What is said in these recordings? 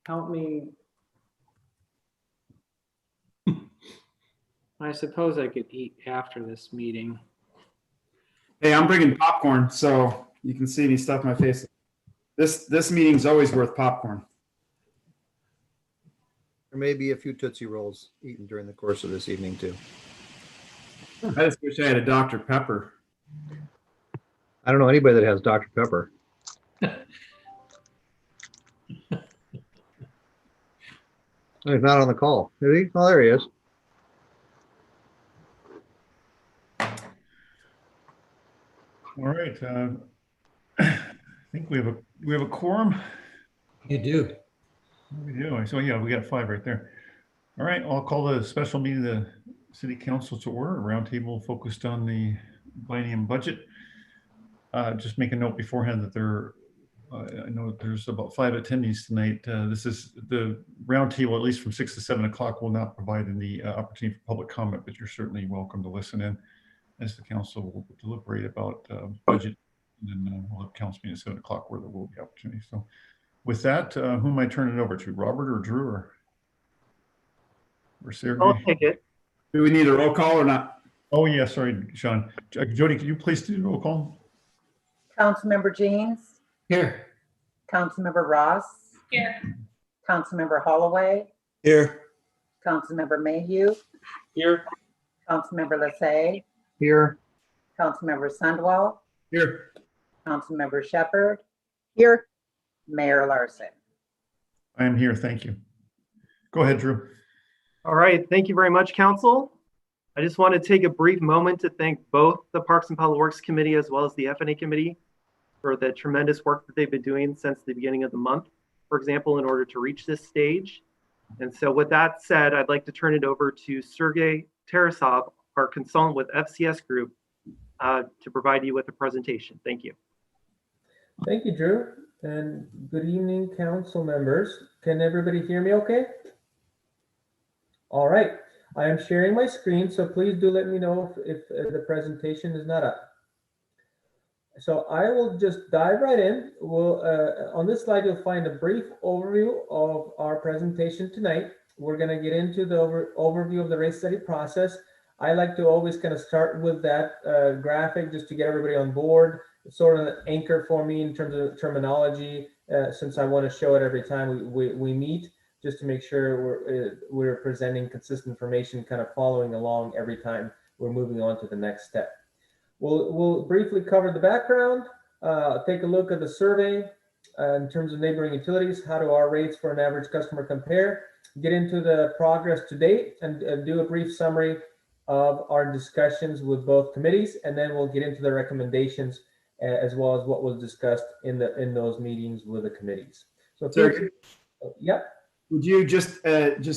help me. I suppose I could eat after this meeting. Hey, I'm bringing popcorn, so you can see me stuff my face. This meeting's always worth popcorn. There may be a few Tootsie Rolls eaten during the course of this evening too. I just wish I had a Dr. Pepper. I don't know anybody that has Dr. Pepper. He's not on the call, is he? Oh, there he is. All right. I think we have a quorum. You do. We do. So yeah, we got 5 right there. All right. I'll call the special meeting of the City Council to order. A roundtable focused on the biennium budget. Just make a note beforehand that I know that there's about 5 attendees tonight. This is the roundtable, at least from 6 to 7 o'clock, will not provide any opportunity for public comment, but you're certainly welcome to listen in as the council will deliberate about budget. And then we'll have council meeting at 7 o'clock where there will be opportunity. So with that, who am I turning it over to? Robert or Drew or Sergey? I'll take it. Do we need a roll call or not? Oh yeah, sorry, Sean. Jody, could you please do the roll call? Councilmember Jeans, Here. Councilmember Ross, Here. Councilmember Holloway, Here. Councilmember Mayhew, Here. Councilmember Lassay, Here. Councilmember Sundwell, Here. Councilmember Shepherd. Here. Mayor Larson. I am here. Thank you. Go ahead, Drew. All right, thank you very much, Council. I just want to take a brief moment to thank both the Parks and Public Works Committee as well as the F&A Committee for the tremendous work that they've been doing since the beginning of the month, for example, in order to reach this stage. And so with that said, I'd like to turn it over to Sergey Tarasov, our consultant with FCS Group, to provide you with a presentation. Thank you. Thank you, Drew, and good evening, council members. Can everybody hear me okay? All right, I am sharing my screen, so please do let me know if the presentation is not up. So I will just dive right in. We'll on this slide, you'll find a brief overview of our presentation tonight. We're going to get into the overview of the rate study process. I like to always kind of start with that graphic just to get everybody on board. It's sort of an anchor for me in terms of terminology, since I want to show it every time we meet, just to make sure we're presenting consistent information, kind of following along every time we're moving on to the next step. We'll briefly cover the background, take a look at the survey in terms of neighboring utilities. How do our rates for an average customer compare? Get into the progress to date and do a brief summary of our discussions with both committees, and then we'll get into the recommendations as well as what was discussed in those meetings with the committees. So, yep. Would you just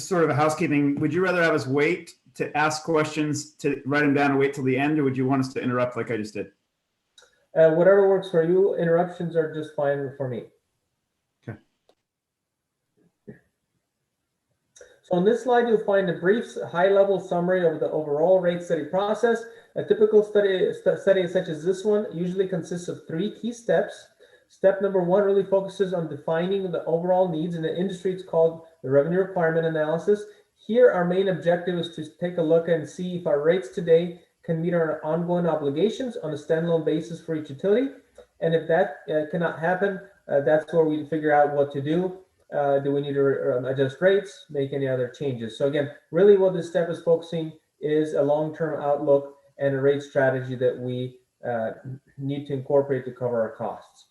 sort of a housekeeping, would you rather have us wait to ask questions, to write them down and wait till the end, or would you want us to interrupt like I just did? Whatever works for you. Interruptions are just fine for me. Okay. So on this slide, you'll find a brief high-level summary of the overall rate study process. A typical study such as this one usually consists of 3 key steps. Step number 1 really focuses on defining the overall needs. In the industry, it's called the revenue requirement analysis. Here, our main objective is to take a look and see if our rates today can meet our ongoing obligations on a standalone basis for each utility. And if that cannot happen, that's where we figure out what to do. Do we need to adjust rates, make any other changes? So again, really what this step is focusing is a long-term outlook and a rate strategy that we need to incorporate to cover our costs.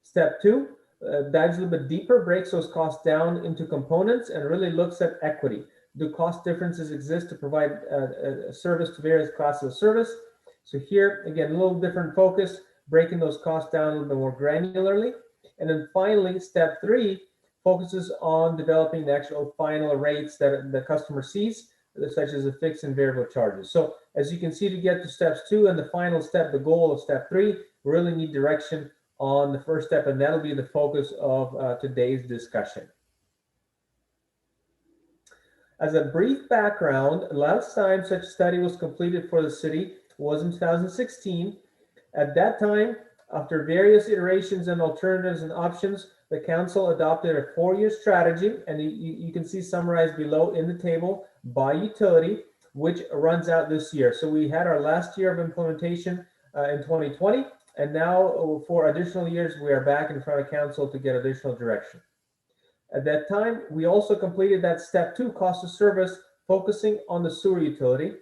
Step 2 dives a little bit deeper, breaks those costs down into components, and really looks at equity. Do cost differences exist to provide a service to various classes of service? So here, again, a little different focus, breaking those costs down a little bit more granularly. And then finally, step 3 focuses on developing the actual final rates that the customer sees, such as the fixed and variable charges. So as you can see, to get to steps 2 and the final step, the goal of step 3, we really need direction on the first step, and that'll be the focus of today's discussion. As a brief background, last time such a study was completed for the city was in 2016. At that time, after various iterations and alternatives and options, the council adopted a 4-year strategy, and you can see summarized below in the table by utility, which runs out this year. So we had our last year of implementation in 2020, and now for additional years, we are back in front of council to get additional direction. At that time, we also completed that step 2, cost of service, focusing on the sewer utility.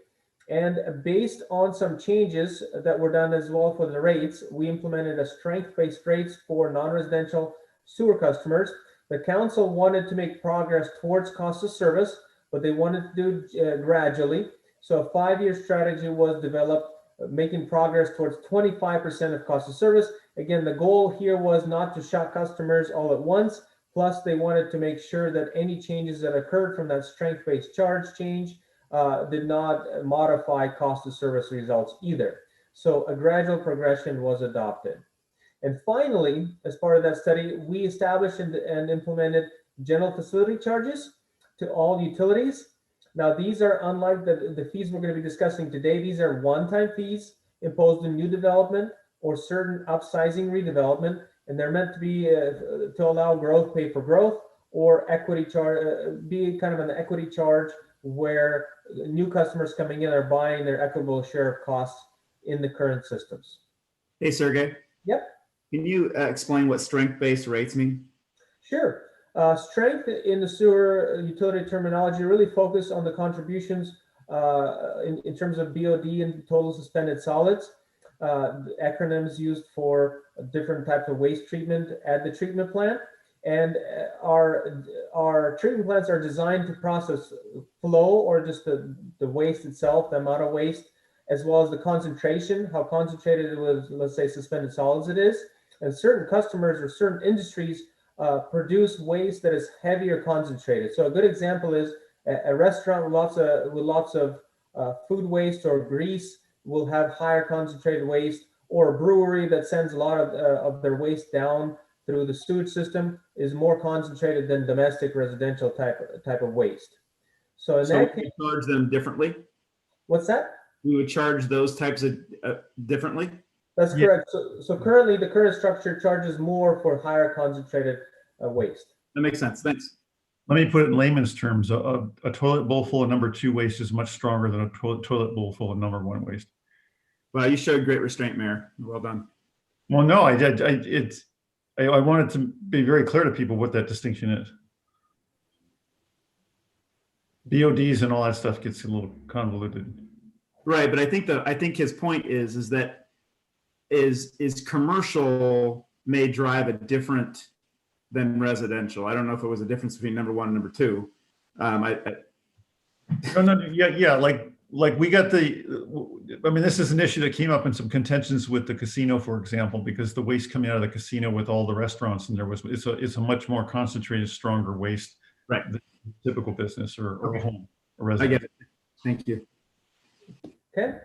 And based on some changes that were done as well for the rates, we implemented a strength-based rates for non-residential sewer customers. The council wanted to make progress towards cost of service, but they wanted to do it gradually. So a 5-year strategy was developed, making progress towards 25% of cost of service. Again, the goal here was not to shock customers all at once. Plus, they wanted to make sure that any changes that occurred from that strength-based charge change did not modify cost of service results either. So a gradual progression was adopted. And finally, as part of that study, we established and implemented general facility charges to all utilities. Now, these are unlike the fees we're going to be discussing today. These are one-time fees imposed in new development or certain upsizing redevelopment, and they're meant to be to allow growth, pay for growth, or equity charge, be kind of an equity charge where new customers coming in are buying their equitable share of costs in the current systems. Hey, Sergey. Yep. Can you explain what strength-based rates mean? Sure. Strength in the sewer utility terminology really focus on the contributions in terms of BOD and total suspended solids. Acronyms used for different types of waste treatment at the treatment plant. And our treatment plants are designed to process flow, or just the waste itself, the amount of waste, as well as the concentration, how concentrated with, let's say, suspended solids it is. And certain customers or certain industries produce waste that is heavier concentrated. So a good example is a restaurant with lots of food waste or grease will have higher concentrated waste, or a brewery that sends a lot of their waste down through the sewage system is more concentrated than domestic residential type of waste. So in that case, we charge them differently. What's that? We would charge those types of differently. That's correct. So currently, the current structure charges more for higher concentrated waste. That makes sense. Thanks. Let me put it in layman's terms. A toilet bowl full of number 2 waste is much stronger than a toilet bowl full of number 1 waste. Well, you showed great restraint, Mayor. Well done. Well, no, I wanted to be very clear to people what that distinction is. BODs and all that stuff gets a little convoluted. Right, but I think his point is that commercial may drive a different than residential. I don't know if it was a difference between number 1 and number 2. Yeah, like we got this is an issue that came up in some contentions with the casino, for example, because the waste coming out of the casino with all the restaurants, and it's a much more concentrated, stronger waste, right, than typical business or okay. A home or I residence. get it. Thank you. Okay.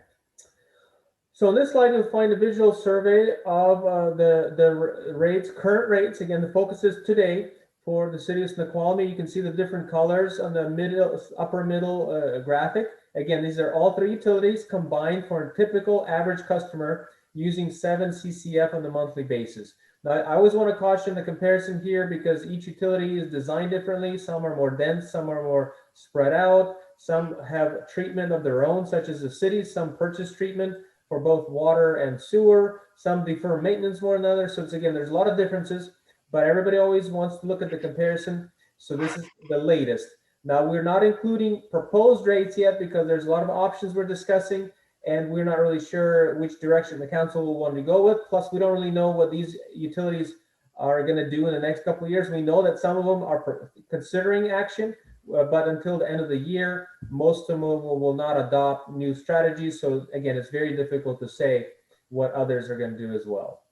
So on this slide, you'll find a visual survey of the rates, current rates. Again, the focus is today for the city of Snoqualmie. You can see the different colors on the upper middle graphic. Again, these are all 3 utilities combined for a typical average customer using 7 CCF on the monthly basis. Now, I always want to caution the comparison here because each utility is designed differently. Some are more dense, some are more spread out. Some have treatment of their own, such as the city. Some purchase treatment for both water and sewer. Some defer maintenance more than others. So again, there's a lot of differences, but everybody always wants to look at the comparison. So this is the latest. Now, we're not including proposed rates yet because there's a lot of options we're discussing, and we're not really sure which direction the council will want to go with. Plus, we don't really know what these utilities are going to do in the next couple of years. We know that some of them are considering action, but until the end of the year, most of them will not adopt new strategies. So again, it's very difficult to say what others are going to do as well.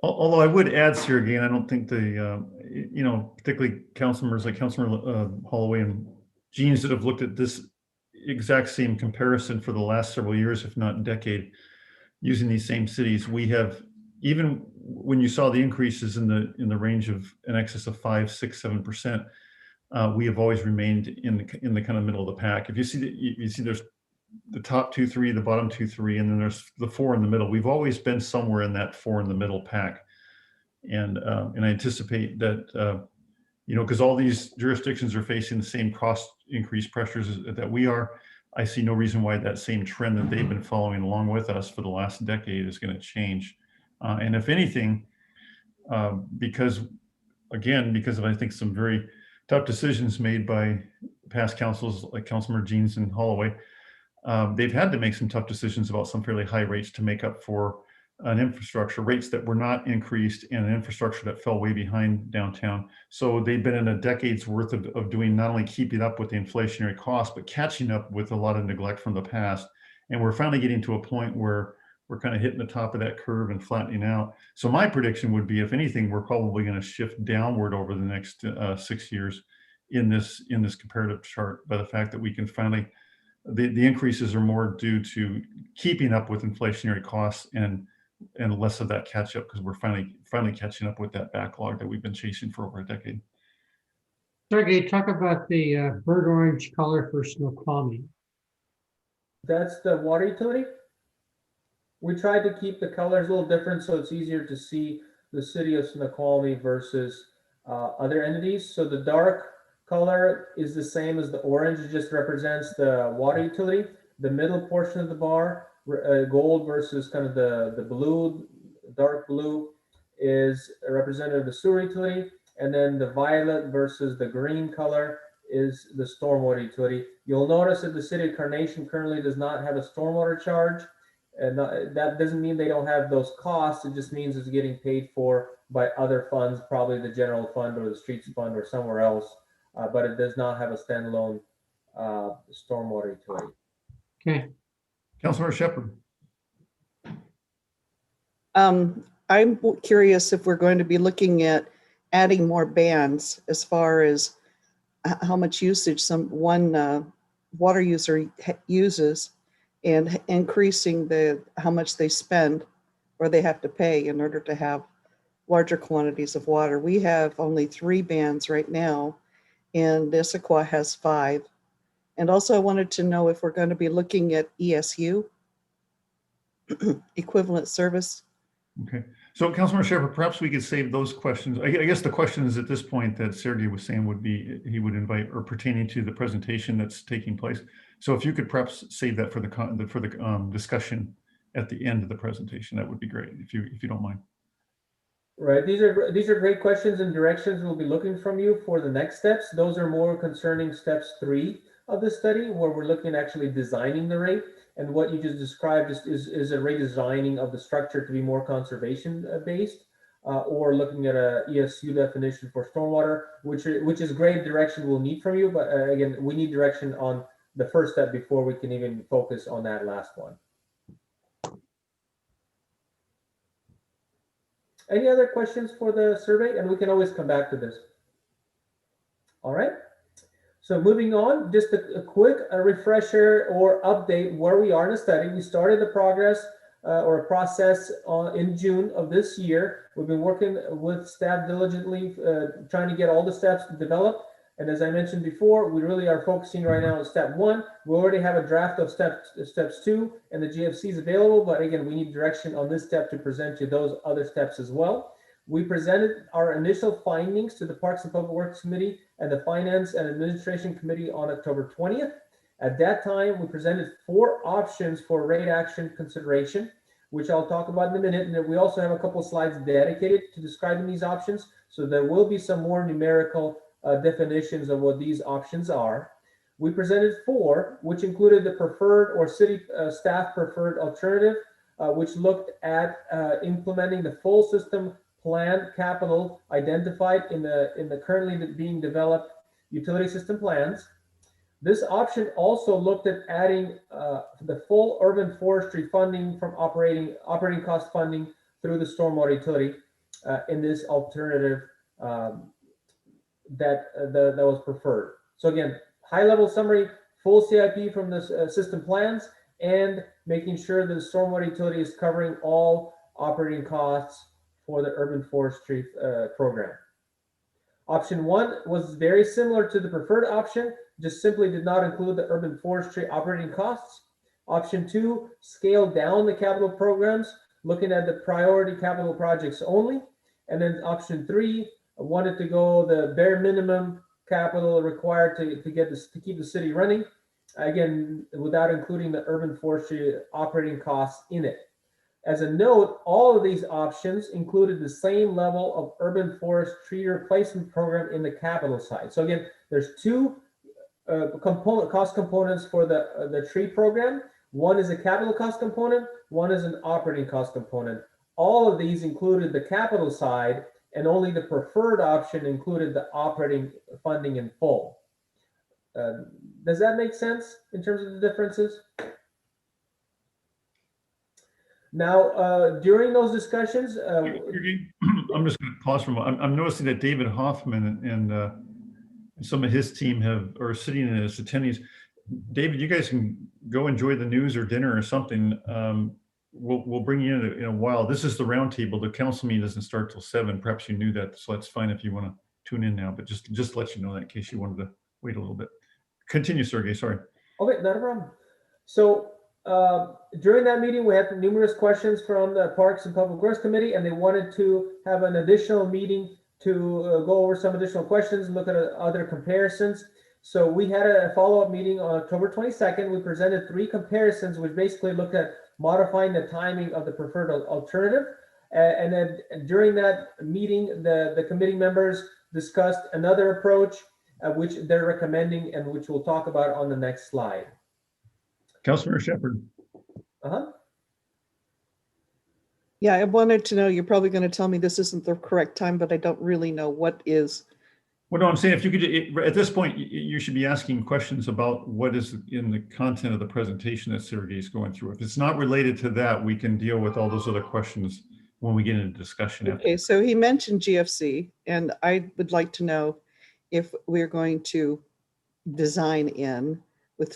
Although I would add, Sergey, I don't think particularly councilors like Councilor Holloway and Jeans that have looked at this exact same comparison for the last several years, if not decade, using these same cities. We have, even when you saw the increases in the range of in excess of 5, 6, 7%, we have always remained in the kind of middle of the pack. If you see there's the top 2, 3, the bottom 2, 3, and then there's the 4 in the middle. We've always been somewhere in that 4 in the middle pack. And I anticipate that, because all these jurisdictions are facing the same cost increase pressures that we are. I see no reason why that same trend that they've been following along with us for the last decade is going to change. And if anything, because of, I think, some very tough decisions made by past councils like Councilmember Jeans and Holloway, they've had to make some tough decisions about some fairly high rates to make up for an infrastructure rates that were not increased and an infrastructure that fell way behind downtown. So they've been in a decade's worth of doing not only keeping up with the inflationary costs, but catching up with a lot of neglect from the past. And we're finally getting to a point where we're kind of hitting the top of that curve and flattening out. So my prediction would be, if anything, we're probably going to shift downward over the next 6 years in this comparative chart, by the fact that we can finally, the increases are more due to keeping up with inflationary costs and less of that catch up, because we're finally catching up with that backlog that we've been chasing for over a decade. Sergey, talk about the burnt orange color for Snoqualmie. That's the water utility. We tried to keep the colors a little different so it's easier to see the city of Snoqualmie versus other entities. So the dark color is the same as the orange. It just represents the water utility. The middle portion of the bar, gold versus kind of the blue, dark blue, is a representative of the sewer utility. And then the violet versus the green color is the stormwater utility. You'll notice that the city of Carnation currently does not have a stormwater charge. And that doesn't mean they don't have those costs. It just means it's getting paid for by other funds, probably the general fund or the streets fund or somewhere else. But it does not have a standalone stormwater utility. Okay. Councilmember Shepherd. I'm curious if we're going to be looking at adding more bands as far as how much usage one water user uses, and increasing how much they spend or they have to pay in order to have larger quantities of water. We have only 3 bands right now, and Issaquah has 5. And also I wanted to know if we're going to be looking at ESU, equivalent service. Okay. So Councilmember Shepherd, perhaps we could save those questions. I guess the questions at this point that Sergey was saying would be, he would invite, or pertaining to the presentation that's taking place. So if you could perhaps save that for the discussion at the end of the presentation, that would be great, if you don't mind. Right. These are great questions and directions we'll be looking from you for the next steps. Those are more concerning steps 3 of the study, where we're looking at actually designing the rate. And what you just described is a redesigning of the structure to be more conservation based, or looking at a ESU definition for stormwater, which is great direction we'll need from you. But again, we need direction on the first step before we can even focus on that last one. Any other questions for the survey? And we can always come back to this. All right. So moving on, just a quick refresher or update where we are in the study. We started the progress or a process in June of this year. We've been working with staff diligently, trying to get all the steps developed. And as I mentioned before, we really are focusing right now on step 1. We already have a draft of steps 2 and the GFCs available, but again, we need direction on this step to present you those other steps as well. We presented our initial findings to the Parks and Public Works Committee and the Finance and Administration Committee on October 20th. At that time, we presented 4 options for rate action consideration, which I'll talk about in a minute. And then we also have a couple of slides dedicated to describing these options. So there will be some more numerical definitions of what these options are. We presented 4, which included the preferred or city staff preferred alternative, which looked at implementing the full system plan capital identified in the currently being developed utility system plans. This option also looked at adding the full urban forestry funding from operating cost funding through the stormwater utility in this alternative that was preferred. So again, high level summary, full CIP from the system plans, and making sure that the stormwater utility is covering all operating costs for the urban forestry program. Option 1 was very similar to the preferred option, just simply did not include the urban forestry operating costs. Option 2, scale down the capital programs, looking at the priority capital projects only. And then option 3, wanted to go the bare minimum capital required to keep the city running, again, without including the urban forestry operating costs in it. As a note, all of these options included the same level of urban forest tree replacement program in the capital side. So again, there's two cost components for the tree program. One is a capital cost component, one is an operating cost component. All of these included the capital side, and only the preferred option included the operating funding in full. Does that make sense in terms of the differences? Now, during those discussions, I'm just going to pause for a moment. I'm noticing that David Hoffman and some of his team are sitting in as attendees. David, you guys can go enjoy the news or dinner or something. We'll bring you in a while. This is the roundtable. The council meeting doesn't start till 7. Perhaps you knew that, so that's fine if you want to tune in now. But just to let you know that in case you wanted to wait a little bit. Continue, Sergey. Sorry. Okay, not a problem. So during that meeting, we had numerous questions from the Parks and Public Works Committee, and they wanted to have an additional meeting to go over some additional questions, look at other comparisons. So we had a follow-up meeting on October 22nd. We presented 3 comparisons, which basically looked at modifying the timing of the preferred alternative. And then during that meeting, the committee members discussed another approach, which they're recommending and which we'll talk about on the next slide. Councilmember Shepherd. Yeah, I wanted to know, you're probably going to tell me this isn't the correct time, but I don't really know what is. Well, no, I'm saying if you could, at this point, you should be asking questions about what is in the content of the presentation that Sergey is going through. If it's not related to that, we can deal with all those other questions when we get into discussion. Okay, so he mentioned GFC, and I would like to know if we're going to design in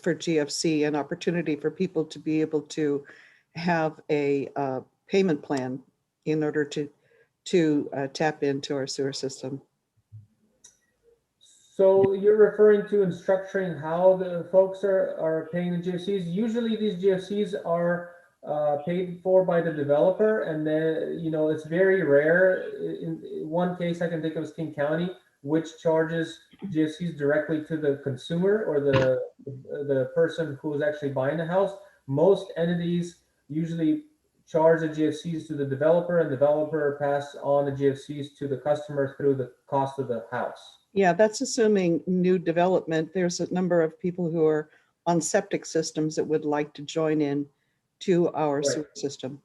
for GFC an opportunity for people to be able to have a payment plan in order to tap into our sewer system. So you're referring to in structuring how the folks are paying the GFCs. Usually these GFCs are paid for by the developer, and then, you know, it's very rare. In one case I can think of is King County, which charges GFCs directly to the consumer or the person who is actually buying the house. Most entities usually charge the GFCs to the developer, and the developer pass on the GFCs to the customer through the cost of the house. Yeah, that's assuming new development. There's a number of people who are on septic systems that would like to join in to our sewer system.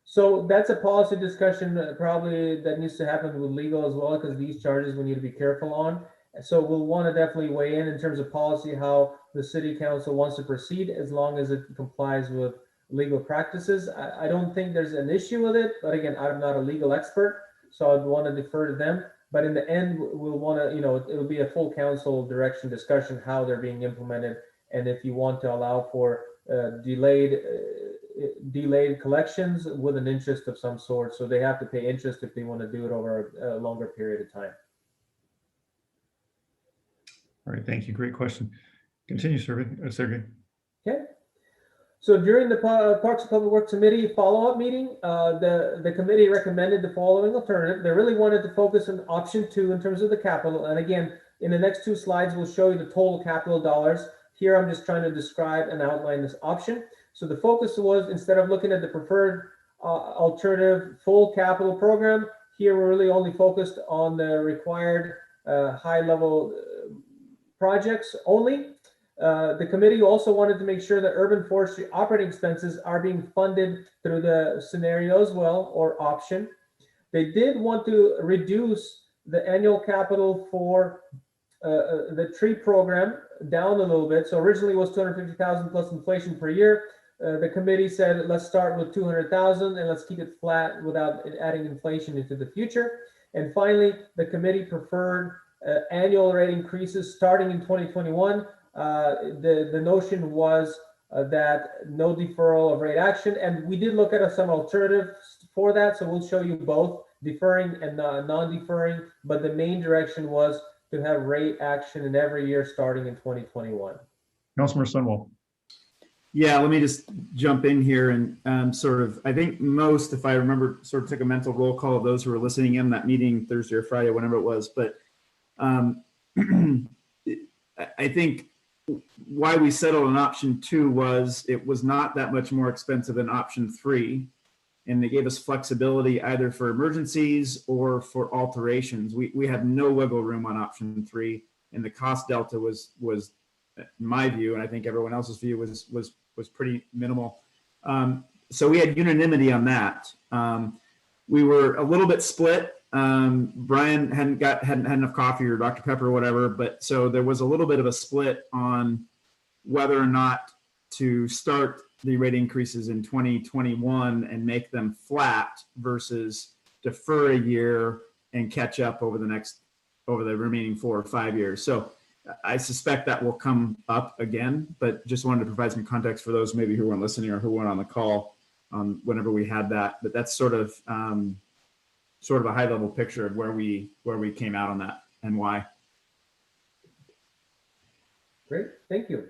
So that's a policy discussion probably that needs to happen with legal as well, because these charges we need to be careful on. So we'll want to definitely weigh in terms of policy, how the city council wants to proceed, as long as it complies with legal practices. I don't think there's an issue with it, but again, I'm not a legal expert, so I'd want to defer to them. But in the end, we'll want to, you know, it'll be a full council direction discussion, how they're being implemented. And if you want to allow for delayed collections with an interest of some sort. So they have to pay interest if they want to do it over a longer period of time. All right, thank you. Great question. Continue, Sergey. Okay. So during the Parks and Public Works Committee follow-up meeting, the committee recommended the following alternative. They really wanted to focus on option 2 in terms of the capital. And again, in the next 2 slides, we'll show you the total capital dollars. Here, I'm just trying to describe and outline this option. So the focus was, instead of looking at the preferred alternative full capital program, here we're really only focused on the required high-level projects only. The committee also wanted to make sure that urban forestry operating expenses are being funded through the scenario as well, or option. They did want to reduce the annual capital for the tree program down a little bit. So originally it was 250,000 plus inflation per year. The committee said, let's start with 200,000 and let's keep it flat without adding inflation into the future. And finally, the committee preferred annual rate increases starting in 2021. The notion was that no deferral of rate action. And we did look at some alternatives for that. So we'll show you both deferring and non-deferring, but the main direction was to have rate action in every year starting in 2021. Councilmember Sunwell. Yeah, let me just jump in here and sort of, I think most, if I remember, sort of took a mental roll call of those who were listening in that meeting Thursday or Friday, whenever it was. But I think why we settled on option 2 was it was not that much more expensive than option 3. And they gave us flexibility either for emergencies or for alterations. We had no wiggle room on option 3. And the cost delta was in my view, and I think everyone else's view, was pretty minimal. So we had unanimity on that. We were a little bit split. Brian hadn't had enough coffee, or Dr. Pepper or whatever, but so there was a little bit of a split on whether or not to start the rate increases in 2021 and make them flat versus defer a year and catch up over the remaining 4 or 5 years. So I suspect that will come up again, but just wanted to provide some context for those maybe who weren't listening or who weren't on the call whenever we had that. But that's sort of a high level picture of where we came out on that and why. Great, thank you.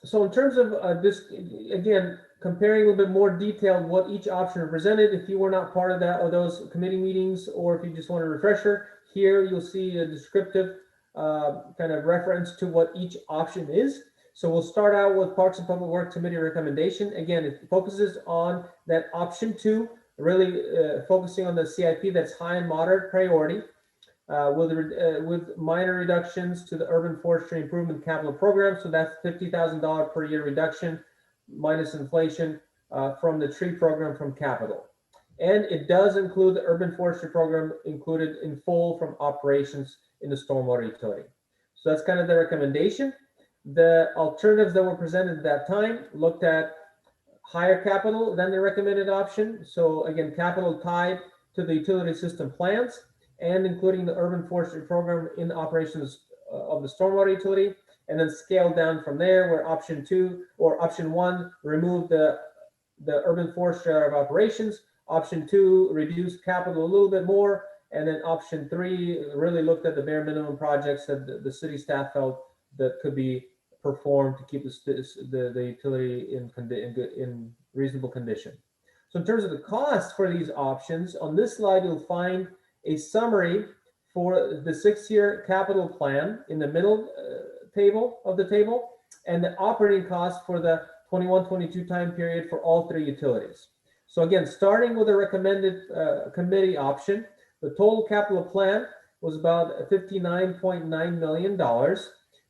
So in terms of this, again, comparing a little bit more detailed what each option represented, if you were not part of that or those committee meetings, or if you just want a refresher, here you'll see a descriptive kind of reference to what each option is. So we'll start out with Parks and Public Works Committee recommendation. Again, it focuses on that option 2, really focusing on the CIP that's high and moderate priority, with minor reductions to the urban forestry improvement capital program. So that's $50,000 per year reduction minus inflation from the tree program from capital. And it does include the urban forestry program included in full from operations in the stormwater utility. So that's kind of the recommendation. The alternatives that were presented at that time looked at higher capital than the recommended option. So again, capital tied to the utility system plans and including the urban forestry program in operations of the stormwater utility, and then scaled down from there, where option 2 or option 1 removed the urban forestry out of operations. Option 2 reduced capital a little bit more, and then option 3 really looked at the bare minimum projects that the city staff felt that could be performed to keep the utility in reasonable condition. So in terms of the cost for these options, on this slide you'll find a summary for the 6-year capital plan in the middle table of the table, and the operating costs for the 21-22 time period for all 3 utilities. So again, starting with the recommended committee option, the total capital plan was about $59.9 million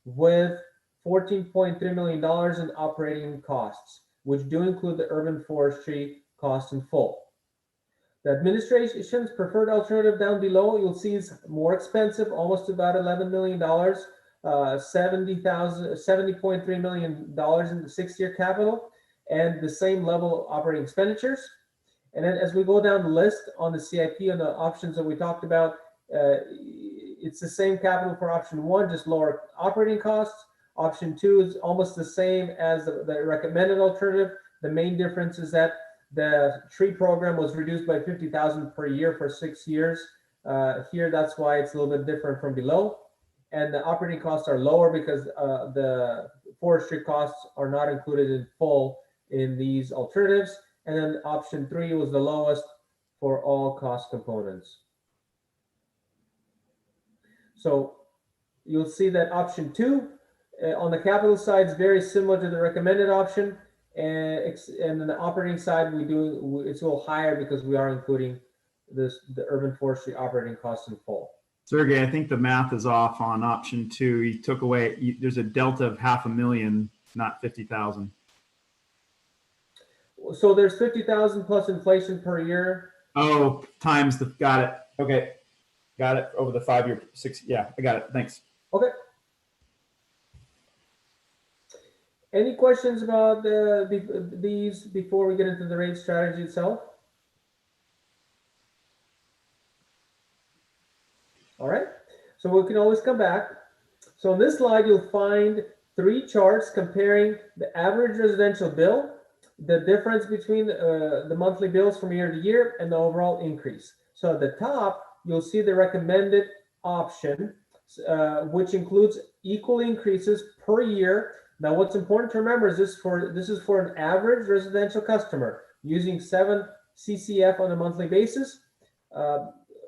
with $14.3 million in operating costs, which do include the urban forestry costs in full. The administration's preferred alternative down below, you'll see is more expensive, almost about $11 million, $70.3 million in the 6-year capital, and the same level of operating expenditures. And then as we go down the list on the CIP and the options that we talked about, it's the same capital for option 1, just lower operating costs. Option 2 is almost the same as the recommended alternative. The main difference is that the tree program was reduced by $50,000 per year for 6 years. Here, that's why it's a little bit different from below. And the operating costs are lower because the forestry costs are not included in full in these alternatives. And then option 3 was the lowest for all cost components. So you'll see that option 2 on the capital side is very similar to the recommended option. And then the operating side, it's a little higher because we are including the urban forestry operating costs in full. Sergey, I think the math is off on option 2. You took away, there's a delta of $500,000, not 50,000. So there's 50,000 plus inflation per year. Oh, times got it. Okay. Got it. Over the 5-year, 6. Yeah, I got it. Thanks. Okay. Any questions about these before we get into the rate strategy itself? All right, so we can always come back. So on this slide, you'll find 3 charts comparing the average residential bill, the difference between the monthly bills from year to year, and the overall increase. So at the top, you'll see the recommended option, which includes equal increases per year. Now, what's important to remember is this is for an average residential customer using 7 CCF on a monthly basis.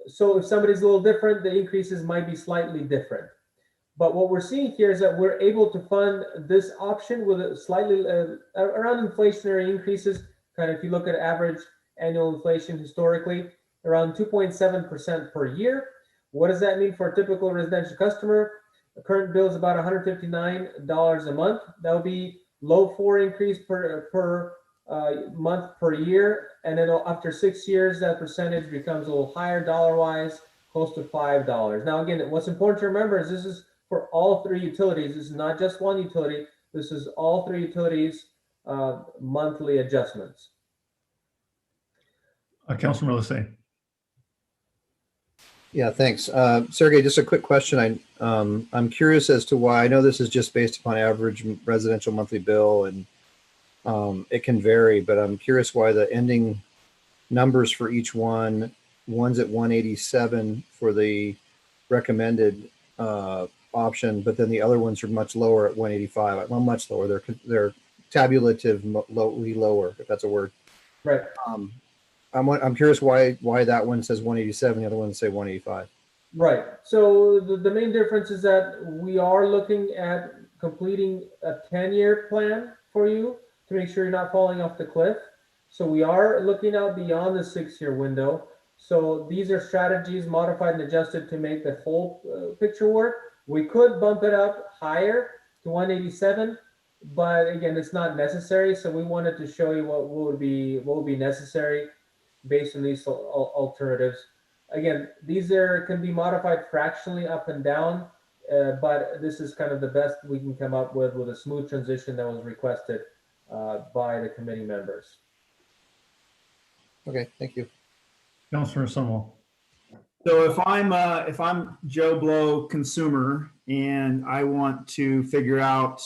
So if somebody's a little different, the increases might be slightly different. But what we're seeing here is that we're able to fund this option with a slightly around inflationary increases. Kind of, if you look at average annual inflation historically, around 2.7% per year. What does that mean for a typical residential customer? The current bill is about $159 a month. That would be low 4 increase per month per year. And then after 6 years, that percentage becomes a little higher dollar-wise, close to $5. Now, again, what's important to remember is this is for all 3 utilities. This is not just one utility. This is all 3 utilities monthly adjustments. Councilor Lissay. Yeah, thanks. Sergey, just a quick question. I'm curious as to why. I know this is just based upon average residential monthly bill, and it can vary, but I'm curious why the ending numbers for each one's at 187 for the recommended option, but then the other ones are much lower at 185. Well, much lower. They're tabulatively lower, if that's a word. Right. I'm curious why that one says 187, the other one say 185. Right. So the main difference is that we are looking at completing a 10-year plan for you to make sure you're not falling off the cliff. So we are looking out beyond the 6-year window. So these are strategies modified and adjusted to make the whole picture work. We could bump it up higher to 187, but again, it's not necessary. So we wanted to show you what would be necessary based on these alternatives. Again, these can be modified fractionally up and down, but this is kind of the best we can come up with a smooth transition that was requested by the committee members. Okay, thank you. Councilor Sunwell. So if I'm Joe Blow consumer and I want to figure out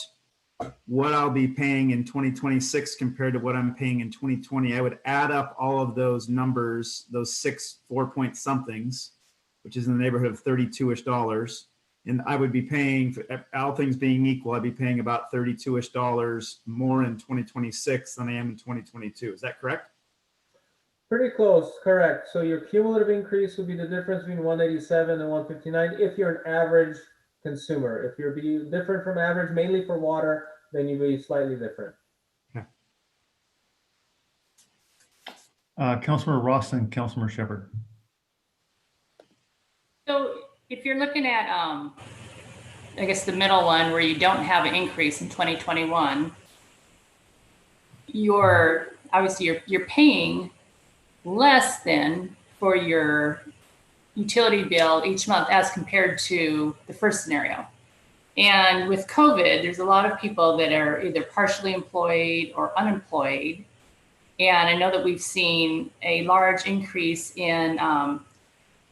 what I'll be paying in 2026 compared to what I'm paying in 2020, I would add up all of those numbers, those 6 4-point somethings, which is in the neighborhood of $32-ish. And I would be paying, all things being equal, I'd be paying about $32-ish more in 2026 than I am in 2022. Is that correct? Pretty close, correct. So your cumulative increase would be the difference between 187 and 159 if you're an average consumer. If you're different from average, mainly for water, then you'd be slightly different. Okay. Councilor Ross and Councilor Shepherd. So if you're looking at, I guess the middle one where you don't have an increase in 2021, you're paying less than for your utility bill each month as compared to the first scenario. And with COVID, there's a lot of people that are either partially employed or unemployed. And I know that we've seen a large increase in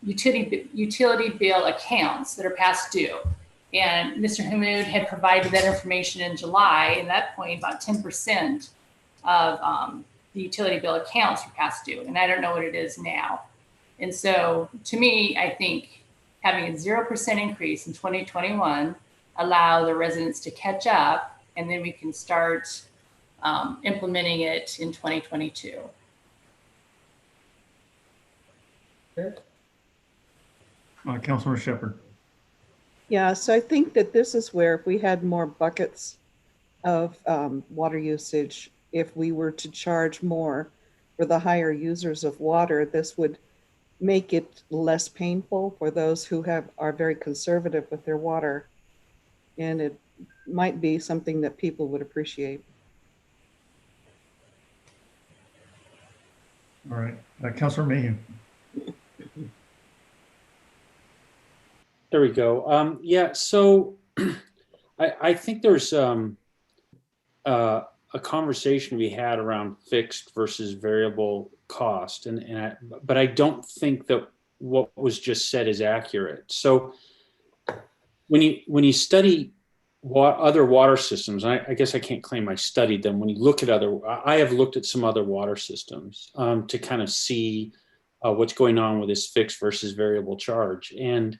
utility bill accounts that are past due. And Mr. Hamoud had provided that information in July. And at that point, about 10% of the utility bill accounts were past due. And I don't know what it is now. And so to me, I think having a 0% increase in 2021 allow the residents to catch up, and then we can start implementing it in 2022. Okay. Councilor Shepherd. Yeah, so I think that this is where if we had more buckets of water usage, if we were to charge more for the higher users of water, this would make it less painful for those who are very conservative with their water. And it might be something that people would appreciate. All right. Councilor Mayhew. There we go. Yeah, so I think there's a conversation we had around fixed versus variable cost, but I don't think that what was just said is accurate. So when you study other water systems, I guess I can't claim I studied them. When you look at I have looked at some other water systems to kind of see what's going on with this fixed versus variable charge. And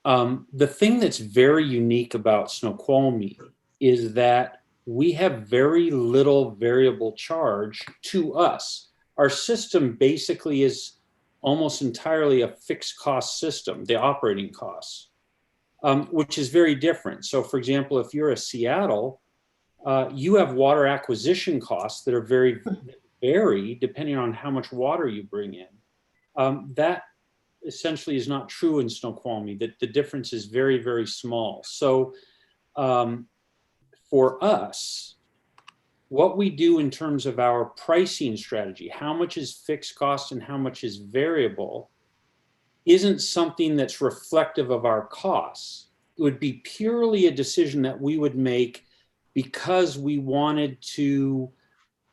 The thing that's very unique about Snoqualmie is that we have very little variable charge to us. Our system basically is almost entirely a fixed cost system, the operating costs, which is very different. So for example, if you're a Seattle, you have water acquisition costs that are very vary depending on how much water you bring in. That essentially is not true in Snoqualmie, that the difference is very, very small. So for us, what we do in terms of our pricing strategy, how much is fixed cost and how much is variable, isn't something that's reflective of our costs. It would be purely a decision that we would make because we wanted to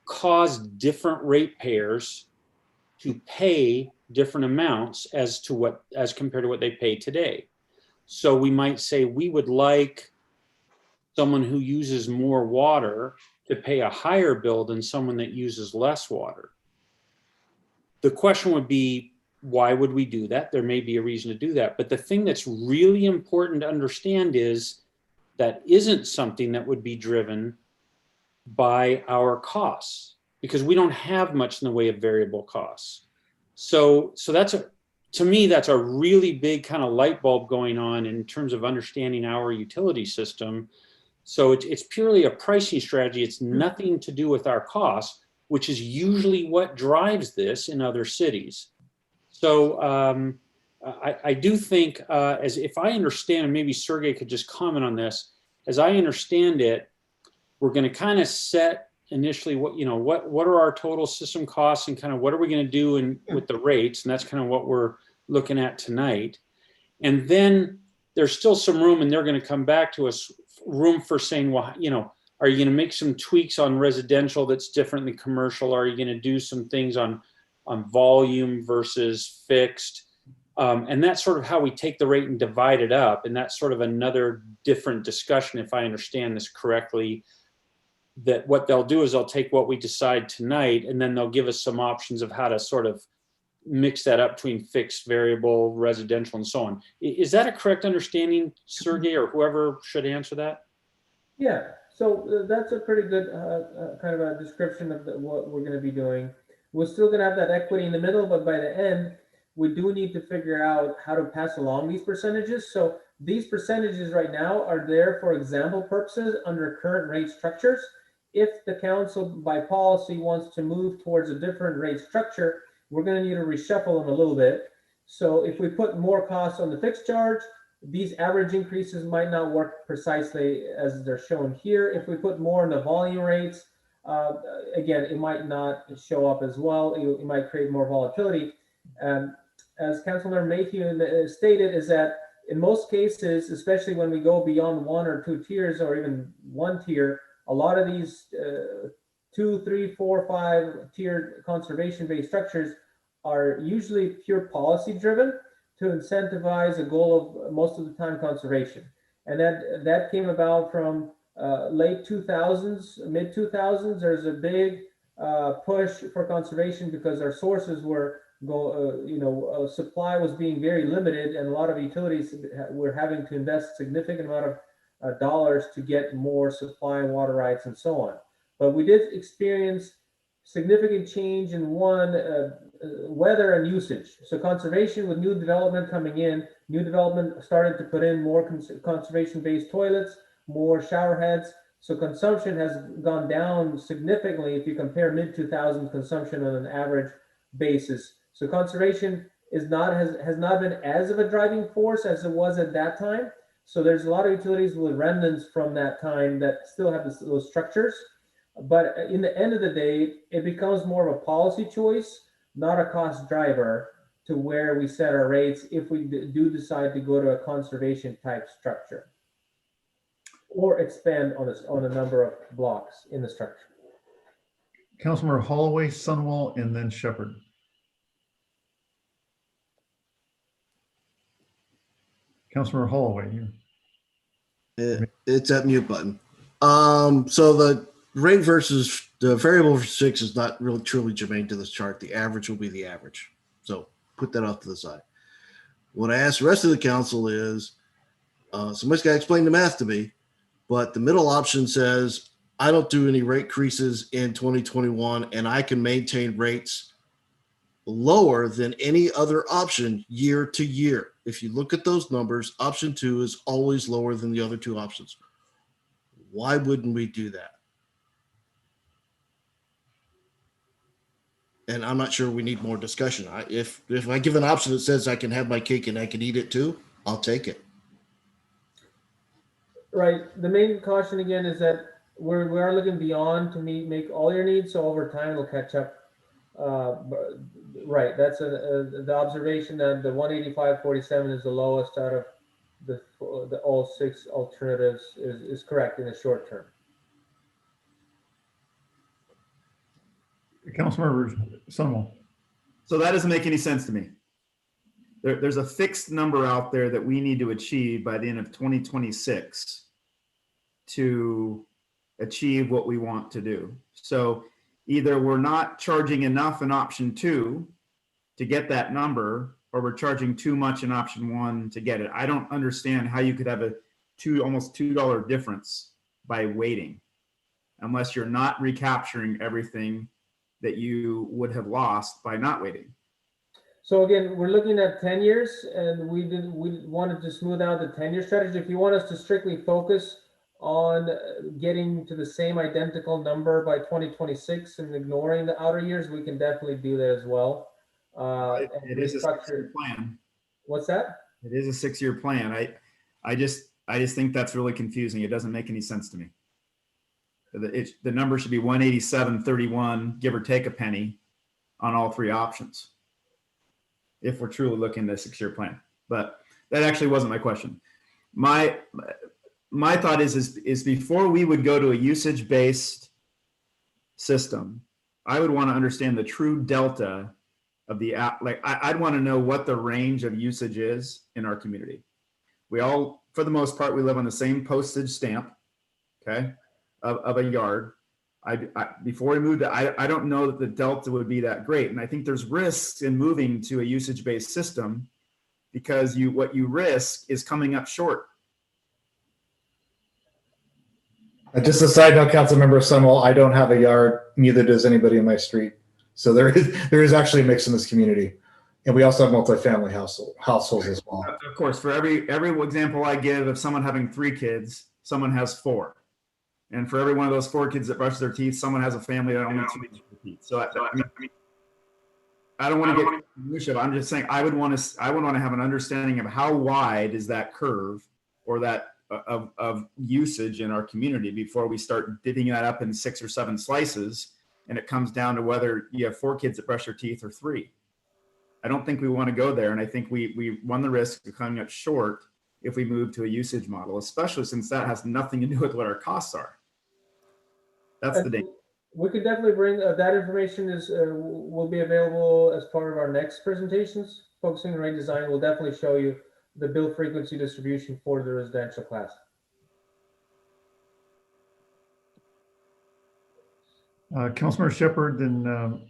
cause different ratepayers to pay different amounts as compared to what they pay today. So we might say we would like someone who uses more water to pay a higher bill than someone that uses less water. The question would be, why would we do that? There may be a reason to do that. But the thing that's really important to understand is that isn't something that would be driven by our costs, because we don't have much in the way of variable costs. So to me, that's a really big kind of light bulb going on in terms of understanding our utility system. So it's purely a pricing strategy. It's nothing to do with our costs, which is usually what drives this in other cities. So I do think, as if I understand, and maybe Sergey could just comment on this, as I understand it, we're going to kind of set initially what are our total system costs and kind of what are we going to do with the rates, and that's kind of what we're looking at tonight. And then there's still some room, and they're going to come back to us, room for saying, well, are you going to make some tweaks on residential that's different than commercial? Are you going to do some things on volume versus fixed? And that's sort of how we take the rate and divide it up. And that's sort of another different discussion, if I understand this correctly, that what they'll do is they'll take what we decide tonight, and then they'll give us some options of how to sort of mix that up between fixed, variable, residential, and so on. Is that a correct understanding, Sergey, or whoever should answer that? Yeah, so that's a pretty good kind of a description of what we're going to be doing. We're still going to have that equity in the middle, but by the end, we do need to figure out how to pass along these percentages. So these percentages right now are there for example purposes under current rate structures. If the council by policy wants to move towards a different rate structure, we're going to need to reshuffle them a little bit. So if we put more costs on the fixed charge, these average increases might not work precisely as they're shown here. If we put more in the volume rates, again, it might not show up as well. It might create more volatility. As Councilmember Mayhew stated, is that in most cases, especially when we go beyond 1 or 2 tiers or even 1 tier, a lot of these 2, 3, 4, 5 tiered conservation-based structures are usually pure policy driven to incentivize a goal of most of the time conservation. And that came about from late 2000s, mid 2000s. There's a big push for conservation because our sources were supply was being very limited, and a lot of utilities were having to invest significant amount of dollars to get more supply, water rights, and so on. But we did experience significant change in weather and usage. So conservation, with new development coming in, new development started to put in more conservation-based toilets, more shower heads. So consumption has gone down significantly if you compare mid-2000 consumption on an average basis. So conservation has not been as of a driving force as it was at that time. So there's a lot of utilities with remnants from that time that still have those structures. But in the end of the day, it becomes more of a policy choice, not a cost driver, to where we set our rates if we do decide to go to a conservation type structure or expand on a number of blocks in the structure. Councilmember Holloway, Sunwell, and then Shepherd. Councilmember Holloway. It's that mute button. So the rate versus the variable for 6 is not really truly germane to this chart. The average will be the average. So put that off to the side. What I asked the rest of the council is, Somebody's got to explain the math to me. But the middle option says, I don't do any rate increases in 2021, and I can maintain rates lower than any other option year to year. If you look at those numbers, option 2 is always lower than the other 2 options. Why wouldn't we do that? And I'm not sure we need more discussion. If I give an option that says I can have my cake and I can eat it too, I'll take it. Right. The main caution again is that we are looking beyond to make all your needs, so over time it'll catch up. Right. That's the observation that the 185.47 is the lowest out of the all 6 alternatives is correct in the short term. Councilmember Sunwell. So that doesn't make any sense to me. There's a fixed number out there that we need to achieve by the end of 2026 to achieve what we want to do. So either we're not charging enough in option 2 to get that number, or we're charging too much in option 1 to get it. I don't understand how you could have a almost $2 difference by waiting, unless you're not recapturing everything that you would have lost by not waiting. So again, we're looking at 10 years, and we wanted to smooth out the 10-year strategy. If you want us to strictly focus on getting to the same identical number by 2026 and ignoring the outer years, we can definitely do that as well. It is a 6-year plan. What's that? It is a 6-year plan. I just think that's really confusing. It doesn't make any sense to me. The number should be 187.31, give or take a penny, on all 3 options, if we're truly looking at a 6-year plan. But that actually wasn't my question. My thought is before we would go to a usage-based system, I would want to understand the true delta of the app. Like I'd want to know what the range of usage is in our community. We all, for the most part, we live on the same postage stamp, okay, of a yard. Before we moved, I don't know that the delta would be that great. And I think there's risks in moving to a usage-based system because what you risk is coming up short. Just a side note, Councilmember Sunwell, I don't have a yard, neither does anybody in my street. So there is actually a mix in this community. And we also have multifamily households as well. Of course, for every example I give of someone having 3 kids, someone has 4. And for every one of those 4 kids that brush their teeth, someone has a family that only 2 brush their teeth. So I don't want to get minutia. I'm just saying I would want to have an understanding of how wide is that curve or that of usage in our community before we start dividing that up in 6 or 7 slices, and it comes down to whether you have 4 kids that brush their teeth or 3. I don't think we want to go there, and I think we run the risk of coming up short if we move to a usage model, especially since that has nothing to do with what our costs are. That's the danger. We could definitely bring that information will be available as part of our next presentations. Focusing on rate design will definitely show you the bill frequency distribution for the residential class. Councilmember Shepherd, then, so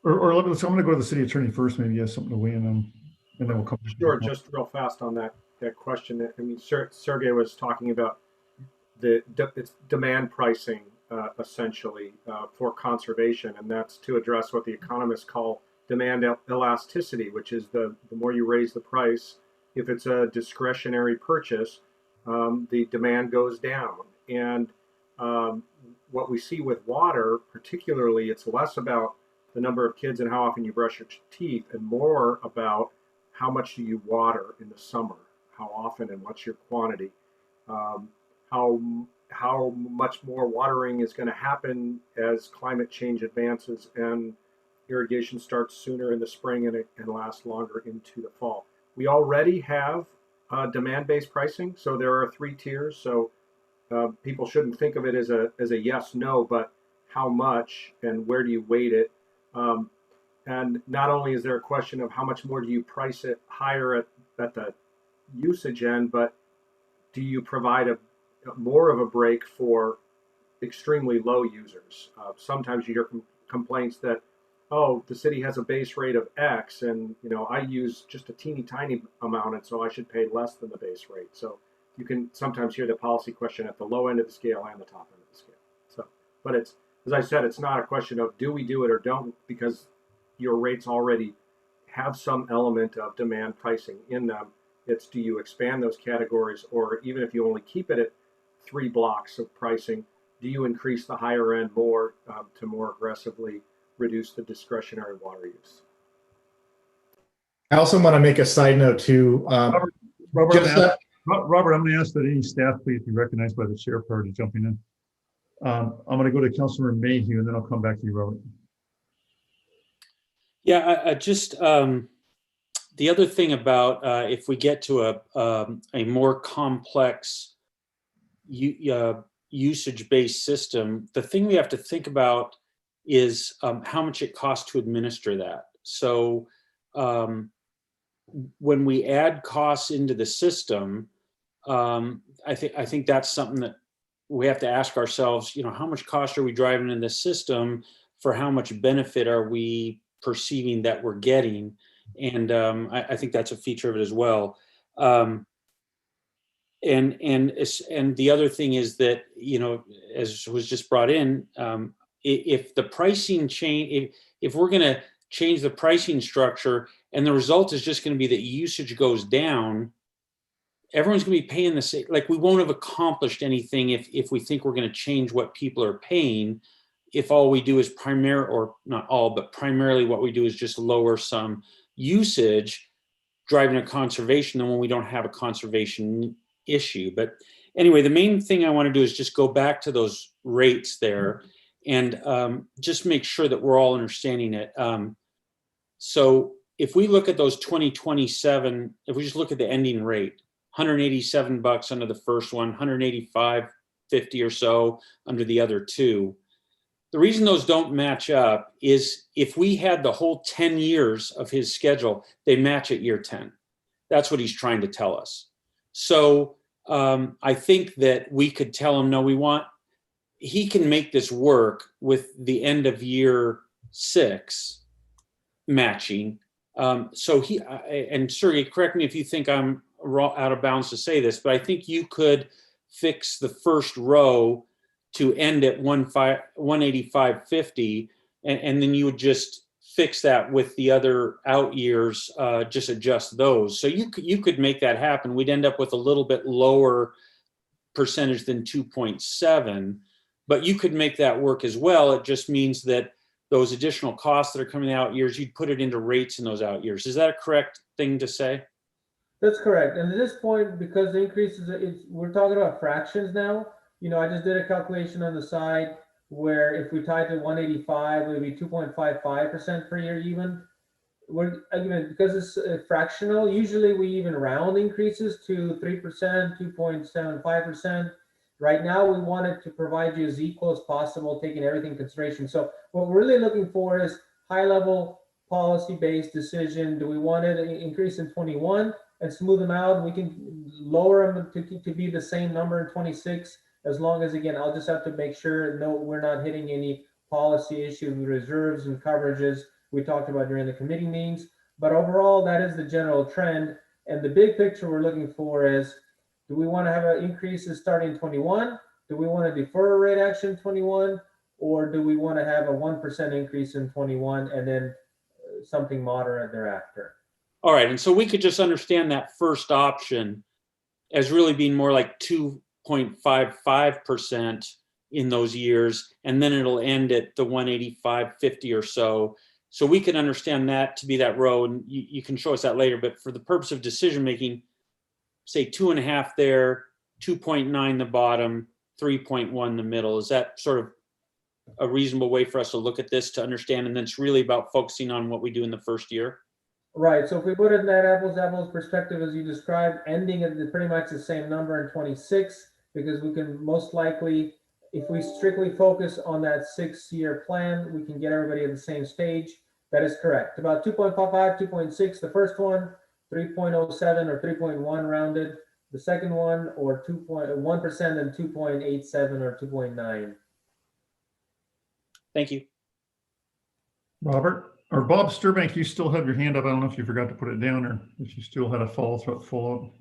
I'm going to go to the city attorney first. Maybe he has something to weigh in on, and then we'll come. Sure, just real fast on that question. I mean, Sergey was talking about it's demand pricing essentially for conservation, and that's to address what the economists call demand elasticity, which is the more you raise the price, if it's a discretionary purchase, the demand goes down. And what we see with water, particularly, it's less about the number of kids and how often you brush your teeth, and more about how much do you water in the summer, how often and what's your quantity, how much more watering is going to happen as climate change advances and irrigation starts sooner in the spring and lasts longer into the fall. We already have demand-based pricing, so there are 3 tiers. So people shouldn't think of it as a yes, no, but how much and where do you weight it? And not only is there a question of how much more do you price it higher at the usage end, but do you provide more of a break for extremely low users? Sometimes you hear complaints that, oh, the city has a base rate of X, and I use just a teeny tiny amount, and so I should pay less than the base rate. So you can sometimes hear the policy question at the low end of the scale and the top end of the scale. So, but it's, as I said, it's not a question of do we do it or don't, because your rates already have some element of demand pricing in them. It's, do you expand those categories, or even if you only keep it at 3 blocks of pricing, do you increase the higher end more to more aggressively reduce the discretionary water use? I also want to make a side note too. Robert, I'm going to ask that any staff please be recognized by the chair prior to jumping in. I'm going to go to Councilor Mayhew, and then I'll come back to you, Robert. Yeah, I just the other thing about if we get to a more complex usage-based system, the thing we have to think about is how much it costs to administer that. So when we add costs into the system, I think that's something that we have to ask ourselves, how much cost are we driving in the system for how much benefit are we perceiving that we're getting? And I think that's a feature of it as well. And the other thing is that, as was just brought in, if the pricing change, if we're going to change the pricing structure and the result is just going to be that usage goes down, everyone's going to be paying the same. Like, we won't have accomplished anything if we think we're going to change what people are paying, if all we do is or not all, but primarily what we do is just lower some usage, driving a conservation, than when we don't have a conservation issue. But anyway, the main thing I want to do is just go back to those rates there and just make sure that we're all understanding it. So if we look at those 2027, if we just look at the ending rate, $187 under the first one, $185.50 or so under the other two. The reason those don't match up is if we had the whole 10 years of his schedule, they match at year 10. That's what he's trying to tell us. So I think that we could tell him, no, he can make this work with the end of year 6 matching. So and Sergey, correct me if you think I'm out of bounds to say this, but I think you could fix the first row to end at 185.50, and then you would just fix that with the other out years, just adjust those. So you could make that happen. We'd end up with a little bit lower percentage than 2.7, but you could make that work as well. It just means that those additional costs that are coming out years, you'd put it into rates in those out years. Is that a correct thing to say? That's correct. And at this point, because the increases, we're talking about fractions now. I just did a calculation on the side where if we tied to 185, it would be 2.55% per year even. Because it's fractional, usually we even round increases to 3%, 2.75%. Right now, we wanted to provide you as equal as possible, taking everything in consideration. So what we're really looking for is high-level policy-based decision. Do we want it to increase in 21 and smooth them out? We can lower them to be the same number in 26, as long as, again, I'll just have to make sure we're not hitting any policy issues with reserves and coverages we talked about during the committee meetings. But overall, that is the general trend. And the big picture we're looking for is, do we want to have increases starting in 21? Do we want to defer a rate action in 21? Or do we want to have a 1% increase in 21 and then something moderate thereafter? All right. And so we could just understand that first option as really being more like 2.55% in those years, and then it'll end at the 185.50 or so. So we can understand that to be that row, and you can show us that later. But for the purpose of decision making, say 2.5 there, 2.9 the bottom, 3.1 the middle. Is that sort of a reasonable way for us to look at this to understand? And then it's really about focusing on what we do in the first year. Right. So if we put it in that apples to apples perspective, as you described, ending at pretty much the same number in 26, because we can most likely, if we strictly focus on that 6-year plan, we can get everybody at the same stage. That is correct. About 2.55, 2.6, the first one, 3.07 or 3.1 rounded. The second one, or 2.1% and 2.87 or 2.9. Thank you. Robert or Bob Sturbank, you still have your hand up. I don't know if you forgot to put it down or if you still had a follow-up.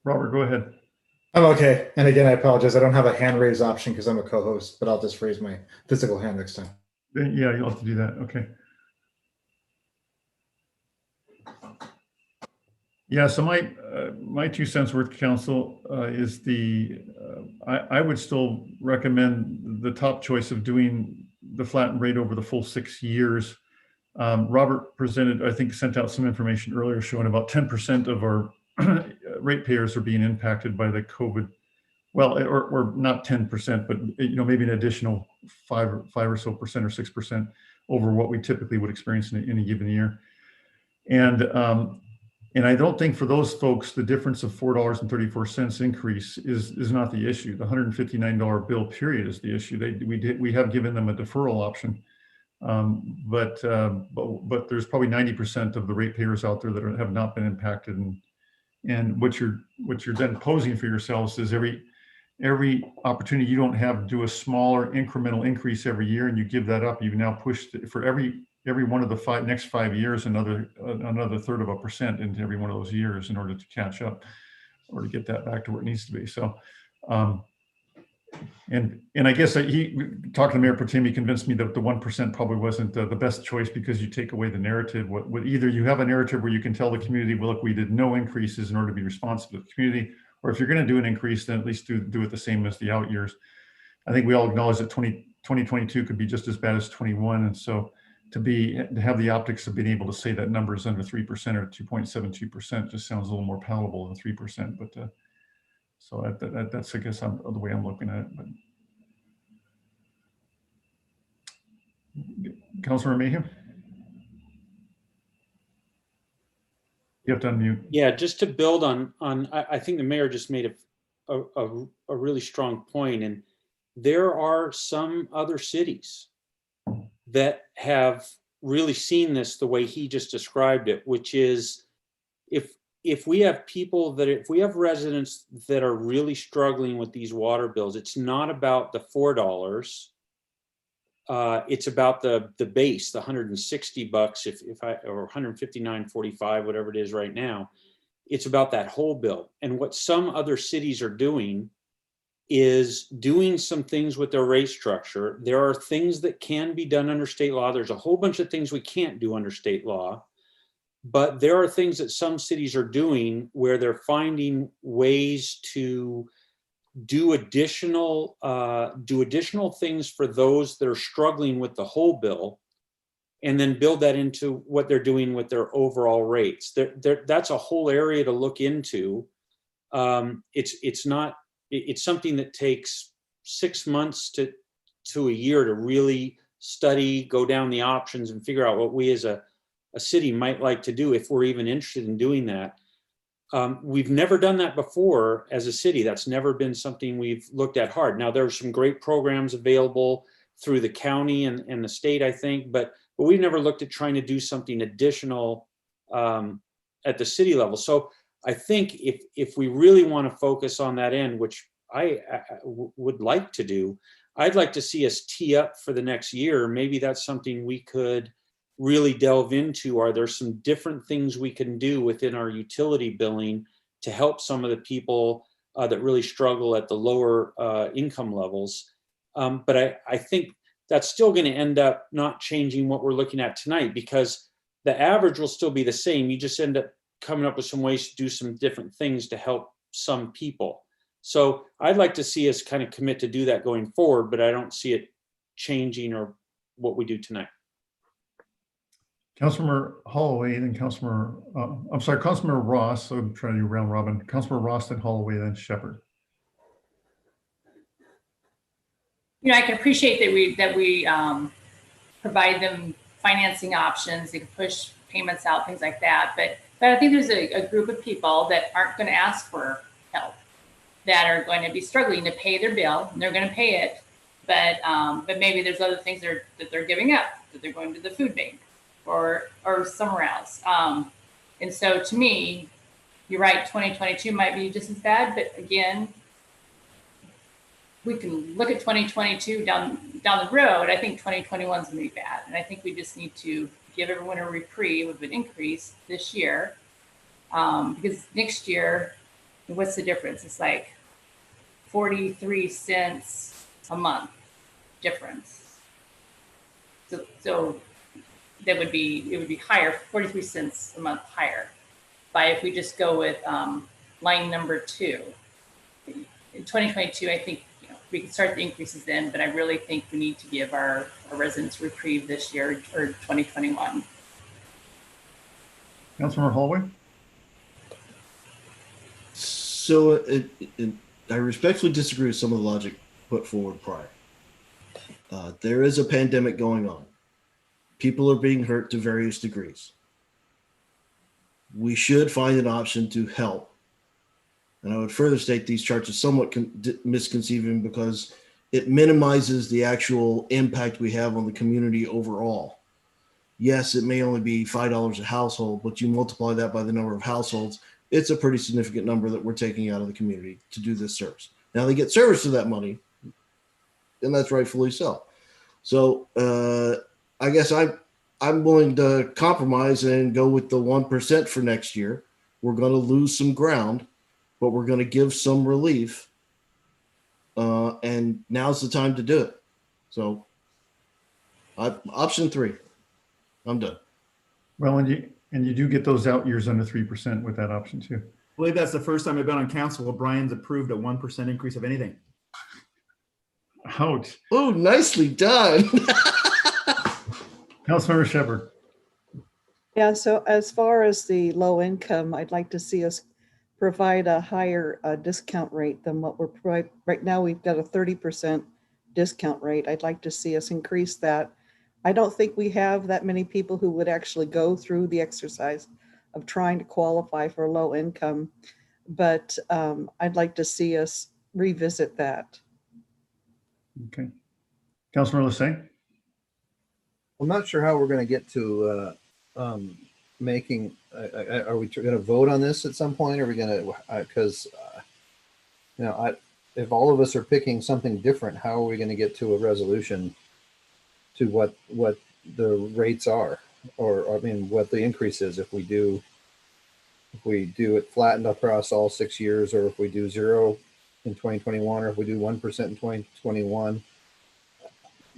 Robert, go ahead. I'm okay. And again, I apologize. I don't have a hand raise option because I'm a co-host, but I'll just raise my physical hand next time. Yeah, you'll have to do that. Okay. Yeah, so my 2 cents worth, council, is I would still recommend the top choice of doing the flattened rate over the full 6 years. Robert presented, I think, sent out some information earlier showing about 10% of our ratepayers are being impacted by the COVID. Well, or not 10%, but maybe an additional 5 or so percent or 6% over what we typically would experience in a given year. And I don't think for those folks, the difference of $4.34 increase is not the issue. The $159 bill period is the issue. We have given them a deferral option, but there's probably 90% of the ratepayers out there that have not been impacted. And what you're then posing for yourselves is every opportunity you don't have to do a smaller incremental increase every year, and you give that up. You've now pushed for every one of the next 5 years another 1/3 of a percent into every one of those years in order to catch up or to get that back to where it needs to be. So and I guess talking to Mayor Pro-Tem, he convinced me that the 1% probably wasn't the best choice, because you take away the narrative. What either you have a narrative where you can tell the community, well, look, we did no increases in order to be responsive to the community, or if you're going to do an increase, then at least do it the same as the out years. I think we all acknowledge that 2022 could be just as bad as 21, and so to have the optics of being able to say that number is under 3% or 2.72% just sounds a little more palatable than 3%. But so that's, I guess, the way I'm looking at it. But Councilor Mayhew, you have to unmute. Yeah, just to build on I think the mayor just made a really strong point, and there are some other cities that have really seen this the way he just described it, which is if we have residents that are really struggling with these water bills, it's not about the $4. It's about the base, the $160 or $159.45, whatever it is right now. It's about that whole bill. And what some other cities are doing is doing some things with their rate structure. There are things that can be done under state law. There's a whole bunch of things we can't do under state law, but there are things that some cities are doing where they're finding ways to do additional things for those that are struggling with the whole bill, and then build that into what they're doing with their overall rates. That's a whole area to look into. It's something that takes 6 months to a year to really study, go down the options, and figure out what we as a city might like to do, if we're even interested in doing that. We've never done that before as a city. That's never been something we've looked at hard. Now, there are some great programs available through the county and the state, I think, but we've never looked at trying to do something additional at the city level. So I think if we really want to focus on that end, which I would like to do, I'd like to see us tee up for the next year. Maybe that's something we could really delve into. Are there some different things we can do within our utility billing to help some of the people that really struggle at the lower income levels? But I think that's still going to end up not changing what we're looking at tonight, because the average will still be the same. You just end up coming up with some ways to do some different things to help some people. So I'd like to see us kind of commit to do that going forward, but I don't see it changing or what we do tonight. Councilmember Holloway, then Councilmember Ross. So I'm trying to do round robin. Councilmember Ross, then Holloway, then Shepherd. I can appreciate that we provide them financing options. They can push payments out, things like that. But I think there's a group of people that aren't going to ask for help, that are going to be struggling to pay their bill, and they're going to pay it. But maybe there's other things that they're giving up, that they're going to the food bank or somewhere else. And so to me, you're right, 2022 might be just as bad. But again, we can look at 2022 down the road. I think 2021 is going to be bad, and I think we just need to give everyone a reprieve of an increase this year, because next year, what's the difference? It's like 43 cents a month difference. So it would be higher, 43 cents a month higher. By if we just go with line number 2. In 2022, I think we can start the increases then, but I really think we need to give our residents reprieve this year or 2021. Councilmember Hallway? So I respectfully disagree with some of the logic put forward prior. There is a pandemic going on. People are being hurt to various degrees. We should find an option to help. And I would further state these charts are somewhat misconceiving because it minimizes the actual impact we have on the community overall. Yes, it may only be $5 a household, but you multiply that by the number of households, it's a pretty significant number that we're taking out of the community to do this service. Now they get service for that money, and that's rightfully so. So I guess I'm willing to compromise and go with the 1% for next year. We're going to lose some ground, but we're going to give some relief. And now's the time to do it. So option 3, I'm done. Well, and you do get those out years under 3% with that option too. I believe that's the first time I've been on council where Brian's approved a 1% increase of anything. Ouch. Oh, nicely done. Councilmember Shepherd. Yeah, so as far as the low income, I'd like to see us provide a higher discount rate than what we're providing. Right now, we've got a 30% discount rate. I'd like to see us increase that. I don't think we have that many people who would actually go through the exercise of trying to qualify for low income, but I'd like to see us revisit that. Okay. Councilmember Lassay? I'm not sure how we're going to get to making, are we going to vote on this at some point? Are we going to, because, if all of us are picking something different, how are we going to get to a resolution to what the rates are? Or, I mean, what the increase is if we do it flattened across all 6 years, or if we do 0 in 2021, or if we do 1% in 2021.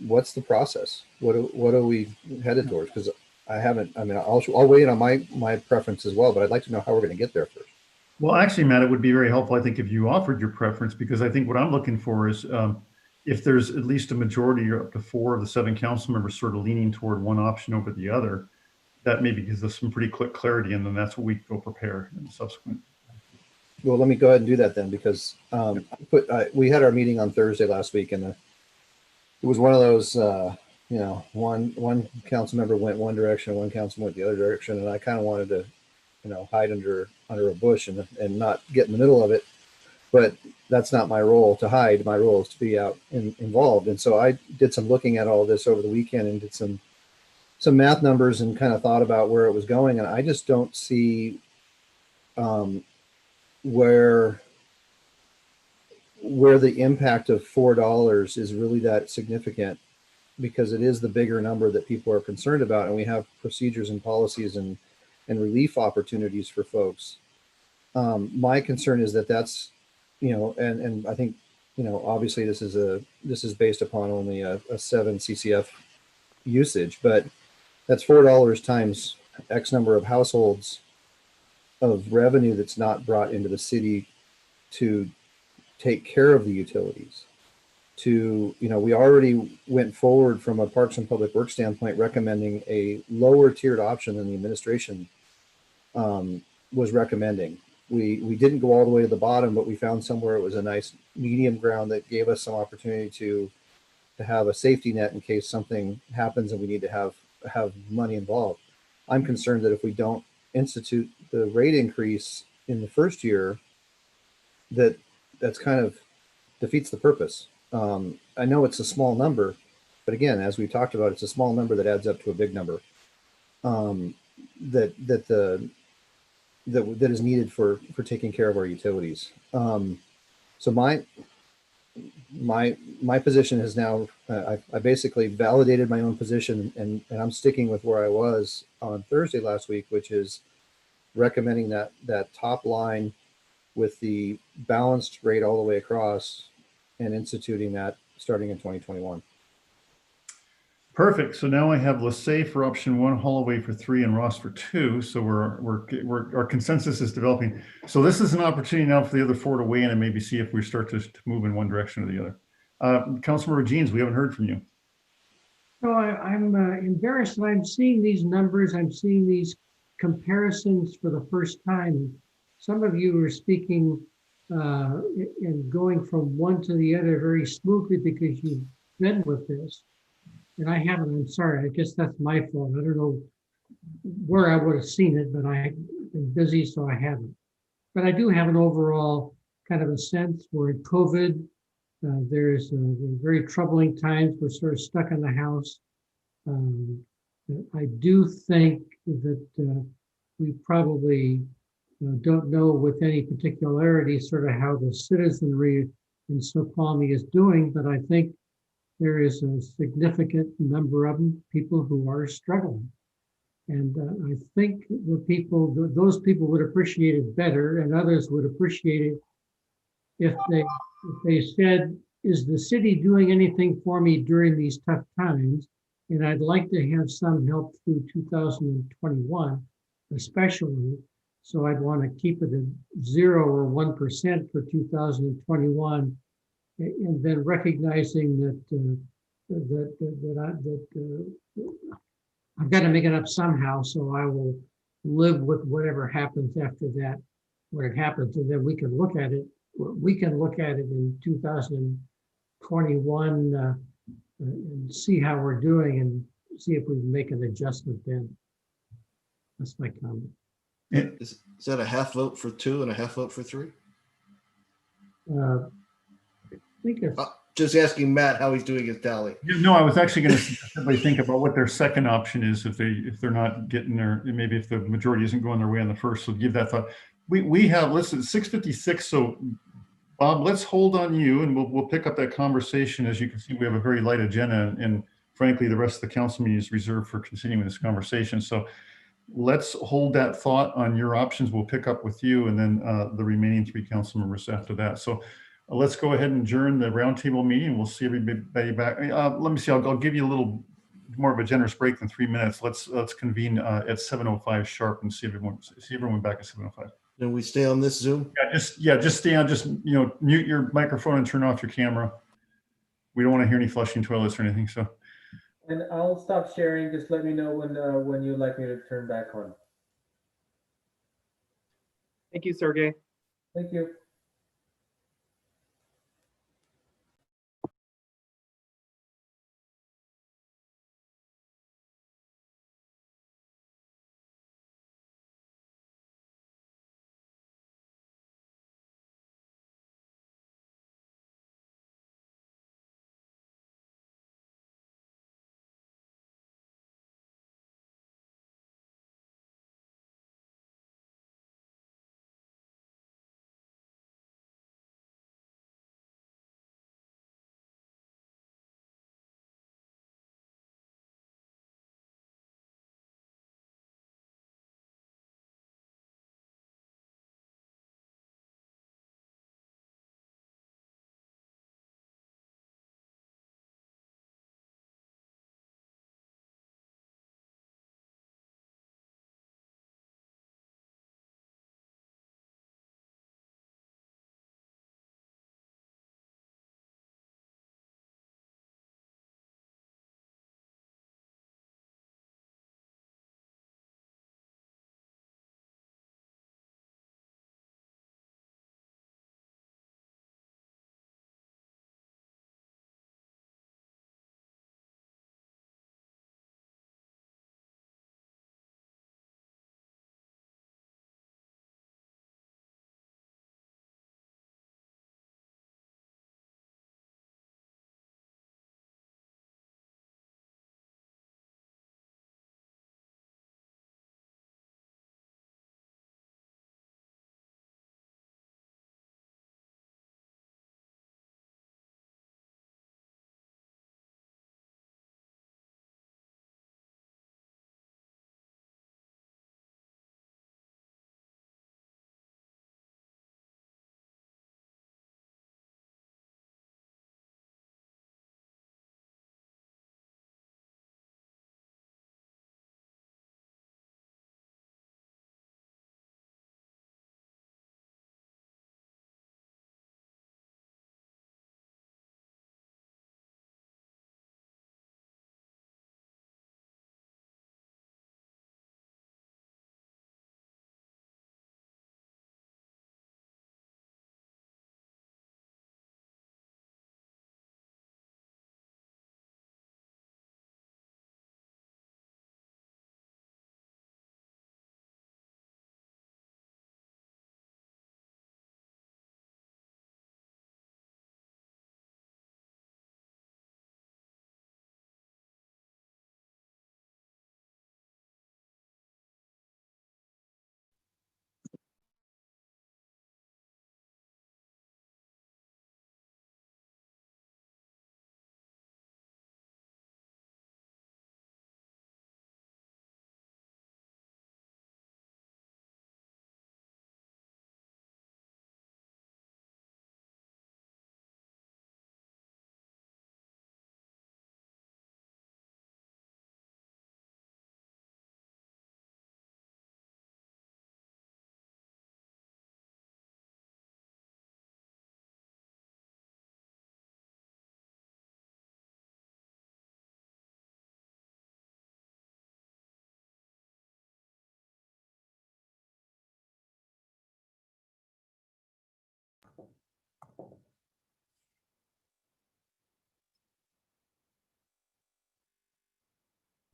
What's the process? What are we headed towards? Because I'll wait on my preference as well, but I'd like to know how we're going to get there first. Well, actually, Matt, it would be very helpful, I think, if you offered your preference, because I think what I'm looking for is if there's at least a majority or up to 4 of the 7 council members sort of leaning toward one option over the other, that maybe gives us some pretty quick clarity, and then that's what we go prepare in the subsequent. Well, let me go ahead and do that then, because we had our meeting on Thursday last week, and it was one of those, one council member went one direction, one council went the other direction, and I kind of wanted to, hide under a bush and not get in the middle of it. But that's not my role to hide. My role is to be out involved. And so I did some looking at all this over the weekend and did some math numbers and kind of thought about where it was going. And I just don't see where the impact of $4 is really that significant, because it is the bigger number that people are concerned about. And we have procedures and policies and relief opportunities for folks. My concern is that's, and I think, obviously this is based upon only a 7 CCF usage, but that's $4 times X number of households of revenue that's not brought into the city to take care of the utilities. We already went forward from a Parks and Public Works standpoint, recommending a lower tiered option than the administration was recommending. We didn't go all the way to the bottom, but we found somewhere it was a nice medium ground that gave us some opportunity to have a safety net in case something happens and we need to have money involved. I'm concerned that if we don't institute the rate increase in the first year, that's kind of defeats the purpose. I know it's a small number, but again, as we talked about, it's a small number that adds up to a big number that is needed for taking care of our utilities. So my position is now, I basically validated my own position, and I'm sticking with where I was on Thursday last week, which is recommending that top line with the balanced rate all the way across and instituting that starting in 2021. Perfect. So now I have LaSalle for option 1, Holloway for 3, and Ross for 2. So our consensus is developing. So this is an opportunity now for the other 4 to weigh in and maybe see if we start to move in one direction or the other. Councilmember Jeans, we haven't heard from you. So I'm embarrassed that I'm seeing these numbers. I'm seeing these comparisons for the first time. Some of you are speaking and going from one to the other very smoothly because you've been with this. And I haven't. I'm sorry. I guess that's my fault. I don't know where I would have seen it, but I've been busy, so I haven't. But I do have an overall kind of a sense. We're in COVID. There's very troubling times. We're sort of stuck in the house. I do think that we probably don't know with any particularity sort of how the citizenry in Snoqualmie is doing, but I think there is a significant number of them, people who are struggling. And I think those people would appreciate it better, and others would appreciate it if they said, is the city doing anything for me during these tough times? And I'd like to have some help through 2021, especially. So I'd want to keep it at 0 or 1% for 2021, and then recognizing that I've got to make it up somehow. So I will live with whatever happens after that, when it happens, and then we can look at it. We can look at it in 2021 and see how we're doing and see if we make an adjustment then. That's my comment. Is that a half vote for 2 and a half vote for 3? I think it's Just asking Matt how he's doing his tally. No, I was actually going to simply think about what their second option is if they're not getting there. Maybe if the majority isn't going their way on the first. So give that thought. We have, listen, 6:56. So Bob, let's hold on you, and we'll pick up that conversation. As you can see, we have a very light agenda, and frankly, the rest of the council meeting is reserved for continuing this conversation. So let's hold that thought on your options. We'll pick up with you, and then the remaining 3 council members after that. So let's go ahead and adjourn the roundtable meeting. We'll see everybody back. Let me see. I'll give you a little more of a generous break than 3 minutes. Let's convene at 7:05 sharp and see everyone back at 7:05. Then we stay on this Zoom? Just stay on. Just mute your microphone and turn off your camera. We don't want to hear any flushing toilets or anything. So. And I'll stop sharing. Just let me know when you'd like me to turn back on. Thank you, Sergey. Thank you.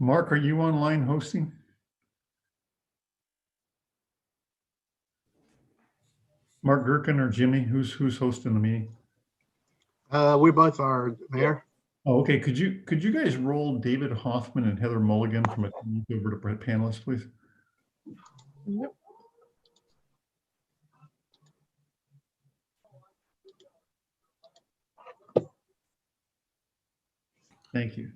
Mark, are you online hosting? Mark Gherkin or Jimmy? Who's hosting the meeting? We both are, Mayor. Oh, okay. Could you guys roll David Hoffman and Heather Mulligan from attendees over to panelists, please? Yep. Thank you.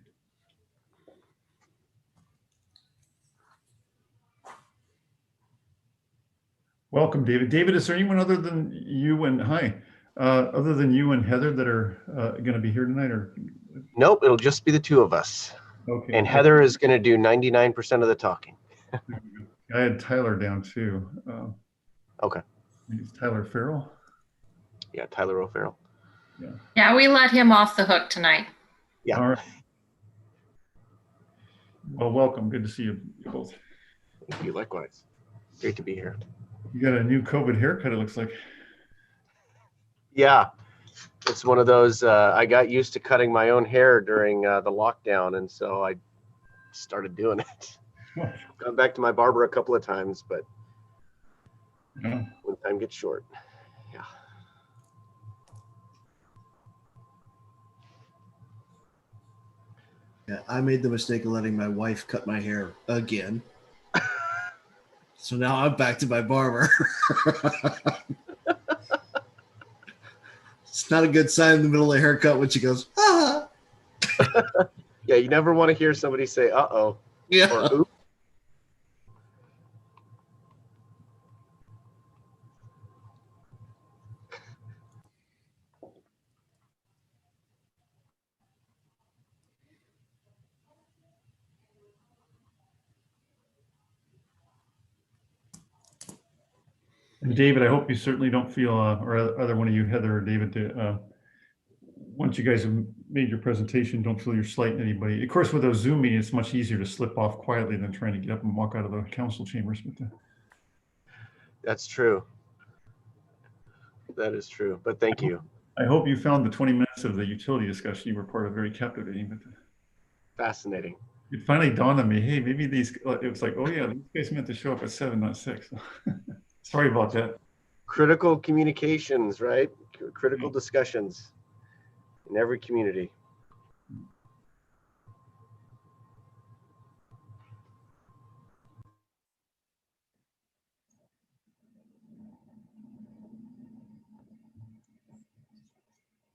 Welcome, David. David, is there anyone other than you and other than you and Heather that are going to be here tonight? Or Nope, it'll just be the two of us. okay. And Heather is going to do 99% of the talking. I had Tyler down too. Okay. It's Tyler Farrell. Yeah, Tyler O'Farrell. Yeah, we let him off the hook tonight. Yeah. All right. Well, welcome. Good to see you both. Thank you. Likewise. Great to be here. You got a new COVID haircut, it looks like. Yeah. It's one of those, I got used to cutting my own hair during the lockdown, and so I started doing it. Gone back to my barber a couple of times, but yeah. When time gets short. Yeah. Yeah, I made the mistake of letting my wife cut my hair again. So now I'm back to my barber. It's not a good sign in the middle of the haircut when she goes, ah. Yeah, you never want to hear somebody say, uh-oh. Yeah. Or, oops. And David, I hope you certainly don't feel, or either one of you, Heather or David, once you guys have made your presentation, don't feel you're slighting anybody. Of course, with a Zoom meeting, it's much easier to slip off quietly than trying to get up and walk out of the council chambers. But That's true. That is true. But thank you. I hope you found the 20 minutes of the utility discussion you were part of very captivating. But Fascinating. it finally dawned on me, hey, maybe these, it was like, oh yeah, these guys meant to show up at 7, not 6. Sorry about that. Critical communications, right? Critical discussions in every community.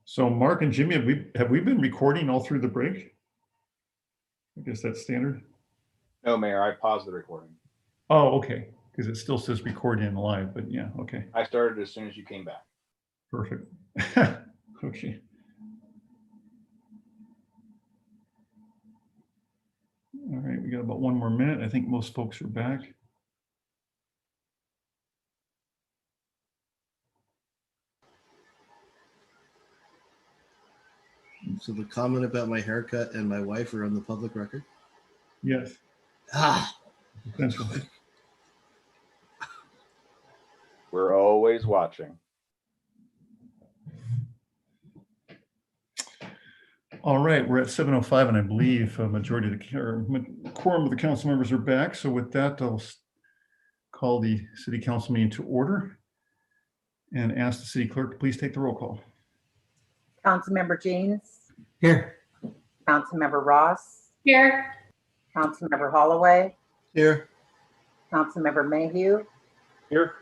So Mark and Jimmy, have we been recording all through the break? I guess that's standard. No, Mayor, I paused the recording. Oh, okay. Because it still says recording in live, but yeah, okay. I started as soon as you came back. Perfect. Okay. All right, we got about 1 more minute. I think most folks are back. So the comment about my haircut and my wife are on the public record? Yes. Ah. Potentially. We're always watching. All right, we're at 7:05, and I believe a majority of the quorum of the council members are back. So with that, I'll call the city council meeting to order and ask the city clerk to please take the roll call. Councilmember Jeans, Here. Councilmember Ross, Here. Councilmember Holloway, Here. Councilmember Mayhew, Here.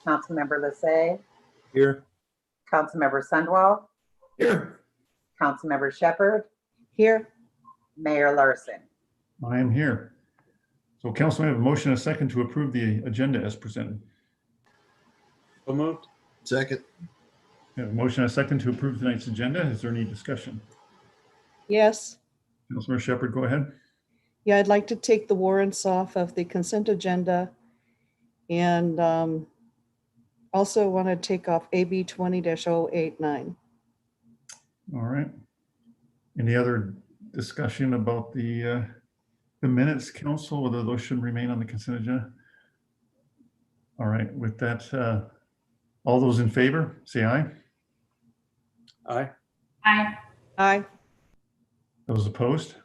Councilmember Lassay, Here. Councilmember Sundwall, Here. Councilmember Shepherd, Here. Mayor Larson. I am here. So council, I have a motion and a second to approve the agenda as presented. So moved. Second. We have a motion and a second to approve tonight's agenda. Is there any discussion? Yes. Councilmember Shepherd, go ahead. Yeah, I'd like to take the warrants off of the consent agenda and also want to take off AB 20-089. All right. Any other discussion about the minutes, council, whether those should remain on the consent agenda? All right, with that, all those in favor, say aye. Aye. Aye. Aye. Those opposed?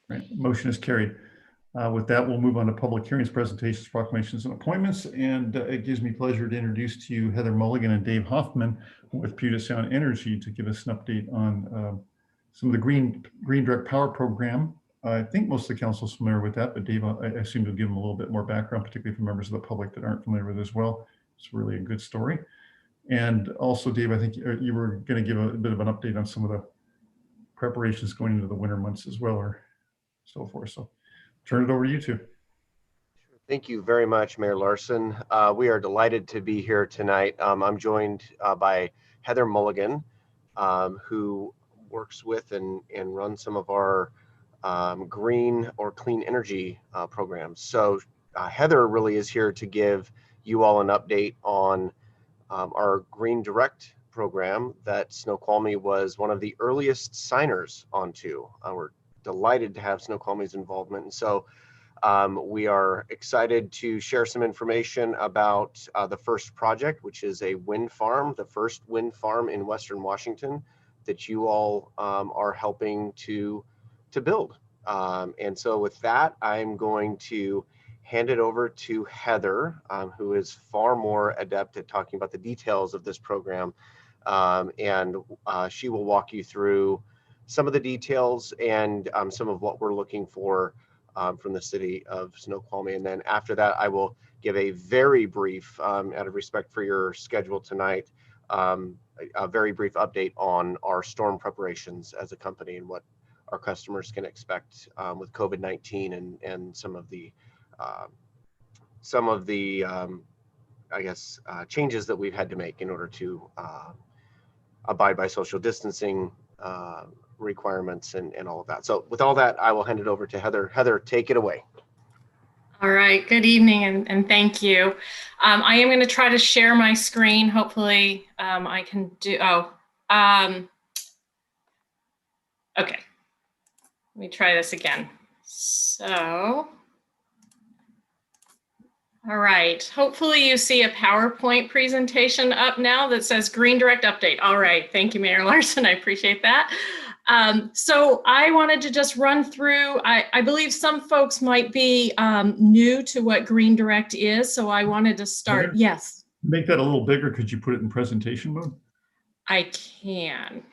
Right. Motion is carried. With that, we'll move on to public hearings, presentations, proclamations, and appointments. And it gives me pleasure to introduce to you Heather Mulligan and Dave Hoffman with Puget Sound Energy to give us an update on some of the Green Direct Power Program. I think most of the council is familiar with that, but Dave, I assume you'll give them a little bit more background, particularly for members of the public that aren't familiar with it as well. It's really a good story. And also, Dave, I think you were going to give a bit of an update on some of the preparations going into the winter months as well, or so forth. So turn it over to you two. Thank you very much, Mayor Larson. We are delighted to be here tonight. I'm joined by Heather Mulligan, who works with and runs some of our green or clean energy programs. So Heather really is here to give you all an update on our Green Direct program that Snoqualmie was one of the earliest signers onto. We're delighted to have Snoqualmie's involvement. And so we are excited to share some information about the first project, which is a wind farm, the first wind farm in Western Washington that you all are helping to build. And so with that, I'm going to hand it over to Heather, who is far more adept at talking about the details of this program. And she will walk you through some of the details and some of what we're looking for from the city of Snoqualmie. And then after that, I will give a very brief, out of respect for your schedule tonight, a very brief update on our storm preparations as a company and what our customers can expect with COVID-19 and some of the I guess, changes that we've had to make in order to abide by social distancing requirements and all of that. So with all that, I will hand it over to Heather. Heather, take it away. All right, good evening and thank you. I am going to try to share my screen. Hopefully I can do, okay. Let me try this again. So, all right, hopefully you see a PowerPoint presentation up now that says Green Direct Update. All right, thank you, Mayor Larson, I appreciate that. So I wanted to just run through, I believe some folks might be new to what Green Direct is, so I wanted to start, Heather, yes. Make that a little bigger. Could you put it in presentation mode? I can.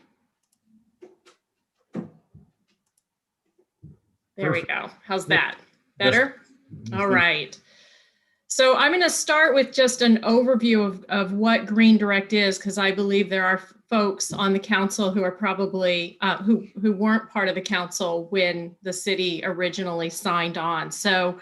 There we go. How's that? Better? All right. So I'm going to start with just an overview of what Green Direct is, because I believe there are folks on the council who are probably, who weren't part of the council when the city originally signed on. So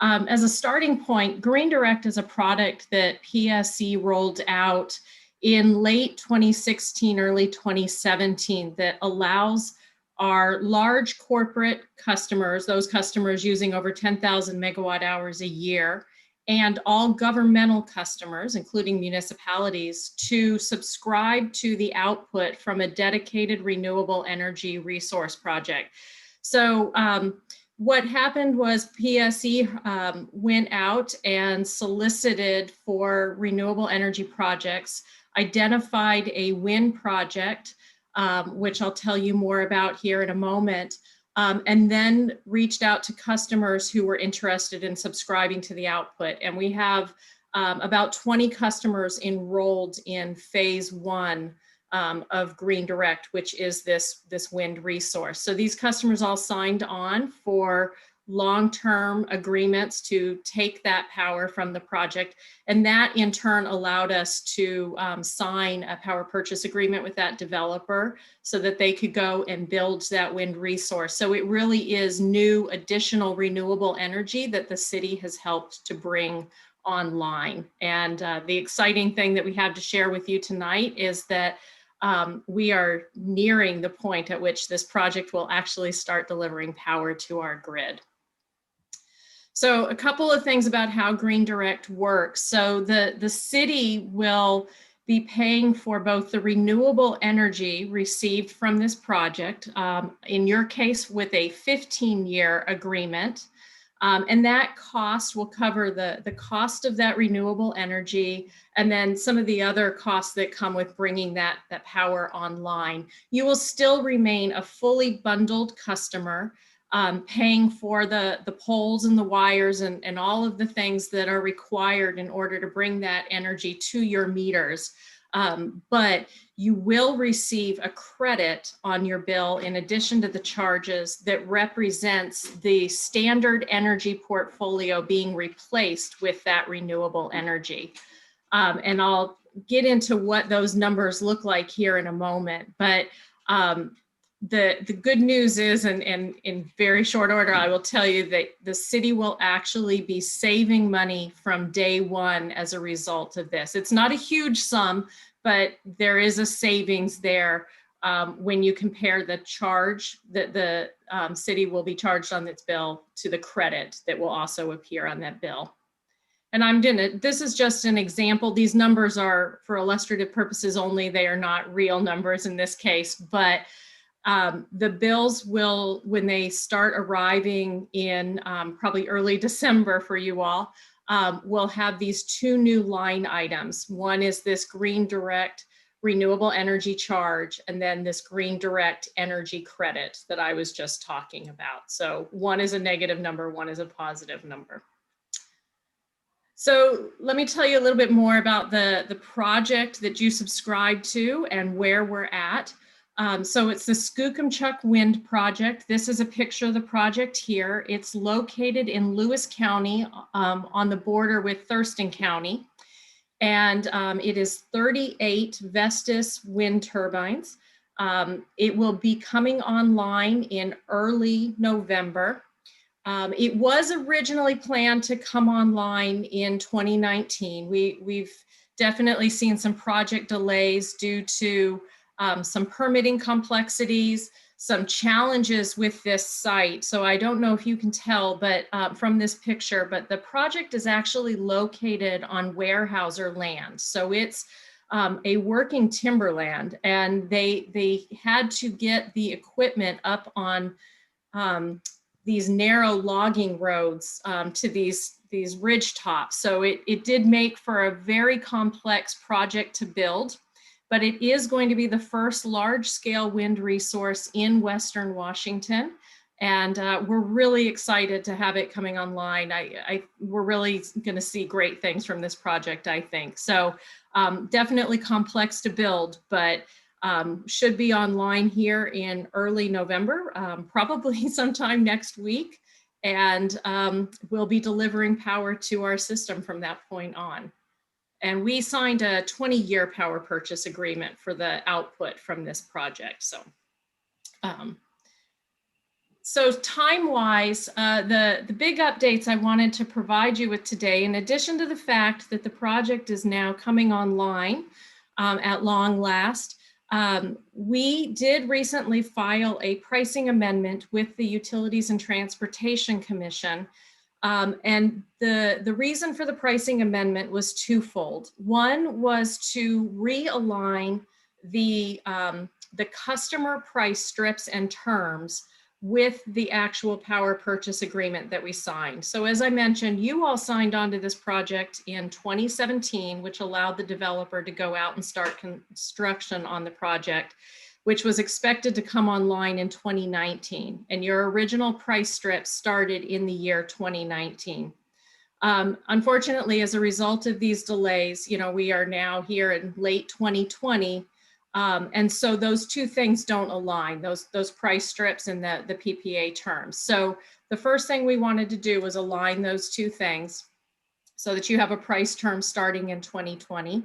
as a starting point, Green Direct is a product that PSC rolled out in late 2016, early 2017 that allows our large corporate customers, those customers using over 10,000 megawatt hours a year, and all governmental customers, including municipalities, to subscribe to the output from a dedicated renewable energy resource project. So what happened was PSE went out and solicited for renewable energy projects, identified a wind project, which I'll tell you more about here in a moment, and then reached out to customers who were interested in subscribing to the output. And we have about 20 customers enrolled in phase 1 of Green Direct, which is this wind resource. So these customers all signed on for long-term agreements to take that power from the project. And that in turn allowed us to sign a power purchase agreement with that developer so that they could go and build that wind resource. So it really is new additional renewable energy that the city has helped to bring online. And the exciting thing that we have to share with you tonight is that we are nearing the point at which this project will actually start delivering power to our grid. So a couple of things about how Green Direct works. So the city will be paying for both the renewable energy received from this project, in your case with a 15-year agreement, and that cost will cover the cost of that renewable energy and then some of the other costs that come with bringing that power online. You will still remain a fully bundled customer paying for the poles and the wires and all of the things that are required in order to bring that energy to your meters. But you will receive a credit on your bill in addition to the charges that represents the standard energy portfolio being replaced with that renewable energy. And I'll get into what those numbers look like here in a moment. But the good news is, and in very short order, I will tell you that the city will actually be saving money from day one as a result of this. It's not a huge sum, but there is a savings there when you compare the charge that the city will be charged on its bill to the credit that will also appear on that bill. And this is just an example. These numbers are for illustrative purposes only. They are not real numbers in this case, but the bills will, when they start arriving in probably early December for you all, we'll have these two new line items. One is this Green Direct renewable energy charge, and then this Green Direct energy credit that I was just talking about. So one is a negative number, one is a positive number. So let me tell you a little bit more about the project that you subscribe to and where we're at. So it's the Snoqualmie Wind Project. This is a picture of the project here. It's located in Lewis County on the border with Thurston County. And it is 38 Vestas wind turbines. It will be coming online in early November. It was originally planned to come online in 2019. We've definitely seen some project delays due to some permitting complexities, some challenges with this site. So I don't know if you can tell, but from this picture, but the project is actually located on Weyerhaeuser land. So it's a working timberland, and they had to get the equipment up on these narrow logging roads to these ridge tops. So it did make for a very complex project to build. But it is going to be the first large-scale wind resource in Western Washington. And we're really excited to have it coming online. We're really going to see great things from this project, I think. So definitely complex to build, but should be online here in early November, probably sometime next week. And we'll be delivering power to our system from that point on. And we signed a 20-year power purchase agreement for the output from this project. So time-wise, the big updates I wanted to provide you with today, in addition to the fact that the project is now coming online at long last, we did recently file a pricing amendment with the Utilities and Transportation Commission. And the reason for the pricing amendment was twofold. One was to realign the customer price strips and terms with the actual power purchase agreement that we signed. So as I mentioned, you all signed onto this project in 2017, which allowed the developer to go out and start construction on the project, which was expected to come online in 2019. And your original price strip started in the year 2019. Unfortunately, as a result of these delays, we are now here in late 2020. And so those two things don't align, those price strips and the PPA terms. So the first thing we wanted to do was align those two things so that you have a price term starting in 2020.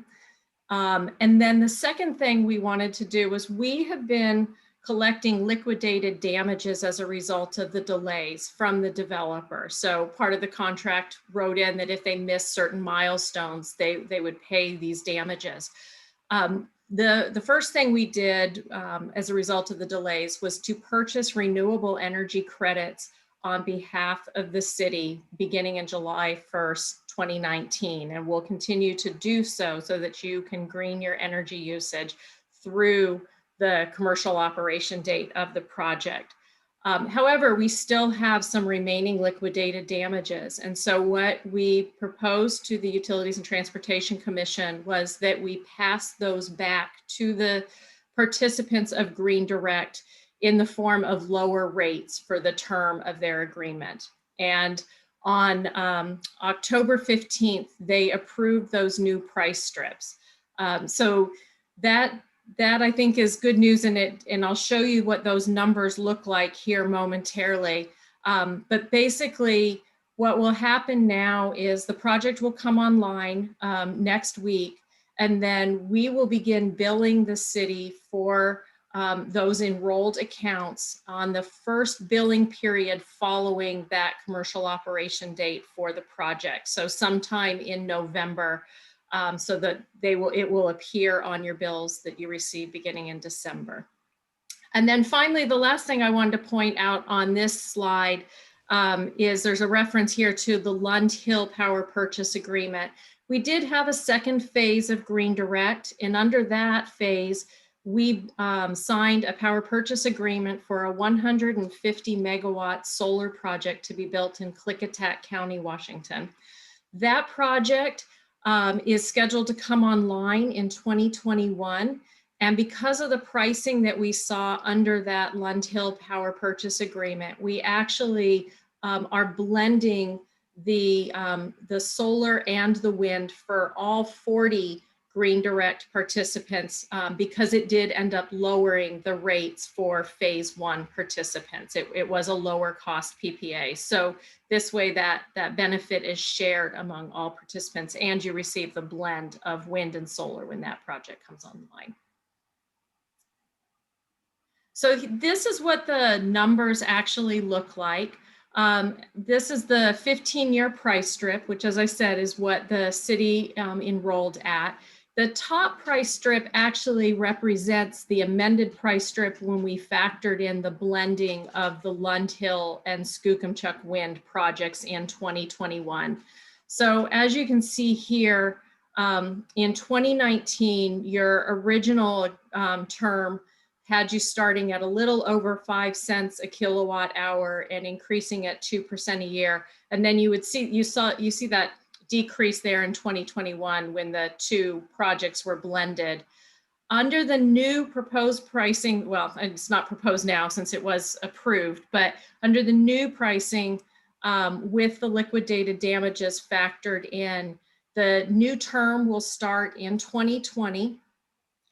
And then the second thing we wanted to do was we have been collecting liquidated damages as a result of the delays from the developer. So part of the contract wrote in that if they missed certain milestones, they would pay these damages. The first thing we did as a result of the delays was to purchase renewable energy credits on behalf of the city beginning in July 1st, 2019, and we'll continue to do so that you can green your energy usage through the commercial operation date of the project. However, we still have some remaining liquidated damages. And so what we proposed to the Utilities and Transportation Commission was that we pass those back to the participants of Green Direct in the form of lower rates for the term of their agreement. And on October 15th, they approved those new price strips. So that I think is good news in it, and I'll show you what those numbers look like here momentarily. But basically, what will happen now is the project will come online next week, and then we will begin billing the city for those enrolled accounts on the first billing period following that commercial operation date for the project. So sometime in November, so that it will appear on your bills that you receive beginning in December. And then finally, the last thing I wanted to point out on this slide is there's a reference here to the Lund Hill Power Purchase Agreement. We did have a second phase of Green Direct, and under that phase, we signed a power purchase agreement for a 150 megawatt solar project to be built in Klickitat County, Washington. That project is scheduled to come online in 2021. And because of the pricing that we saw under that Lund Hill Power Purchase Agreement, we actually are blending the solar and the wind for all 40 Green Direct participants because it did end up lowering the rates for phase one participants. It was a lower cost PPA. So this way that benefit is shared among all participants, and you receive the blend of wind and solar when that project comes online. So this is what the numbers actually look like. This is the 15-year price strip, which, as I said, is what the city enrolled at. The top price strip actually represents the amended price strip when we factored in the blending of the Lund Hill and Skookumchuck wind projects in 2021. So as you can see here, in 2019, your original term had you starting at a little over 5 cents a kilowatt hour and increasing at 2% a year. And then you would see, you see that decrease there in 2021 when the two projects were blended. Under the new proposed pricing, well, it's not proposed now since it was approved, but under the new pricing with the liquidated damages factored in, the new term will start in 2020.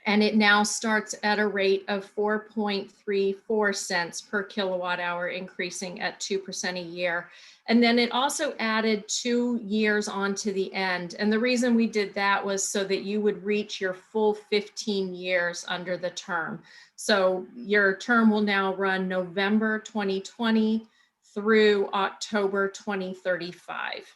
And it now starts at a rate of 4.34 cents per kilowatt hour, increasing at 2% a year. And then it also added 2 years onto the end. And the reason we did that was so that you would reach your full 15 years under the term. So your term will now run November 2020 through October 2035.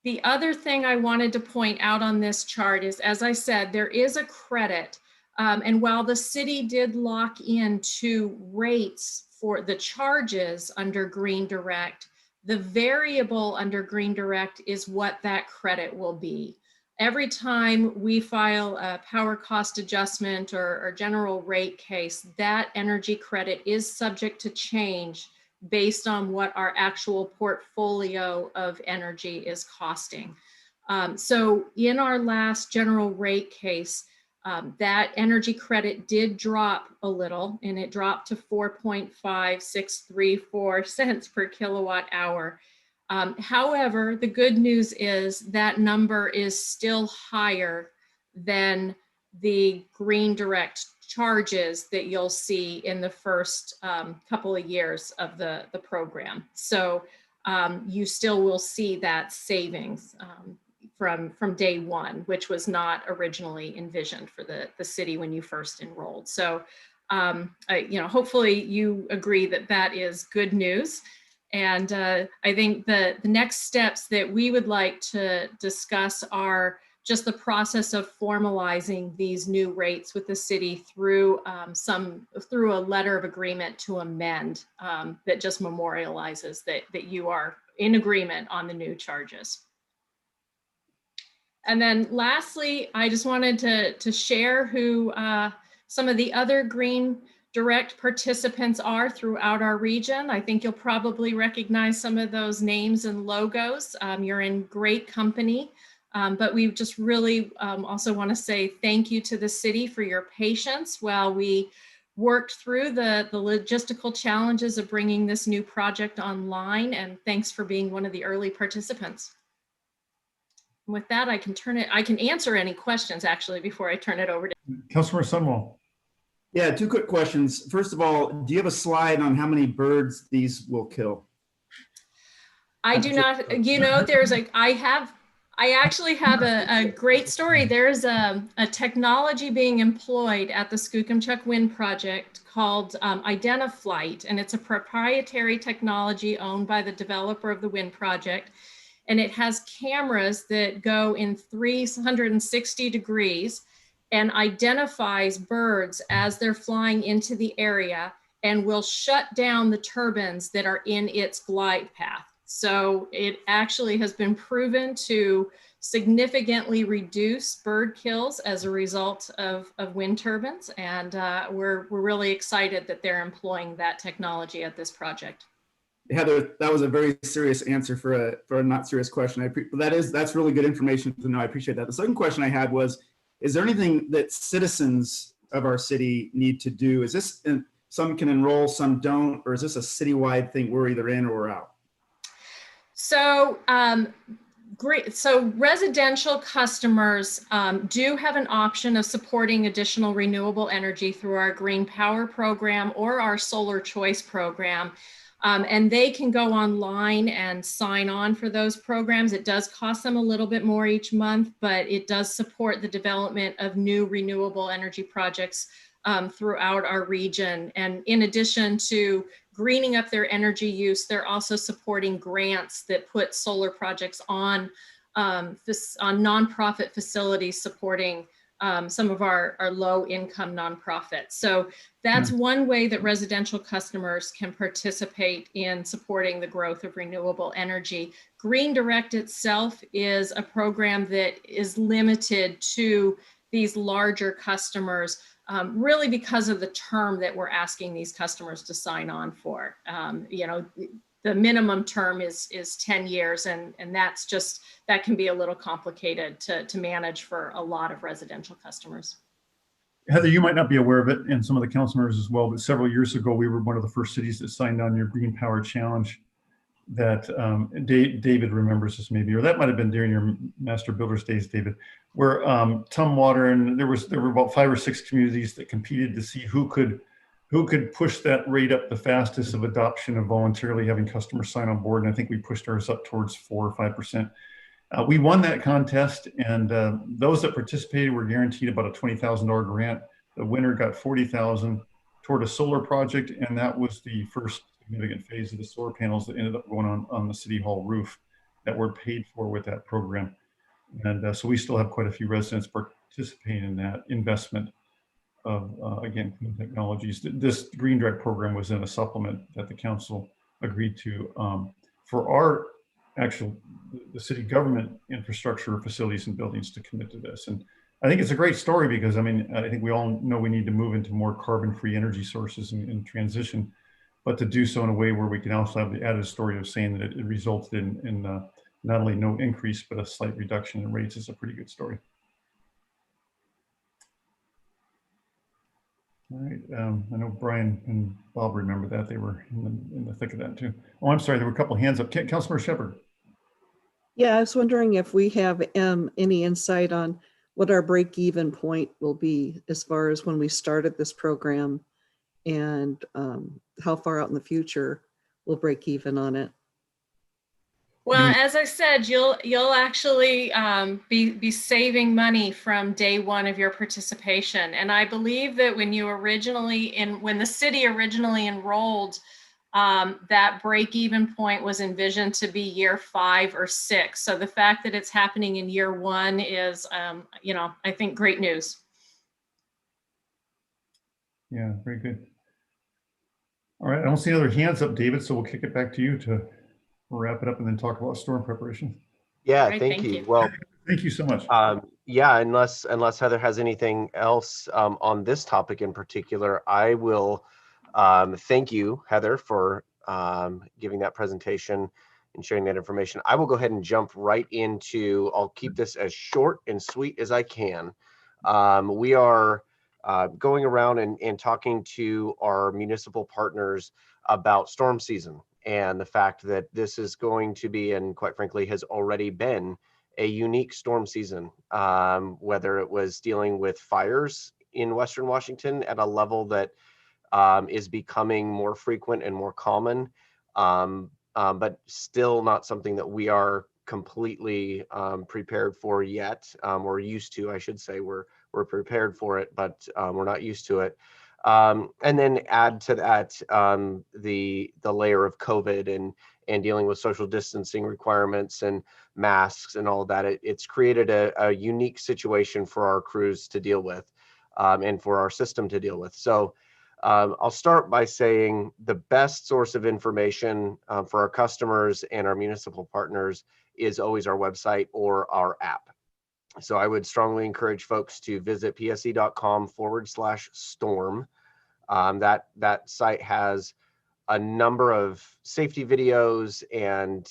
The other thing I wanted to point out on this chart is, as I said, there is a credit. And while the city did lock in 2 rates for the charges under Green Direct, the variable under Green Direct is what that credit will be. Every time we file a power cost adjustment or general rate case, that energy credit is subject to change based on what our actual portfolio of energy is costing. So in our last general rate case, that energy credit did drop a little, and it dropped to 4.5634 cents per kilowatt hour. However, the good news is that number is still higher than the Green Direct charges that you'll see in the first couple of years of the program. So you still will see that savings from day one, which was not originally envisioned for the city when you first enrolled. So hopefully you agree that that is good news. And I think the next steps that we would like to discuss are just the process of formalizing these new rates with the city through a letter of agreement to amend that just memorializes that you are in agreement on the new charges. And then lastly, I just wanted to share who some of the other Green Direct participants are throughout our region. I think you'll probably recognize some of those names and logos. You're in great company. But we just really also want to say thank you to the city for your patience while we worked through the logistical challenges of bringing this new project online, and thanks for being one of the early participants. With that, I can answer any questions actually before I turn it over to Councilmember Sunwall. Yeah, two quick questions. First of all, do you have a slide on how many birds these will kill? I do not, you know, I actually have a great story. There's a technology being employed at the Skookumchuck Wind Project called Identiflight, and it's a proprietary technology owned by the developer of the wind project. And it has cameras that go in 360 degrees and identifies birds as they're flying into the area and will shut down the turbines that are in its glide path. So it actually has been proven to significantly reduce bird kills as a result of wind turbines. And we're really excited that they're employing that technology at this project. Heather, that was a very serious answer for a not serious question. That's really good information to know. I appreciate that. The second question I had was, is there anything that citizens of our city need to do? Is this, some can enroll, some don't, or is this a citywide thing? We're either in or we're out? So great. So residential customers do have an option of supporting additional renewable energy through our Green Power program or our Solar Choice program. And they can go online and sign on for those programs. It does cost them a little bit more each month, but it does support the development of new renewable energy projects throughout our region. And in addition to greening up their energy use, they're also supporting grants that put solar projects on nonprofit facilities supporting some of our low income nonprofits. So that's one way that residential customers can participate in supporting the growth of renewable energy. Green Direct itself is a program that is limited to these larger customers, really because of the term that we're asking these customers to sign on for. You know, the minimum term is 10 years, and that can be a little complicated to manage for a lot of residential customers. Heather, you might not be aware of it, and some of the council members as well, but several years ago, we were one of the first cities that signed on your Green Power Challenge that David remembers this maybe, or that might have been during your Master Builders days, David, where Tumwater, and there were about 5 or 6 communities that competed to see who could push that rate up the fastest of adoption of voluntarily having customers sign on board. And I think we pushed ours up towards 4 or 5%. We won that contest, and those that participated were guaranteed about a $20,000 grant. The winner got $40,000 toward a solar project, and that was the first significant phase of the solar panels that ended up going on the City Hall roof that were paid for with that program. And so we still have quite a few residents participating in that investment of, again, clean technologies. This Green Direct program was in a supplement that the council agreed to for our the city government infrastructure, facilities, and buildings to commit to this. And I think it's a great story because, I mean, I think we all know we need to move into more carbon-free energy sources and transition, but to do so in a way where we can also have the added story of saying that it resulted in not only no increase, but a slight reduction in rates is a pretty good story. All right, I know Brian and Bob remember that. They were in the thick of that too. Oh, I'm sorry, there were a couple of hands up. Councilmember Shepherd. Yeah, I was wondering if we have any insight on what our break-even point will be as far as when we started this program, and how far out in the future we'll break even on it. Well, as I said, you'll actually be saving money from day one of your participation. And I believe that when the city originally enrolled, that break-even point was envisioned to be year 5 or 6. So the fact that it's happening in year 1 is, you know, I think great news. Yeah, very good. All right, I don't see any other hands up, David, so we'll kick it back to you to wrap it up and then talk about storm preparation. Yeah, right, thank you. Well, thank you so much. Yeah, unless Heather has anything else on this topic in particular, I will thank you, Heather, for giving that presentation and sharing that information. I will go ahead and jump right into, I'll keep this as short and sweet as I can. We are going around and talking to our municipal partners about storm season and the fact that this is going to be, and quite frankly has already been, a unique storm season, whether it was dealing with fires in Western Washington at a level that is becoming more frequent and more common, but still not something that we are completely prepared for yet, or used to, I should say. We're prepared for it, but we're not used to it. And then add to that the layer of COVID and dealing with social distancing requirements and masks and all of that. It's created a unique situation for our crews to deal with, and for our system to deal with. So I'll start by saying the best source of information for our customers and our municipal partners is always our website or our app. So I would strongly encourage folks to visit pse.com/storm. That site has a number of safety videos and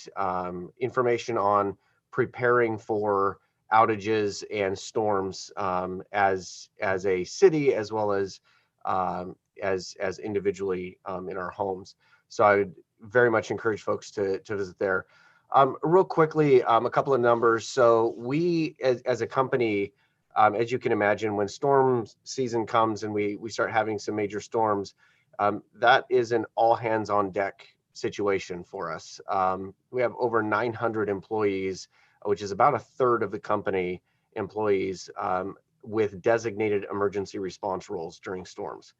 information on preparing for outages and storms as a city, as well as individually in our homes. So I would very much encourage folks to visit there. Real quickly, a couple of numbers. So we, as a company, as you can imagine, when storm season comes and we start having some major storms, that is an all hands on deck situation for us. We have over 900 employees, which is about a third of the company employees, with designated emergency response roles during storms.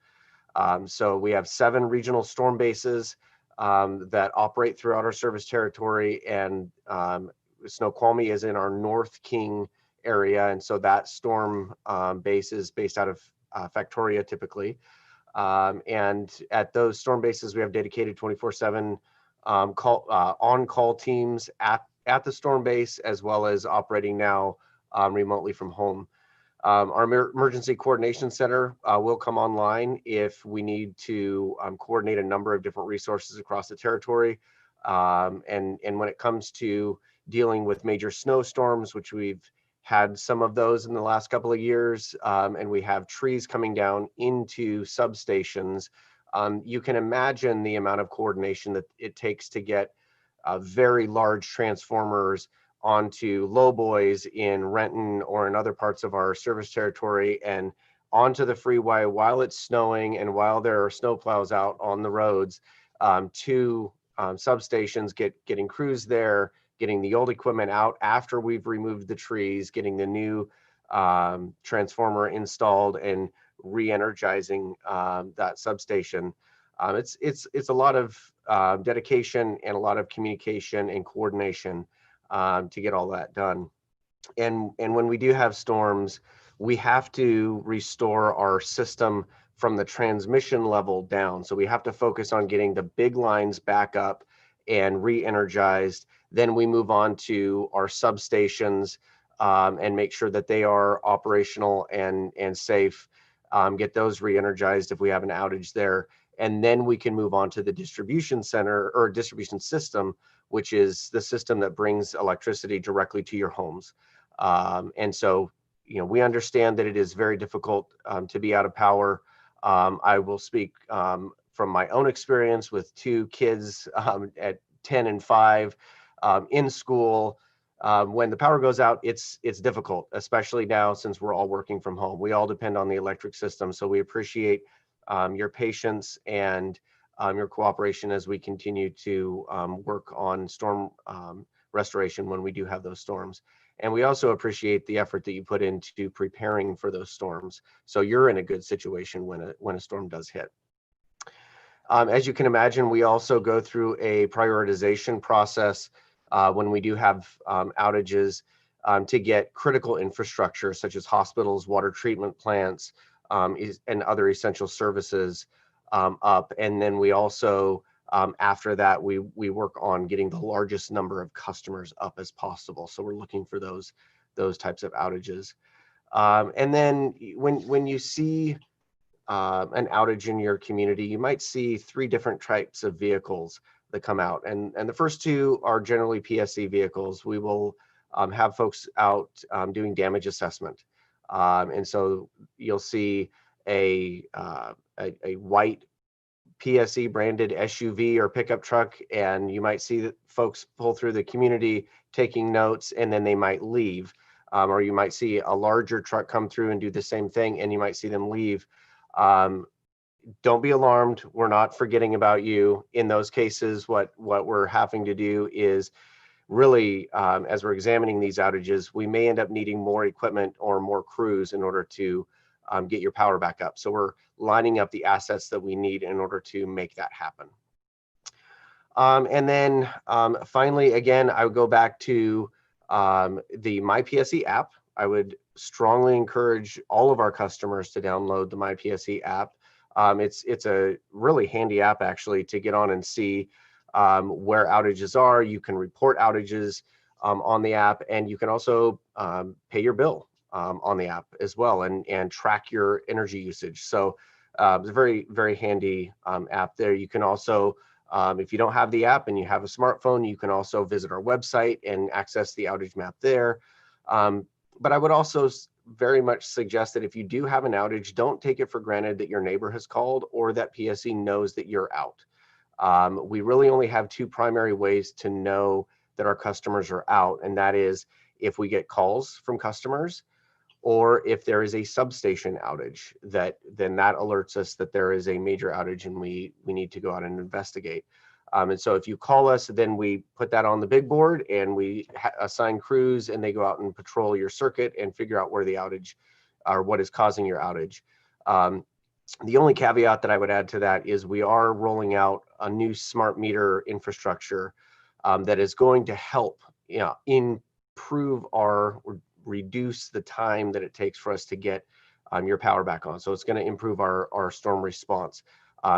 So we have 7 regional storm bases that operate throughout our service territory, and Snoqualmie is in our North King area, and so that storm base is based out of Factoria typically. And at those storm bases, we have dedicated 24/7 on-call teams at the storm base, as well as operating now remotely from home. Our emergency coordination center will come online if we need to coordinate a number of different resources across the territory. And when it comes to dealing with major snowstorms, which we've had some of those in the last couple of years, and we have trees coming down into substations, you can imagine the amount of coordination that it takes to get very large transformers onto lowboys in Renton or in other parts of our service territory and onto the freeway while it's snowing and while there are snowplows out on the roads, to substations, getting crews there, getting the old equipment out after we've removed the trees, getting the new transformer installed and re-energizing that substation. It's a lot of dedication and a lot of communication and coordination to get all that done. And when we do have storms, we have to restore our system from the transmission level down. So we have to focus on getting the big lines back up and re-energized. Then we move on to our substations and make sure that they are operational and safe, get those re-energized if we have an outage there. And then we can move on to the distribution center or distribution system, which is the system that brings electricity directly to your homes. And so, we understand that it is very difficult to be out of power. I will speak from my own experience with 2 kids at 10 and 5 in school. When the power goes out, it's difficult, especially now since we're all working from home. We all depend on the electric system. So we appreciate your patience and your cooperation as we continue to work on storm restoration when we do have those storms. And we also appreciate the effort that you put into preparing for those storms, so you're in a good situation when a storm does hit. As you can imagine, we also go through a prioritization process when we do have outages to get critical infrastructure such as hospitals, water treatment plants, and other essential services up. And then we also, after that, we work on getting the largest number of customers up as possible. So we're looking for those types of outages. And then when you see an outage in your community, you might see 3 different types of vehicles that come out. And the first 2 are generally PSE vehicles. We will have folks out doing damage assessment. And so you'll see a white PSE branded SUV or pickup truck, and you might see that folks pull through the community taking notes, and then they might leave. Or you might see a larger truck come through and do the same thing, and you might see them leave. Don't be alarmed. We're not forgetting about you. In those cases, what we're having to do is really, as we're examining these outages, we may end up needing more equipment or more crews in order to get your power back up. So we're lining up the assets that we need in order to make that happen. And then finally, again, I would go back to the MyPSE app. I would strongly encourage all of our customers to download the MyPSE app. It's a really handy app actually to get on and see where outages are. You can report outages on the app, and you can also pay your bill on the app as well, and track your energy usage. So it's a very, very handy app there. You can also, if you don't have the app and you have a smartphone, you can also visit our website and access the outage map there. But I would also very much suggest that if you do have an outage, don't take it for granted that your neighbor has called or that PSE knows that you're out. We really only have two primary ways to know that our customers are out, and that is if we get calls from customers, or if there is a substation outage, then that alerts us that there is a major outage and we need to go out and investigate. And so if you call us, then we put that on the big board and we assign crews, and they go out and patrol your circuit and figure out where the outage or what is causing your outage. The only caveat that I would add to that is we are rolling out a new smart meter infrastructure that is going to help improve or reduce the time that it takes for us to get your power back on. So it's going to improve our storm response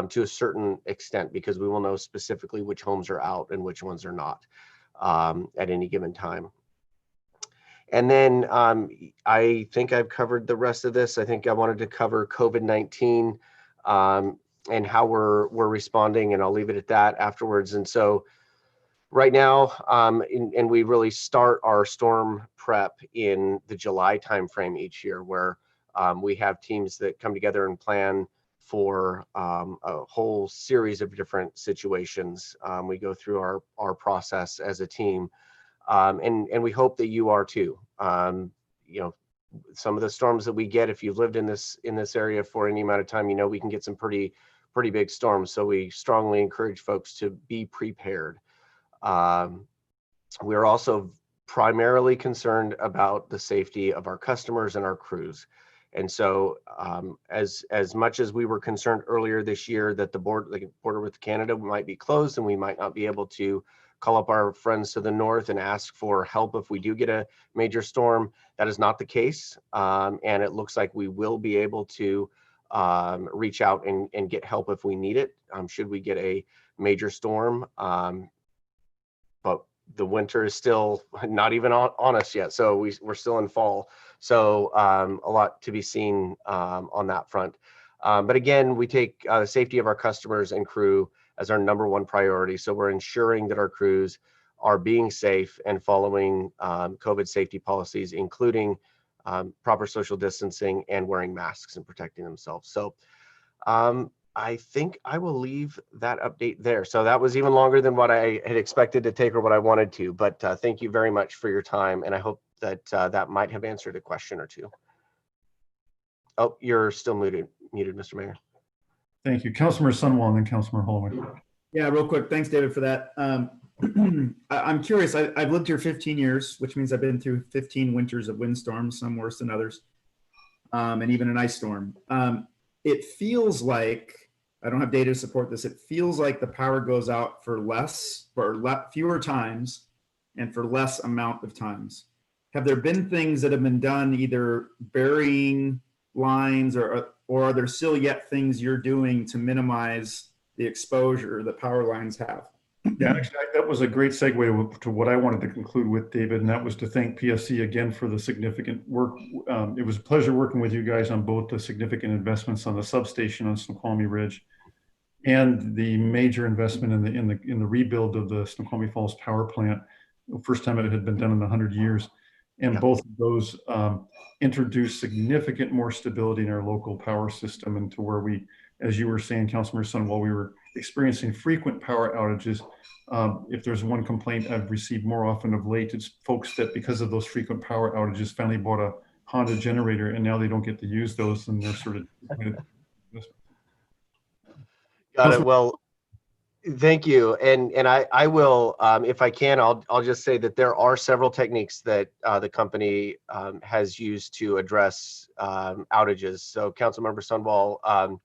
to a certain extent, because we will know specifically which homes are out and which ones are not at any given time. And then I think I've covered the rest of this. I think I wanted to cover COVID-19 and how we're responding, and I'll leave it at that afterwards. And so right now, and we really start our storm prep in the July timeframe each year, where we have teams that come together and plan for a whole series of different situations. We go through our process as a team, and we hope that you are too. Some of the storms that we get, if you've lived in this area for any amount of time, we can get some pretty big storms. So we strongly encourage folks to be prepared. We're also primarily concerned about the safety of our customers and our crews. And so as much as we were concerned earlier this year that the border with Canada might be closed and we might not be able to call up our friends to the north and ask for help if we do get a major storm, that is not the case. And it looks like we will be able to reach out and get help if we need it, should we get a major storm. But the winter is still not even on us yet. So we're still in fall. So a lot to be seen on that front. But again, we take the safety of our customers and crew as our #1 priority. So we're ensuring that our crews are being safe and following COVID safety policies, including proper social distancing and wearing masks and protecting themselves. So I think I will leave that update there. So that was even longer than what I had expected to take or what I wanted to, but thank you very much for your time. And I hope that that might have answered a question or two. Oh, you're still muted, Mr. Mayor. Thank you. Councilmember Sunwall and then Councilmember Holloway. Yeah, real quick. Thanks, David, for that. I'm curious. I've lived here 15 years, which means I've been through 15 winters of windstorms, some worse than others, and even an ice storm. It feels like, I don't have data to support this, it feels like the power goes out for fewer times and for less amount of times. Have there been things that have been done, either burying lines, or are there still yet things you're doing to minimize the exposure that power lines have? Yeah, actually, that was a great segue to what I wanted to conclude with, David, and that was to thank PSC again for the significant work. It was a pleasure working with you guys on both the significant investments on the substation on Snoqualmie Ridge and the major investment in the rebuild of the Snoqualmie Falls power plant. The first time it had been done in 100 years. And Yeah. both of those introduce significant more stability in our local power system, and to where we, as you were saying, Councilmember Sunwall, we were experiencing frequent power outages. If there's one complaint I've received more often of late, it's folks that because of those frequent power outages finally bought a Honda generator and now they don't get to use those, and they're sort of Got it. Well, thank you. And I will, if I can, I'll just say that there are several techniques that the company has used to address outages. So Councilmember Sunwall,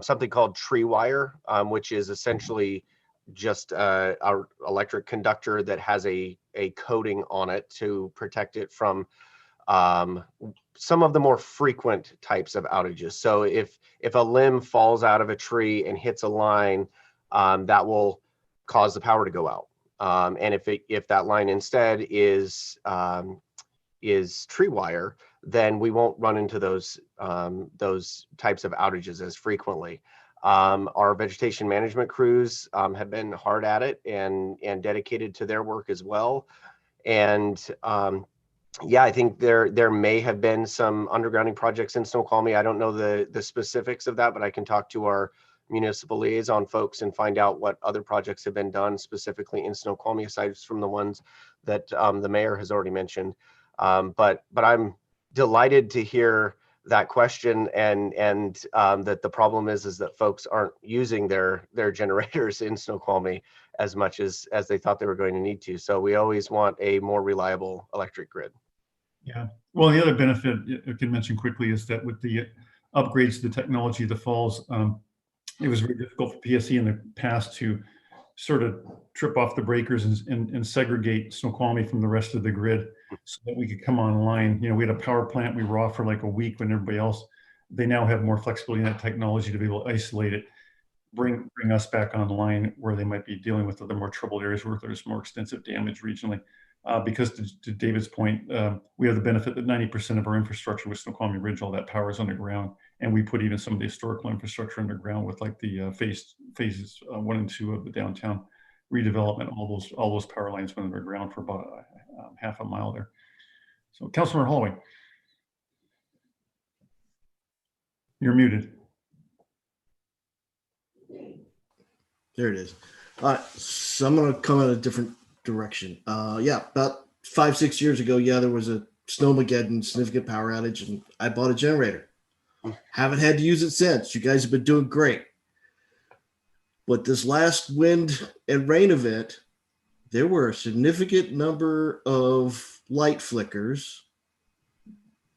something called tree wire, which is essentially just our electric conductor that has a coating on it to protect it from some of the more frequent types of outages. So if a limb falls out of a tree and hits a line, that will cause the power to go out. And if that line instead is tree wire, then we won't run into those types of outages as frequently. Our vegetation management crews have been hard at it and dedicated to their work as well. And yeah, I think there may have been some undergrounding projects in Snoqualmie. I don't know the specifics of that, but I can talk to our municipal liaison folks and find out what other projects have been done specifically in Snoqualmie, aside from the ones that the mayor has already mentioned. But I'm delighted to hear that question, and that the problem is that folks aren't using their generators in Snoqualmie as much as they thought they were going to need to. So we always want a more reliable electric grid. Yeah. Well, the other benefit I can mention quickly is that with the upgrades to the technology, the falls, it was very difficult for PSE in the past to sort of trip off the breakers and segregate Snoqualmie from the rest of the grid so that we could come online. You know, we had a power plant, we were off for like a week when everybody else, they now have more flexibility in that technology to be able to isolate it, bring us back online where they might be dealing with other more troubled areas where there's more extensive damage regionally. Because to David's point, we have the benefit that 90% of our infrastructure with Snoqualmie Ridge, all that power is underground. And we put even some of the historical infrastructure underground with like the phases 1 and 2 of the downtown redevelopment. All those power lines went underground for about half a mile there. So Councilmember Holloway, you're muted. There it is. All right, so I'm going to come in a different direction. Yeah, about 5-6 years ago, there was a snowmageddon, significant power outage, and I bought a generator. Haven't had to use it since. You guys have been doing great. But this last wind and rain event, there were a significant number of light flickers,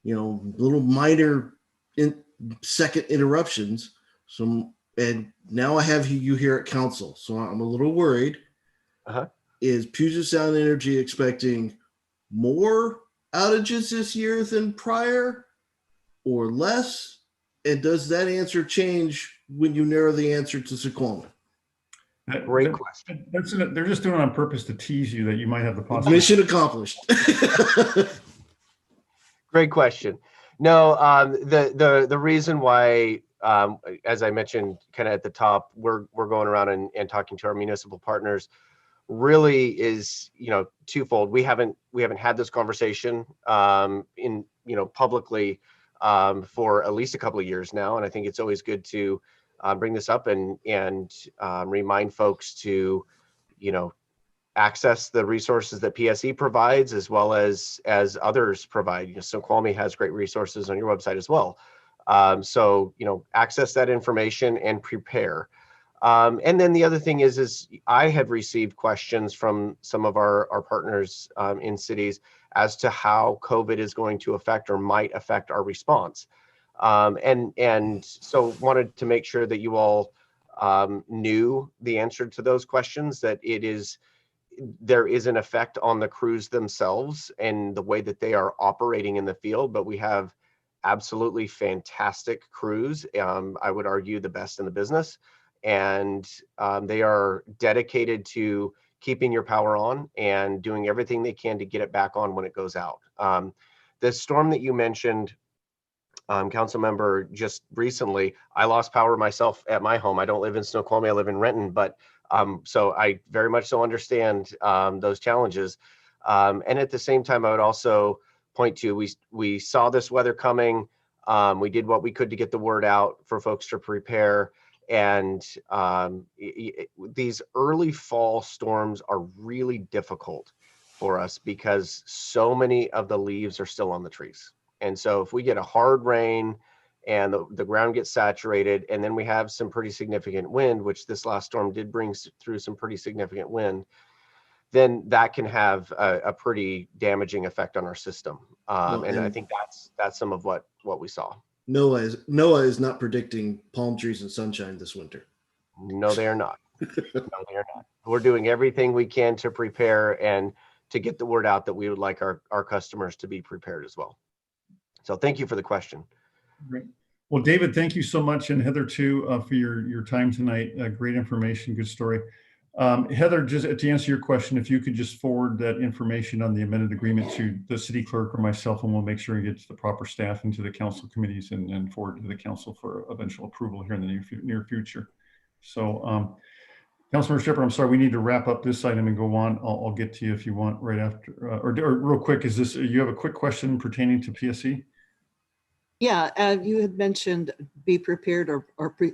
little minor second interruptions. And now I have you here at council, so I'm a little worried. Is Puget Sound Energy expecting more outages this year than prior, or less? And does that answer change when you narrow the answer to Snoqualmie? Great question. They're just doing it on purpose to tease you that you might have the possibility. Mission accomplished. Great question. No, the reason why, as I mentioned kind of at the top, we're going around and talking to our municipal partners really is, twofold. We haven't had this conversation publicly for at least a couple of years now, and I think it's always good to bring this up and remind folks to access the resources that PSE provides as well as others provide. Snoqualmie has great resources on your website as well. So access that information and prepare. And then the other thing is I have received questions from some of our partners in cities as to how COVID is going to affect or might affect our response. And so wanted to make sure that you all knew the answer to those questions, that there is an effect on the crews themselves and the way that they are operating in the field, but we have absolutely fantastic crews. I would argue the best in the business. And they are dedicated to keeping your power on and doing everything they can to get it back on when it goes out. The storm that you mentioned, council member, just recently, I lost power myself at my home. I don't live in Snoqualmie, I live in Renton, but so I very much so understand those challenges. And at the same time, I would also point to, we saw this weather coming. We did what we could to get the word out for folks to prepare. And these early fall storms are really difficult for us because so many of the leaves are still on the trees. And so if we get a hard rain and the ground gets saturated, and then we have some pretty significant wind, which this last storm did bring through some pretty significant wind, then that can have a pretty damaging effect on our system. And I think that's some of what we saw. NOAA is not predicting palm trees and sunshine this winter. No, they are not. No, they are not. We're doing everything we can to prepare and to get the word out that we would like our customers to be prepared as well. So thank you for the question. Great. Well, David, thank you so much, and Heather too, for your time tonight. Great information, good story. Heather, just to answer your question, if you could just forward that information on the amended agreement to the city clerk or myself, and we'll make sure it gets the proper staff into the council committees and forward to the council for eventual approval here in the near future. So, Councilmember Shepherd, I'm sorry, we need to wrap up this item and go on. I'll get to you if you want right after, or real quick, you have a quick question pertaining to PSE? Yeah, you had mentioned be prepared or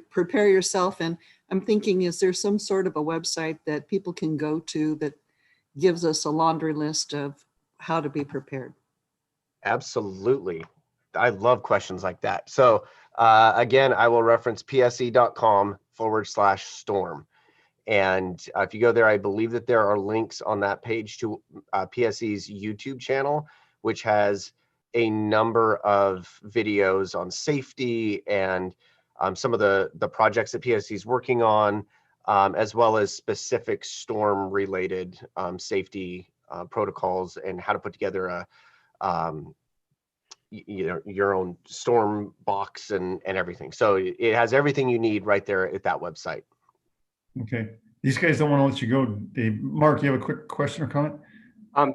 prepare yourself. And I'm thinking, is there some sort of a website that people can go to that gives us a laundry list of how to be prepared? Absolutely. I love questions like that. So again, I will reference pse.com/storm. And if you go there, I believe that there are links on that page to PSE's YouTube channel, which has a number of videos on safety and some of the projects that PSE is working on, as well as specific storm related safety protocols and how to put together your own storm box and everything. So it has everything you need right there at that website. Okay. These guys don't want to let you go, Dave. Mark, you have a quick question or comment?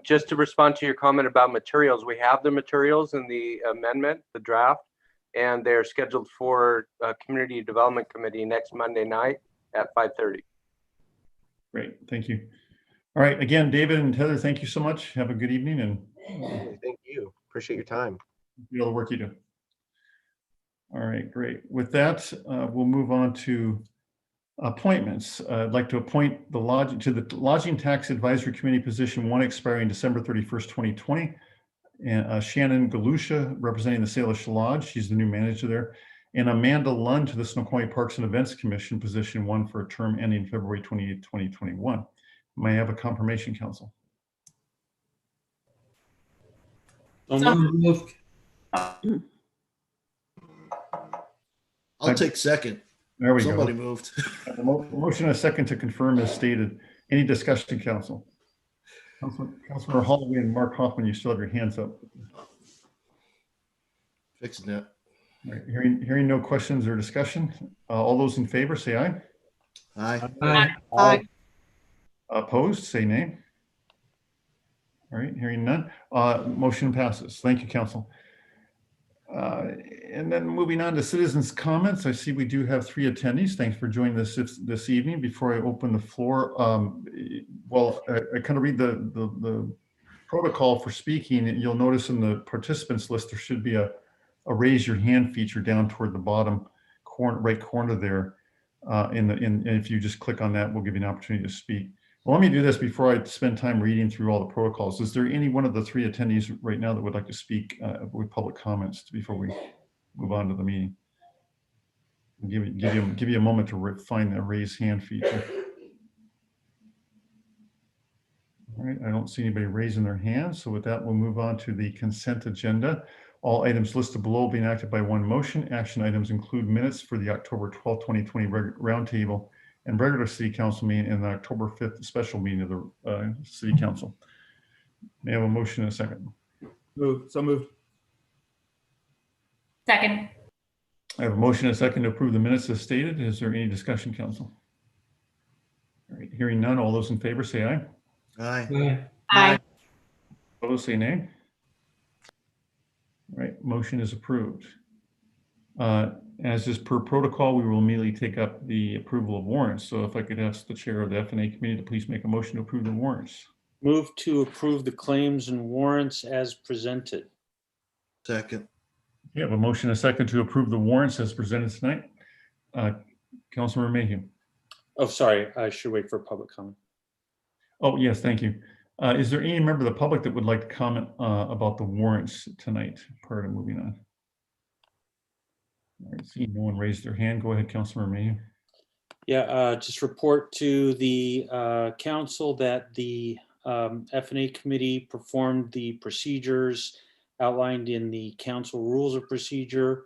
Just to respond to your comment about materials, we have the materials in the amendment, the draft, and they're scheduled for Community Development Committee next Monday night at 5:30. Great, thank you. All right, again, David and Heather, thank you so much. Have a good evening, and thank you. Appreciate your time. All the work you do. All right, great. With that, we'll move on to appointments. I'd like to appoint the Lodging Tax Advisory Committee position 1 expiring December 31st, 2020. And Shannon Galusha, representing the Salish Lodge, she's the new manager there. And Amanda Lund to the Snoqualmie Parks and Events Commission position 1 for a term ending February 28th, 2021. May I have a confirmation, council? Moved. I'll take second. There we Somebody go. moved. A motion and a second to confirm as stated. Any discussion, council? Councilor Holloway and Mark Hoffman, you still have your hands up. Fixing that. All right, hearing no questions or discussion. All those in favor say aye. Aye. Aye. Aye. Opposed, say nay. All right, hearing none. Motion passes. Thank you, council. And then moving on to citizens' comments, I see we do have 3 attendees. Thanks for joining us this evening. Before I open the floor, well, I kind of read the protocol for speaking. You'll notice in the participants list there should be a raise your hand feature down toward the bottom right corner there. And if you just click on that, we'll give you an opportunity to speak. Well, let me do this before I spend time reading through all the protocols. Is there any one of the 3 attendees right now that would like to speak with public comments before we move on to the meeting? I'll give you a moment to find the raise hand feature. All right, I don't see anybody raising their hands. So with that, we'll move on to the consent agenda. All items listed below being acted by one motion. Action items include minutes for the October 12, 2020 roundtable and regular city council meeting and the October 5th special meeting of the city council. May I have a motion in a second? So moved. Second. I have a motion and a second to approve the minutes as stated. Is there any discussion, council? All right, hearing none. All those in favor say aye. Aye. Aye. Opposed say nay. All right, motion is approved. As is per protocol, we will immediately take up the approval of warrants. So if I could ask the chair of the F&A committee to please make a motion to approve the warrants. Move to approve the claims and warrants as presented. Second. You have a motion, a second to approve the warrants as presented tonight. Councilmember Mayhew. Oh, sorry, I should wait for public comment. Oh, yes, thank you. Is there any member of the public that would like to comment about the warrants tonight prior to moving on? All right, seeing no one raised their hand, go ahead, Councilmember Mayhew. Yeah, just report to the council that the F&A committee performed the procedures outlined in the council rules of procedure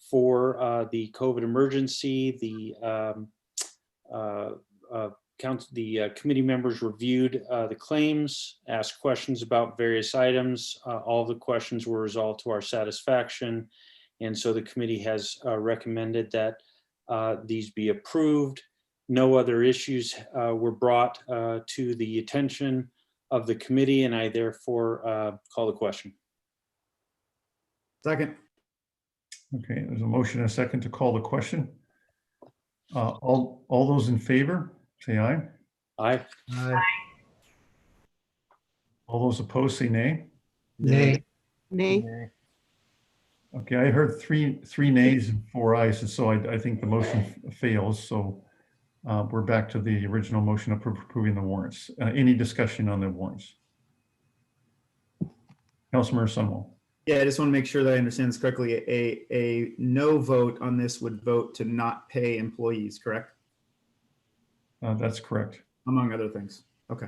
for the COVID emergency. The committee members reviewed the claims, asked questions about various items. All the questions were resolved to our satisfaction. And so the committee has recommended that these be approved. No other issues were brought to the attention of the committee, and I therefore call the question. Second. Okay, there's a motion and a second to call the question. All those in favor, say aye. Aye. Aye. All those opposed, say nay. Nay. Nay. Okay, I heard three nays and 4 ayes, and so I think the motion fails. So we're back to the original motion of approving the warrants. Any discussion on the warrants? Councilmember Sunwell. Yeah, I just want to make sure that I understand this correctly. A no vote on this would vote to not pay employees, correct? That's correct. Among other things. Okay.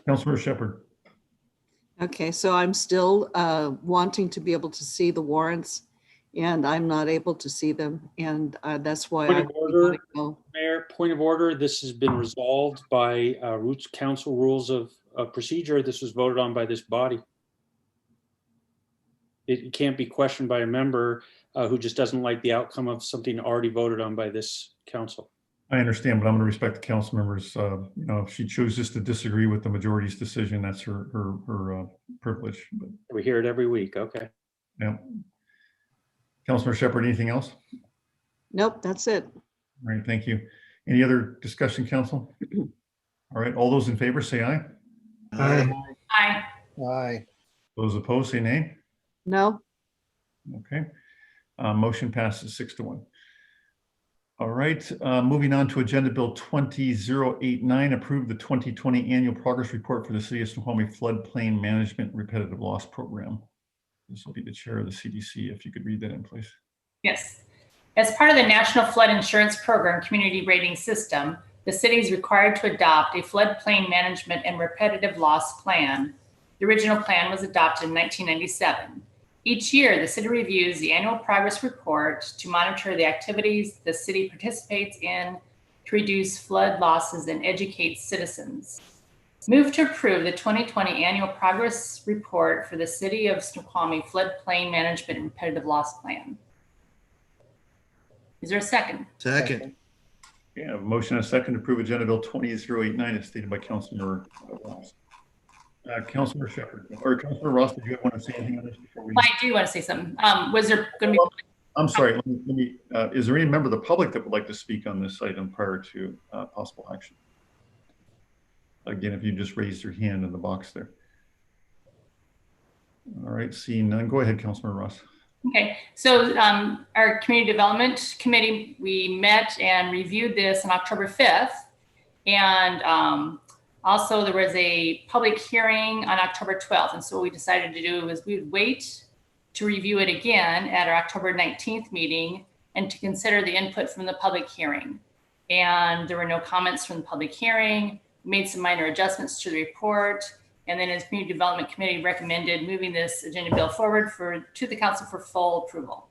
Councilmember Shepherd. Okay, so I'm still wanting to be able to see the warrants, and I'm not able to see them, and that's why Point I of order, go. Mayor, point of order. This has been resolved by Roots Council rules of procedure. This was voted on by this body. It can't be questioned by a member who just doesn't like the outcome of something already voted on by this council. I understand, but I'm going to respect the council members. If she chooses to disagree with the majority's decision, that's her privilege. But, We hear it every week. Okay. yeah. Councilmember Shepherd, anything else? Nope, that's it. All right, thank you. Any other discussion, council? All right, all those in favor say aye. Aye. Aye. Aye. Those opposed say nay. No? Okay. Motion passes 6-1. All right, moving on to Agenda Bill 20089, approve the 2020 Annual Progress Report for the City of Snoqualmie Floodplain Management Repetitive Loss Program. This will be the chair of the CDC. If you could read that in, please. Yes. As part of the National Flood Insurance Program Community Rating System, the city is required to adopt a floodplain management and repetitive loss plan. The original plan was adopted in 1997. Each year, the city reviews the annual progress report to monitor the activities the city participates in to reduce flood losses and educate citizens. Move to approve the 2020 annual progress report for the City of Snoqualmie Floodplain Management and Repetitive Loss Plan. Is there a second? Second. Yeah, a motion and a second to approve Agenda Bill 20089 as stated by Councilmember Ross. Councilmember Shepherd or Councilmember Ross, did you want to say anything on this before we? I do want to say something. Was there going to be? I'm sorry. Let me. Is there any member of the public that would like to speak on this item prior to possible action? Again, if you just raise your hand in the box there. All right, seeing none, go ahead, Councilmember Ross. Okay, so our Community Development Committee, we met and reviewed this on October 5th. And also there was a public hearing on October 12th. And so what we decided to do was we would wait to review it again at our October 19th meeting and to consider the input from the public hearing. And there were no comments from the public hearing. We made some minor adjustments to the report. And then as Community Development Committee recommended moving this agenda bill forward to the council for full approval.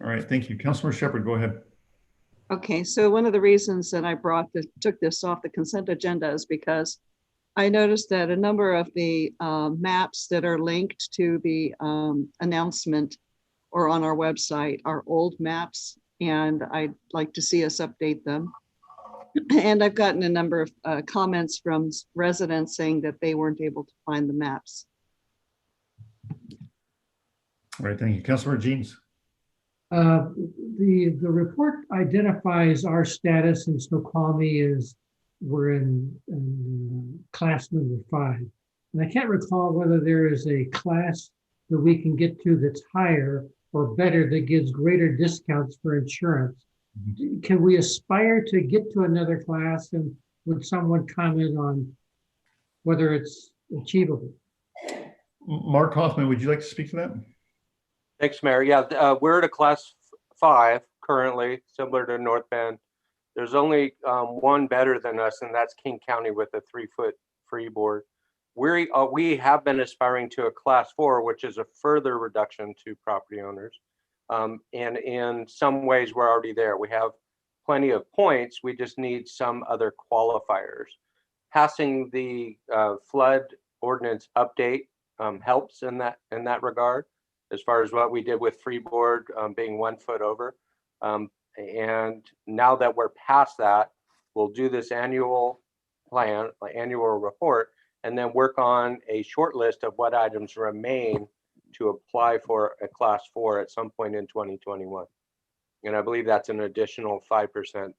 All right, thank you. Councilmember Shepherd, go ahead. Okay, so one of the reasons that I took this off the consent agenda is because I noticed that a number of the maps that are linked to the announcement or on our website are old maps, and I'd like to see us update them. And I've gotten a number of comments from residents saying that they weren't able to find the maps. All right, thank you. Councilmember Jeans. The report identifies our status in Snoqualmie as we're in class number 5. And I can't recall whether there is a class that we can get to that's higher or better that gives greater discounts for insurance. Can we aspire to get to another class, and would someone comment on whether it's achievable? Mark Hoffman, would you like to speak to that? Thanks, Mayor. Yeah, we're at a class 5 currently, similar to North Bend. There's only one better than us, and that's King County with a 3-foot freeboard. We have been aspiring to a class 4, which is a further reduction to property owners. And in some ways, we're already there. We have plenty of points. We just need some other qualifiers. Passing the flood ordinance update helps in that regard, as far as what we did with freeboard being 1 foot over. And now that we're past that, we'll do this annual plan, annual report, and then work on a short list of what items remain to apply for a class 4 at some point in 2021. And I believe that's an additional 5%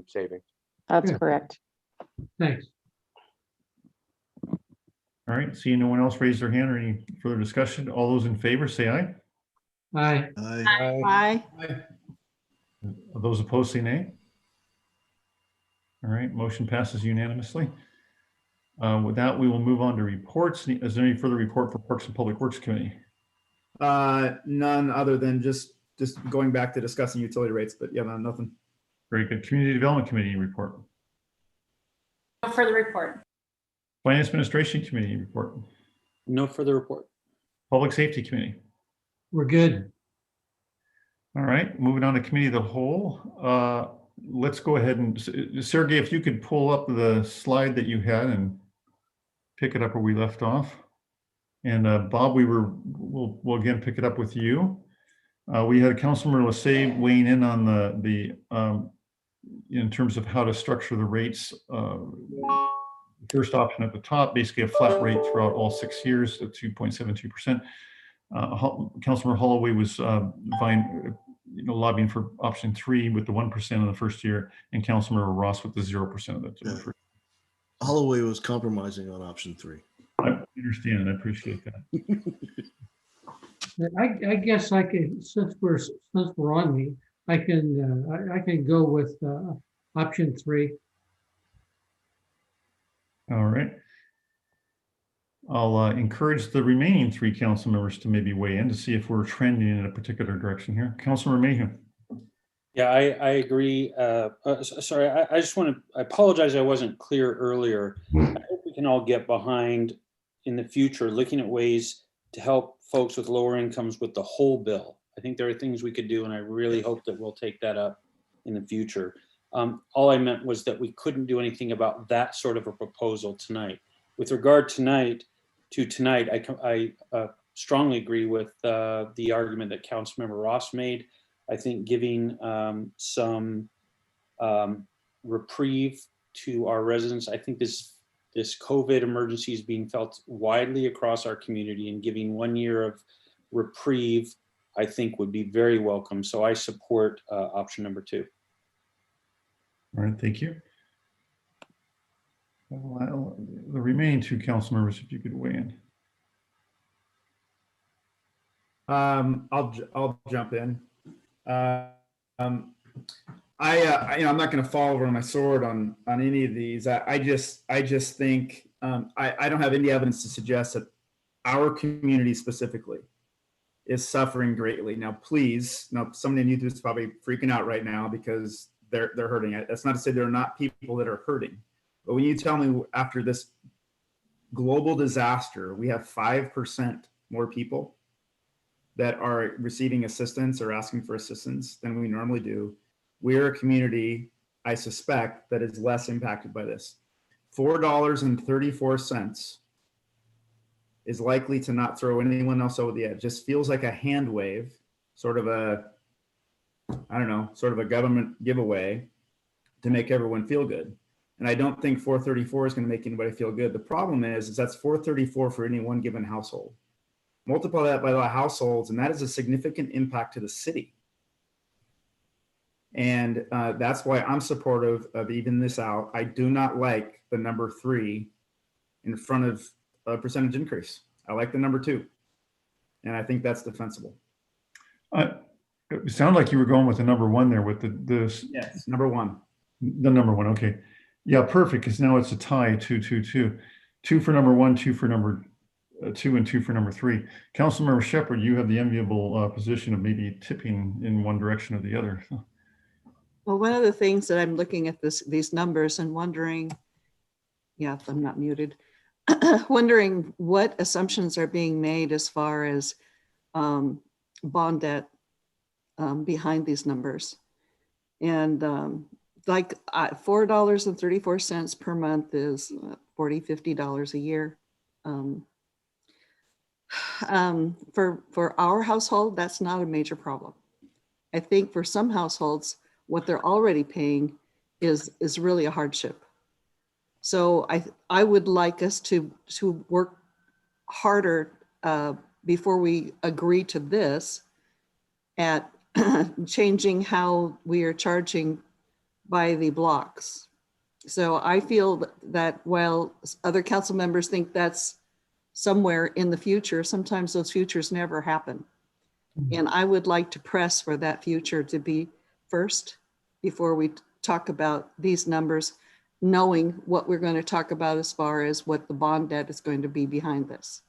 savings. That's correct. Thanks. All right, seeing no one else raise their hand or any further discussion, all those in favor say aye. Aye. Aye. Those opposed say nay. All right, motion passes unanimously. With that, we will move on to reports. Is there any further report for Parks and Public Works Committee? None other than just going back to discussing utility rates, but yeah, nothing. Very good. Community Development Committee report. No further report. Finance Administration Committee report. No further report. Public Safety Committee. We're good. All right, moving on to Committee of the Whole. Let's go ahead and, Sergey, if you could pull up the slide that you had and pick it up where we left off. And Bob, we'll again pick it up with you. We had Councilmember Lassay weighing in on the in terms of how to structure the rates. First option at the top, basically a flat rate throughout all 6 years at 2.72%. Councilmember Holloway was lobbying for option 3 with the 1% in the first year, and Councilmember Ross with the 0% of that. Holloway was compromising on option 3. I understand. I appreciate that. I guess I can, since we're on me, I can go with option 3. All right. I'll encourage the remaining 3 council members to maybe weigh in to see if we're trending in a particular direction here. Councilmember Mayhew. Yeah, I agree. Sorry, I just want to, I apologize I wasn't clear earlier. I hope we can all get behind in the future looking at ways to help folks with lower incomes with the whole bill. I think there are things we could do, and I really hope that we'll take that up in the future. All I meant was that we couldn't do anything about that sort of a proposal tonight. With regard to tonight, I strongly agree with the argument that Councilmember Ross made. I think giving some reprieve to our residents. I think this COVID emergency is being felt widely across our community, and giving 1 year of reprieve, I think, would be very welcome. So I support option number 2. All right, thank you. Well, the remaining 2 council members, if you could weigh in. I'll jump in. I'm not going to fall over my sword on any of these. I just think I don't have any evidence to suggest that our community specifically is suffering greatly. Now, please, somebody in YouTube is probably freaking out right now because they're hurting. That's not to say there are not people that are hurting, but when you tell me after this global disaster, we have 5% more people that are receiving assistance or asking for assistance than we normally do, we're a community, I suspect, that is less impacted by this. $4.34 is likely to not throw anyone else over the edge. Just feels like a hand wave, sort of a government giveaway to make everyone feel good. And I don't think 434 is going to make anybody feel good. The problem is that's 434 for any one given household. Multiply that by the households, and that is a significant impact to the city. And that's why I'm supportive of even this out. I do not like the number 3 in front of a percentage increase. I like the number 2. And I think that's defensible. It sounded like you were going with the number 1 there with Yes, number 1. The number 1. Okay. Yeah, perfect. Because now it's a tie, 2-2-2. 2 for number 1, 2 for number 2, and 2 for number 3. Councilmember Shepherd, you have the enviable position of maybe tipping in one direction or the other. Well, one of the things that I'm looking at these numbers and wondering, yeah, I'm not muted, wondering what assumptions are being made as far as bond debt behind these numbers. And like $4.34 per month is $40, $50 a year. For our household, that's not a major problem. I think for some households, what they're already paying is really a hardship. So I would like us to work harder before we agree to this at changing how we are charging by the blocks. So I feel that while other council members think that's somewhere in the future, sometimes those futures never happen. And I would like to press for that future to be first before we talk about these numbers, knowing what we're going to talk about as far as what the bond debt is going to be behind this.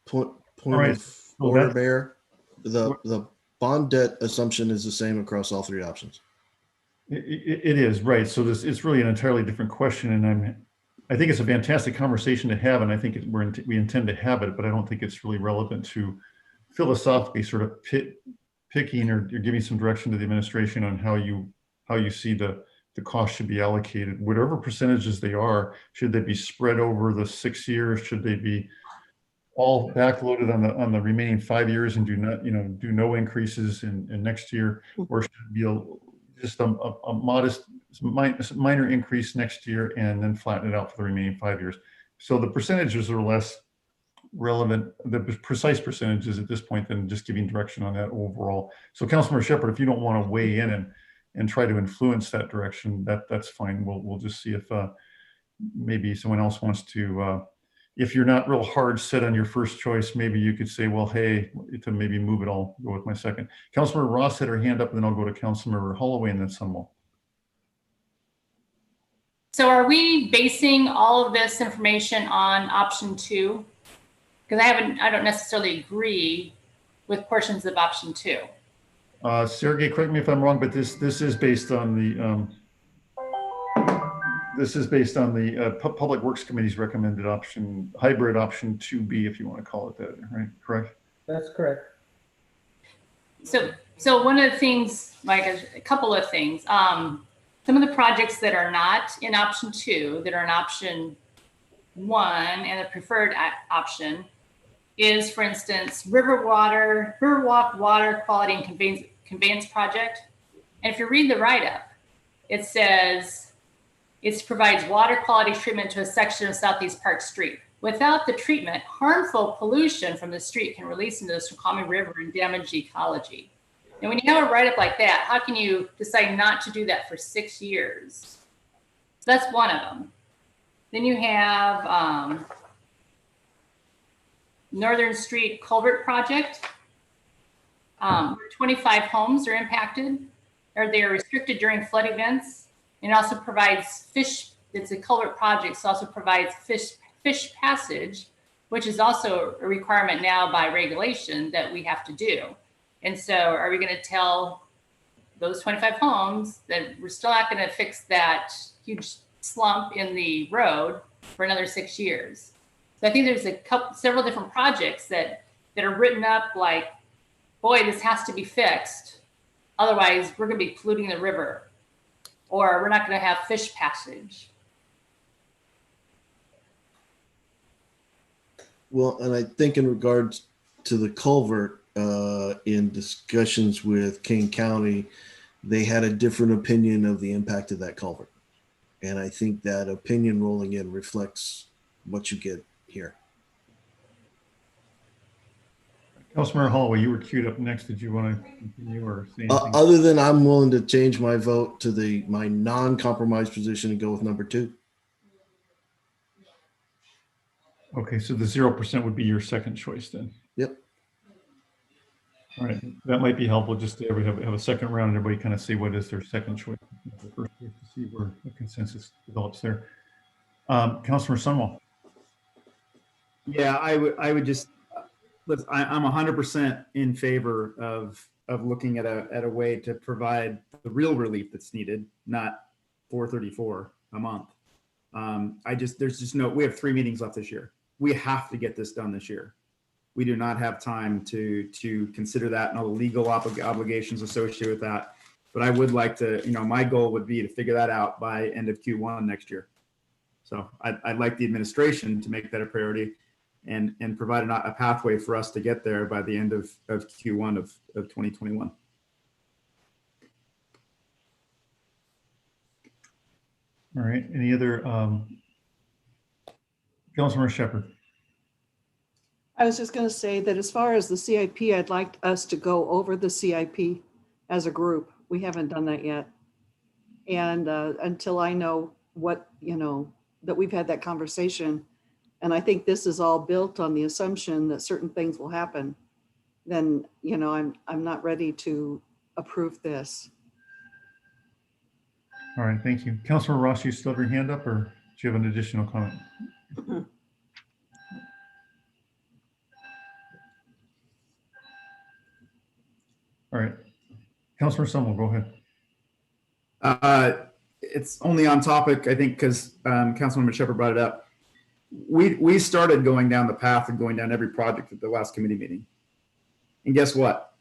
Point right. of order, Mayor. The bond debt assumption is the same across all 3 options. It is, right. So it's really an entirely different question, and I think it's a fantastic conversation to have, and I think we intend to have it, but I don't think it's really relevant to philosophically sort of picking or giving some direction to the administration on how you see the cost should be allocated. Whatever percentages they are, should they be spread over the 6 years? Should they be all backloaded on the remaining 5 years and do no increases in next year, or should it be just a modest minor increase next year and then flatten it out for the remaining 5 years? So the percentages are less relevant, the precise percentages at this point, than just giving direction on that overall. So Councilmember Shepherd, if you don't want to weigh in and try to influence that direction, that's fine. We'll just see if maybe someone else wants to, if you're not real hard set on your first choice, maybe you could say, well, hey, to maybe move it, I'll go with my second. Councilmember Ross had her hand up, and then I'll go to Councilmember Holloway and then Sunwell. So are we basing all of this information on option 2? Because I don't necessarily agree with portions of option 2. Sergey, correct me if I'm wrong, but this is based on the Public Works Committee's recommended option, hybrid option 2B, if you want to call it that, right? Correct? That's correct. So one of the things, like a couple of things, some of the projects that are not in option 2, that are in option 1 and the preferred option is, for instance, Riverwalk Water Quality and Conveyance Project. And if you read the write-up, it says it provides water quality treatment to a section of Southeast Park Street. Without the treatment, harmful pollution from the street can release into the Snoqualmie River and damage ecology. And when you have a write-up like that, how can you decide not to do that for 6 years? So that's one of them. Then you have Northern Street Culvert Project. 25 homes are impacted, or they are restricted during flood events. And it also provides fish, it's a culvert project, so also provides fish passage, which is also a requirement now by regulation that we have to do. And so are we going to tell those 25 homes that we're still not going to fix that huge slump in the road for another 6 years? So I think there's several different projects that are written up like, boy, this has to be fixed. Otherwise, we're going to be polluting the river, or we're not going to have fish passage. Well, and I think in regards to the culvert, in discussions with King County, they had a different opinion of the impact of that culvert. And I think that opinion rolling in reflects what you get here. Councilmember Holloway, you were queued up next. Did you want to continue or say anything? Other than I'm willing to change my vote to my non-compromise position and go with number 2. Okay, so the 0% would be your second choice then. Yep. All right, that might be helpful just to have a second round and everybody kind of see what is their second choice. The first choice to see where a consensus develops there. Councilor Sunwall. Yeah, I would just, I'm 100% in favor of looking at a way to provide the real relief that's needed, not $434 a month. We have 3 meetings left this year. We have to get this done this year. We do not have time to consider that and all the legal obligations associated with that. But I would like to, my goal would be to figure that out by end of Q1 next year. So I'd like the administration to make that a priority and provide a pathway for us to get there by the end of Q1 of 2021. All right, any other, Councilmember Shepherd? I was just going to say that as far as the CIP, I'd like us to go over the CIP as a group. We haven't done that yet. And until I know what, that we've had that conversation, and I think this is all built on the assumption that certain things will happen, then, I'm not ready to approve this. All right, thank you. Councilor Ross, you still have your hand up or do you have an additional comment? All right, Councilor Summel, go ahead. It's only on topic, I think, because Councilmember Shepherd brought it up. We started going down the path of going down every project at the last committee meeting. And guess what?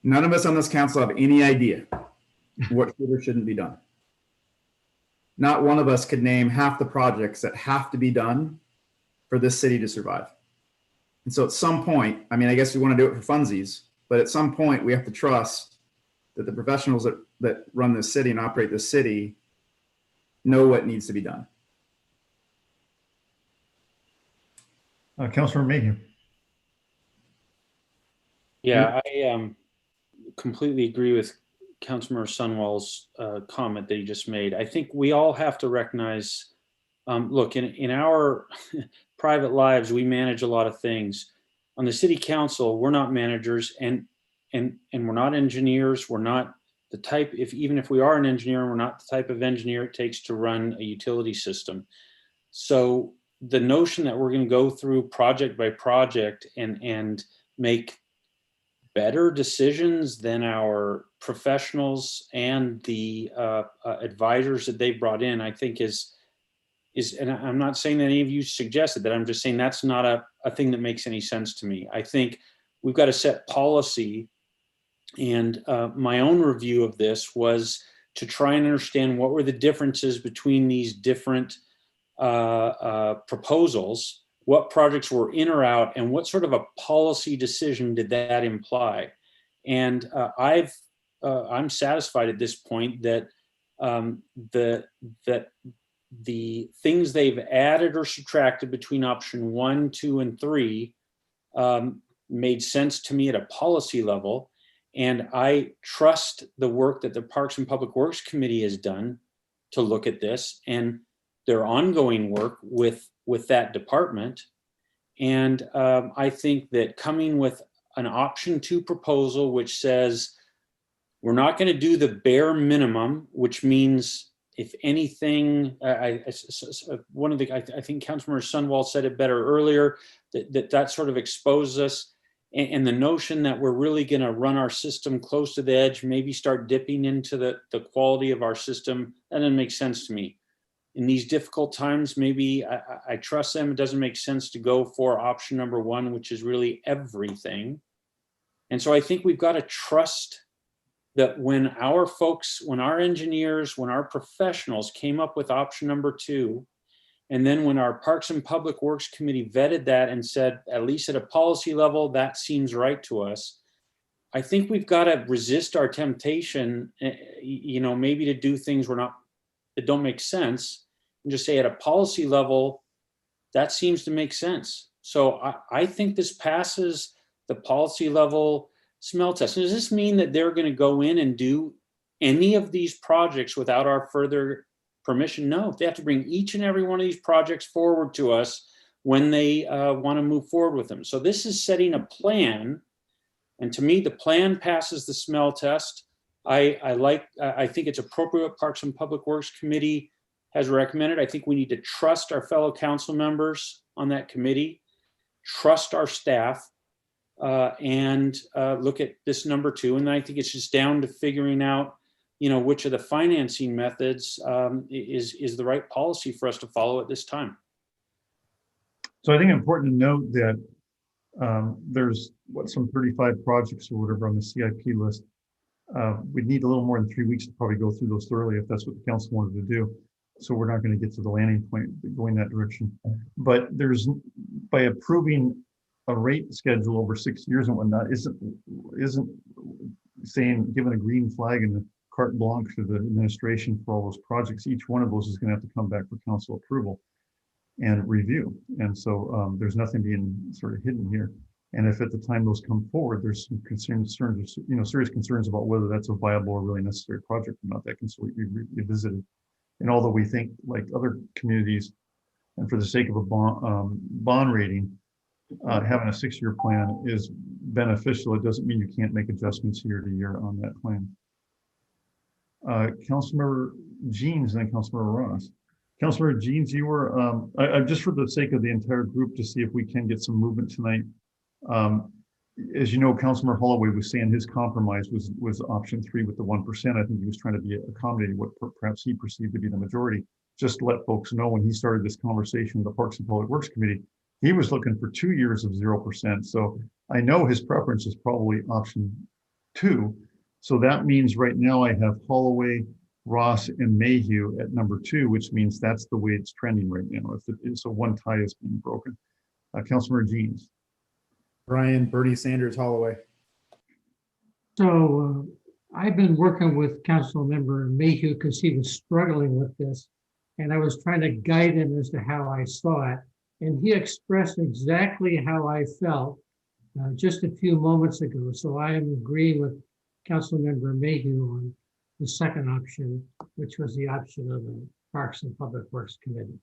None of us on this council have any idea what should or shouldn't be done. Not one of us could name half the projects that have to be done for this city to survive. And so at some point, I guess we want to do it for funsies, but at some point we have to trust that the professionals that run this city and operate this city know what needs to be done. Councilor Mayhew. Yeah, I completely agree with Councilmember Sunwall's comment that he just made. I think we all have to recognize, look, in our private lives, we manage a lot of things. On the city council, we're not managers and we're not engineers. We're not the type, even if we are an engineer, we're not the type of engineer it takes to run a utility system. So the notion that we're going to go through project by project and make better decisions than our professionals and the advisors that they brought in, I think is, and I'm not saying that any of you suggested that, I'm just saying that's not a thing that makes any sense to me. I think we've got to set policy, and my own review of this was to try and understand what were the differences between these different proposals, what projects were in or out, and what sort of a policy decision did that imply. And I'm satisfied at this point that the things they've added or subtracted between option 1, 2, and 3 made sense to me at a policy level. And I trust the work that the Parks and Public Works Committee has done to look at this and their ongoing work with that department. And I think that coming with an option 2 proposal, which says we're not going to do the bare minimum, which means if anything, I think Councilmember Sunwall said it better earlier, that sort of exposes us. And the notion that we're really going to run our system close to the edge, maybe start dipping into the quality of our system, that doesn't make sense to me. In these difficult times, maybe I trust them. It doesn't make sense to go for option number 1, which is really everything. And so I think we've got to trust that when our folks, when our engineers, when our professionals came up with option number 2, and then when our Parks and Public Works Committee vetted that and said, at least at a policy level, that seems right to us, I think we've got to resist our temptation, maybe to do things that don't make sense, and just say at a policy level, that seems to make sense. So I think this passes the policy level smell test. Does this mean that they're going to go in and do any of these projects without our further permission? No, they have to bring each and every one of these projects forward to us when they want to move forward with them. So this is setting a plan. And to me, the plan passes the smell test. I think it's appropriate what Parks and Public Works Committee has recommended. I think we need to trust our fellow council members on that committee, trust our staff, and look at this number 2. And I think it's just down to figuring out, which of the financing methods is the right policy for us to follow at this time. So I think it's important to note that there's some 35 projects or whatever on the CIP list. We'd need a little more than 3 weeks to probably go through those thoroughly if that's what the council wanted to do. So we're not going to get to the landing point going that direction. But by approving a rate schedule over 6 years and whatnot, isn't saying, giving a green flag and a carte blanche to the administration for all those projects. Each one of those is going to have to come back for council approval and review. And so there's nothing being sort of hidden here. And if at the time those come forward, there's some concerns, serious concerns about whether that's a viable or really necessary project or not, that can be revisited. And although we think, like other communities, and for the sake of a bond rating, having a 6-year plan is beneficial. It doesn't mean you can't make adjustments year to year on that plan. Councilmember Jeans and then Councilmember Ross. Councilmember Jeans, you were, just for the sake of the entire group to see if we can get some movement tonight. As you know, Councilmember Holloway was saying his compromise was option 3 with the 1%. I think he was trying to be accommodating what perhaps he perceived to be the majority. Just to let folks know, when he started this conversation with the Parks and Public Works Committee, he was looking for 2 years of 0%. So I know his preference is probably option 2. So that means right now I have Holloway, Ross, and Mayhew at number 2, which means that's the way it's trending right now. So one tie is being broken. Councilmember Jeans. Brian, Bernie Sanders, Holloway. So I've been working with Councilmember Mayhew because he was struggling with this, and I was trying to guide him as to how I saw it. And he expressed exactly how I felt just a few moments ago. So I am agreeing with Councilmember Mayhew on the second option, which was the option of the Parks and Public Works Committee.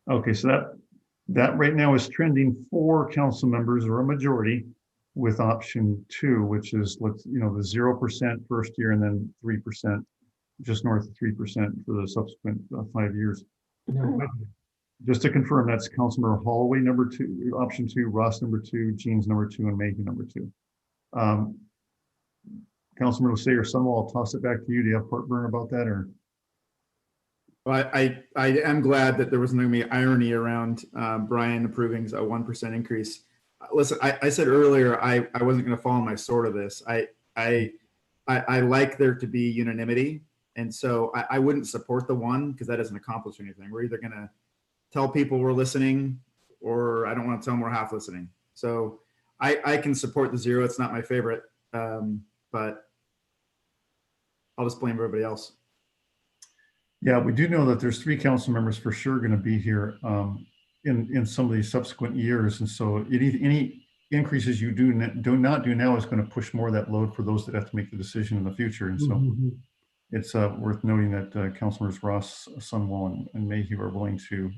Okay, so that right now is trending 4 council members or a majority with option 2, which is the 0% first year and then 3%, just north of 3% for the subsequent 5 years. No, Just to confirm, that's Councilmember Holloway number 2, option 2, Ross number 2, Jeans number 2, and Mayhew number 2. Councilmember Lasay or Sunwell, I'll toss it back to you. Do you have heartburn about that, or? Well, I am glad that there wasn't going to be irony around Brian approving a 1% increase. Listen, I said earlier I wasn't going to fall on my sword of this. I like there to be unanimity, and so I wouldn't support the 1 because that doesn't accomplish anything. We're either going to tell people we're listening, or I don't want to tell them we're half listening. So I can support the 0. It's not my favorite, but I'll just blame everybody else. Yeah, we do know that there's 3 council members for sure going to be here in some of these subsequent years. And so any increases you do not do now is going to push more of that load for those that have to make the decision in the future. And so it's worth noting that Councilmembers Ross, Sunwell, and Mayhew are willing to,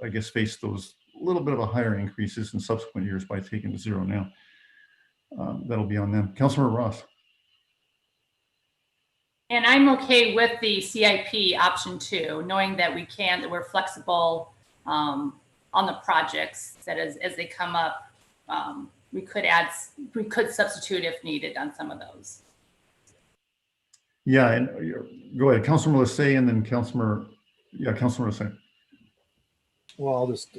I guess, face those little bit of a higher increases in subsequent years by taking the 0 now. That'll be on them. Councilmember Ross. And I'm okay with the CIP option 2, knowing that we're flexible on the projects, that as they come up, we could substitute if needed on some of those. Yeah, and go ahead, Councilmember Lasay, and then Councilmember Lasay. Well, I'll just,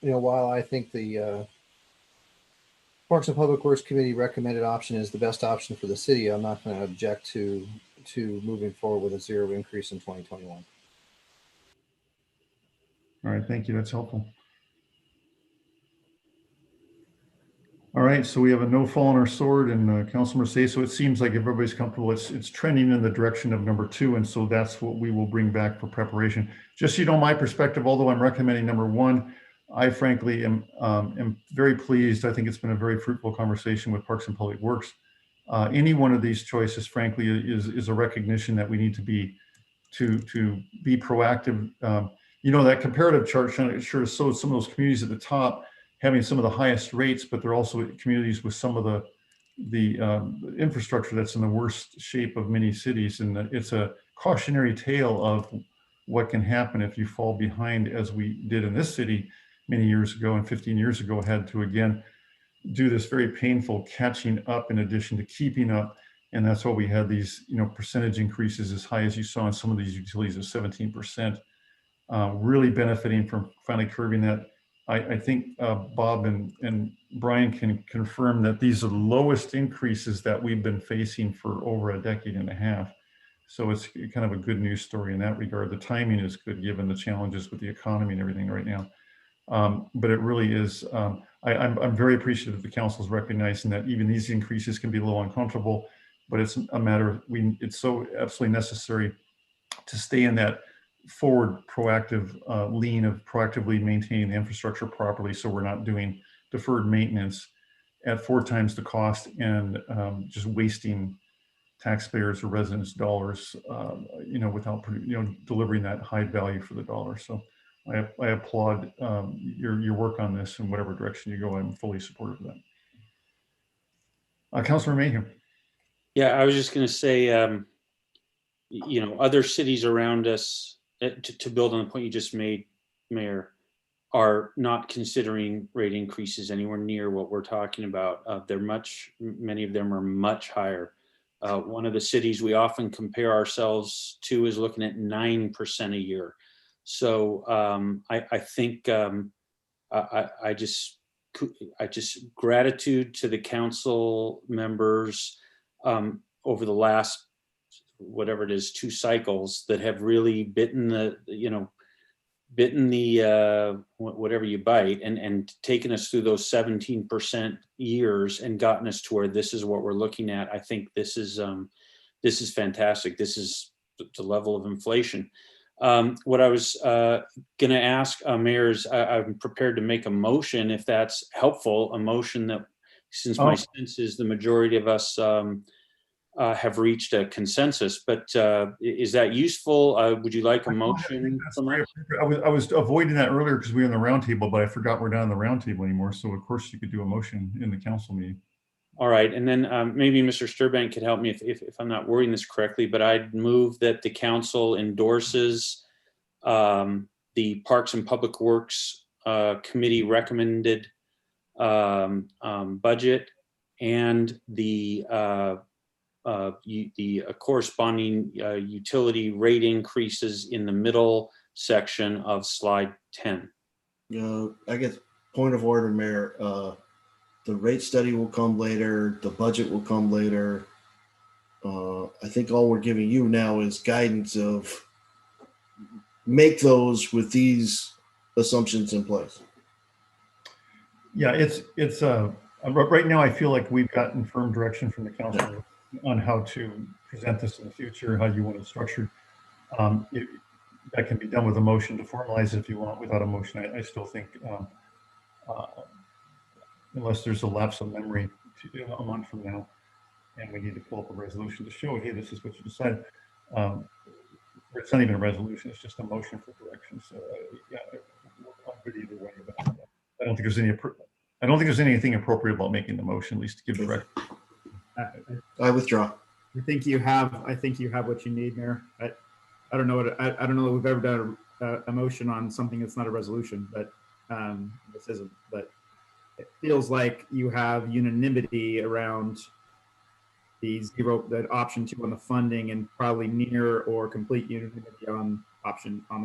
while I think the Parks and Public Works Committee recommended option is the best option for the city, I'm not going to object to moving forward with a 0 increase in 2021. All right, thank you. That's helpful. All right, so we have a no fall on our sword, and Councilmember Lasay. So it seems like everybody's comfortable. It's trending in the direction of number 2, and so that's what we will bring back for preparation. Just so you know, my perspective, although I'm recommending number 1, I frankly am very pleased. I think it's been a very fruitful conversation with Parks and Public Works. Any one of these choices, frankly, is a recognition that we need to be proactive. That comparative chart sure shows some of those communities at the top having some of the highest rates, but they're also communities with some of the infrastructure that's in the worst shape of many cities. And it's a cautionary tale of what can happen if you fall behind, as we did in this city many years ago and 15 years ago, had to again do this very painful catching up in addition to keeping up. And that's why we had these, percentage increases as high as you saw in some of these utilities of 17%, really benefiting from finally curbing that. I think Bob and Brian can confirm that these are the lowest increases that we've been facing for over a decade and a half. So it's kind of a good news story in that regard. The timing is good given the challenges with the economy and everything right now. But it really is, I'm very appreciative the council's recognizing that even these increases can be a little uncomfortable, but it's a matter of, it's so absolutely necessary to stay in that forward proactive lean of proactively maintaining the infrastructure properly, so we're not doing deferred maintenance at 4 times the cost and just wasting taxpayers or residents' dollars, without delivering that high value for the dollar. So I applaud your work on this, in whatever direction you go. I'm fully supportive of that. Councilor Mayhew. Yeah, I was just going to say, other cities around us, to build on the point you just made, Mayor, are not considering rate increases anywhere near what we're talking about. Many of them are much higher. One of the cities we often compare ourselves to is looking at 9% a year. So I think I just gratitude to the council members over the last, whatever it is, 2 cycles that have really bitten the whatever you bite and taken us through those 17% years and gotten us to where this is what we're looking at. I think this is fantastic. This is the level of inflation. What I was going to ask, Mayor, is I'm prepared to make a motion, if that's helpful, a motion that, since my sense is the majority of us have reached a consensus, but is that useful? Would you like a motion from us? I was avoiding that earlier because we were in the roundtable, but I forgot we're not in the roundtable anymore. So of course you could do a motion in the council meeting. All right, and then maybe Mr. Sturbank could help me if I'm not wording this correctly, but I'd move that the council endorses the Parks and Public Works Committee recommended budget and the corresponding utility rate increases in the middle section of slide 10. I guess point of order, Mayor. The rate study will come later. The budget will come later. I think all we're giving you now is guidance of make those with these assumptions in place. Yeah, it's right now I feel like we've gotten firm direction from the council on how to present this in the future, how you want it structured. That can be done with a motion to formalize it if you want. Without a motion, I still think, unless there's a lapse of memory a month from now, and we need to pull up a resolution to show, hey, this is what you decided. It's not even a resolution; it's just a motion for direction. So, yeah, I'm good either way. But I don't think there's anything appropriate about making the motion, at least to give direction. I withdraw. I think you have what you need, Mayor. I don't know I don't know that we've ever done a motion on something that's not a resolution, but this isn't. But it feels like you have unanimity around that option 2 on the funding, and probably near or complete unanimity on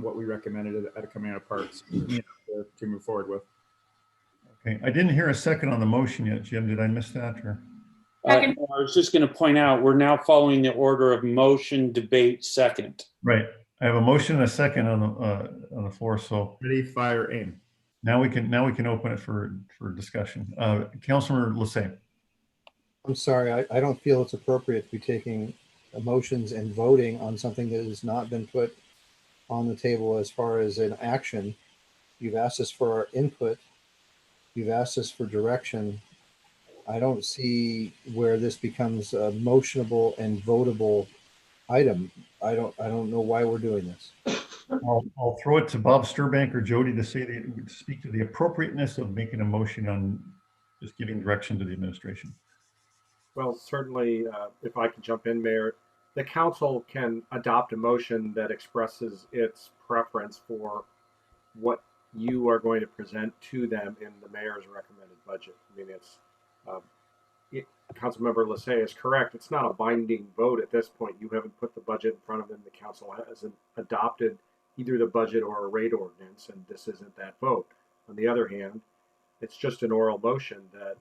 what we recommended at coming out of Parks to move forward with. Okay, I didn't hear a second on the motion yet, Jim. Did I miss that? Or? I was just going to point out, we're now following the order of motion, debate, second. Right. I have a motion and a second on the floor. So ready, fire, aim. Now we can open it for discussion. Councilor Lassay. I'm sorry, I don't feel it's appropriate to be taking motions and voting on something that has not been put on the table as far as an action. You've asked us for our input. You've asked us for direction. I don't see where this becomes a motionable and votable item. I don't know why we're doing this. I'll throw it to Bob Sturbank or Jody to speak to the appropriateness of making a motion on just giving direction to the administration. Well, certainly, if I can jump in, Mayor, the council can adopt a motion that expresses its preference for what you are going to present to them in the mayor's recommended budget. I mean, Councilmember Lassay is correct. It's not a binding vote at this point. You haven't put the budget in front of them. The council hasn't adopted either the budget or a rate ordinance, and this isn't that vote. On the other hand, it's just an oral motion that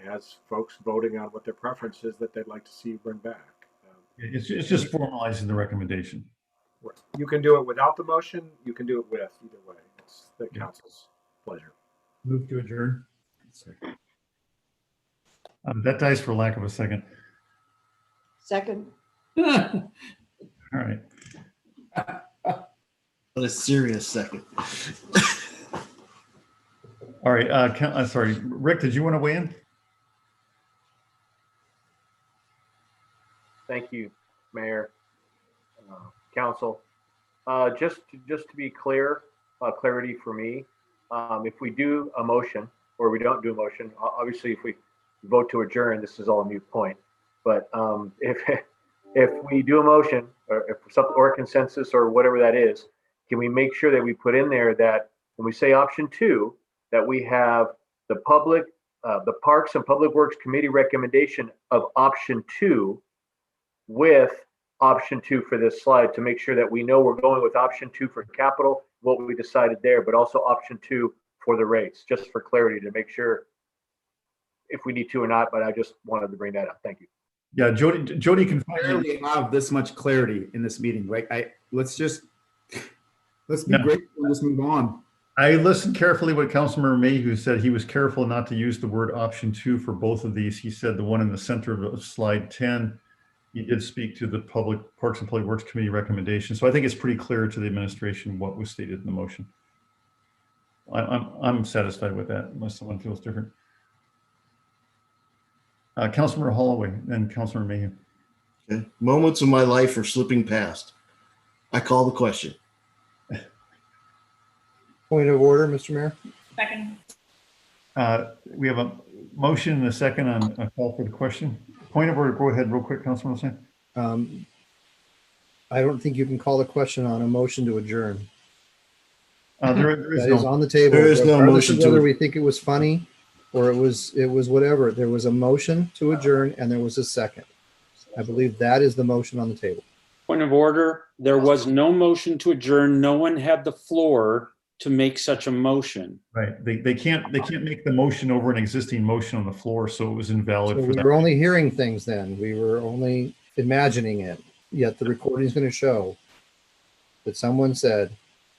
has folks voting on what their preference is that they'd like to see you bring back. It's just formalizing the recommendation. You can do it without the motion. You can do it with. Either way, it's the council's pleasure. Move to adjourn. That dies for lack of a second. Second. All right. But a serious second. All right. Sorry, Rick, did you want to weigh in? Thank you, Mayor, Council. Just to be clear, clarity for me, if we do a motion or we don't do a motion, obviously if we vote to adjourn, this is all a moot point. But if we do a motion or if something or a consensus or whatever that is, can we make sure that we put in there that when we say option 2, that we have the Parks and Public Works Committee recommendation of option 2 with option 2 for this slide, to make sure that we know we're going with option 2 for capital, what we decided there, but also option 2 for the rates, just for clarity to make sure if we need to or not, but I just wanted to bring that up. Thank you. Yeah, Jody can finally have this much clarity in this meeting. Right? Let's be grateful and let's move on. I listened carefully what Councilmember Mayhew said. He was careful not to use the word option 2 for both of these. He said the one in the center of slide 10, he did speak to the Parks and Public Works Committee recommendation. So I think it's pretty clear to the administration what was stated in the motion. I'm satisfied with that, unless someone feels different. Councilmember Holloway and Councilmember Mayhew. Okay. Moments of my life are slipping past. I call the question. Point of order, Mr. Mayor. Second. We have a motion and a second on a call for the question. Point of order, go ahead real quick, Councilman Lassay. I don't think you can call the question on a motion to adjourn. There is that is on the table. There is no motion whether to. we think it was funny or it was whatever. There was a motion to adjourn and there was a second. I believe that is the motion on the table. Point of order. There was no motion to adjourn. No one had the floor to make such a motion. Right. They can't make the motion over an existing motion on the floor, so it was invalid So for we that. were only hearing things then. We were only imagining it. Yet the recording is going to show that someone said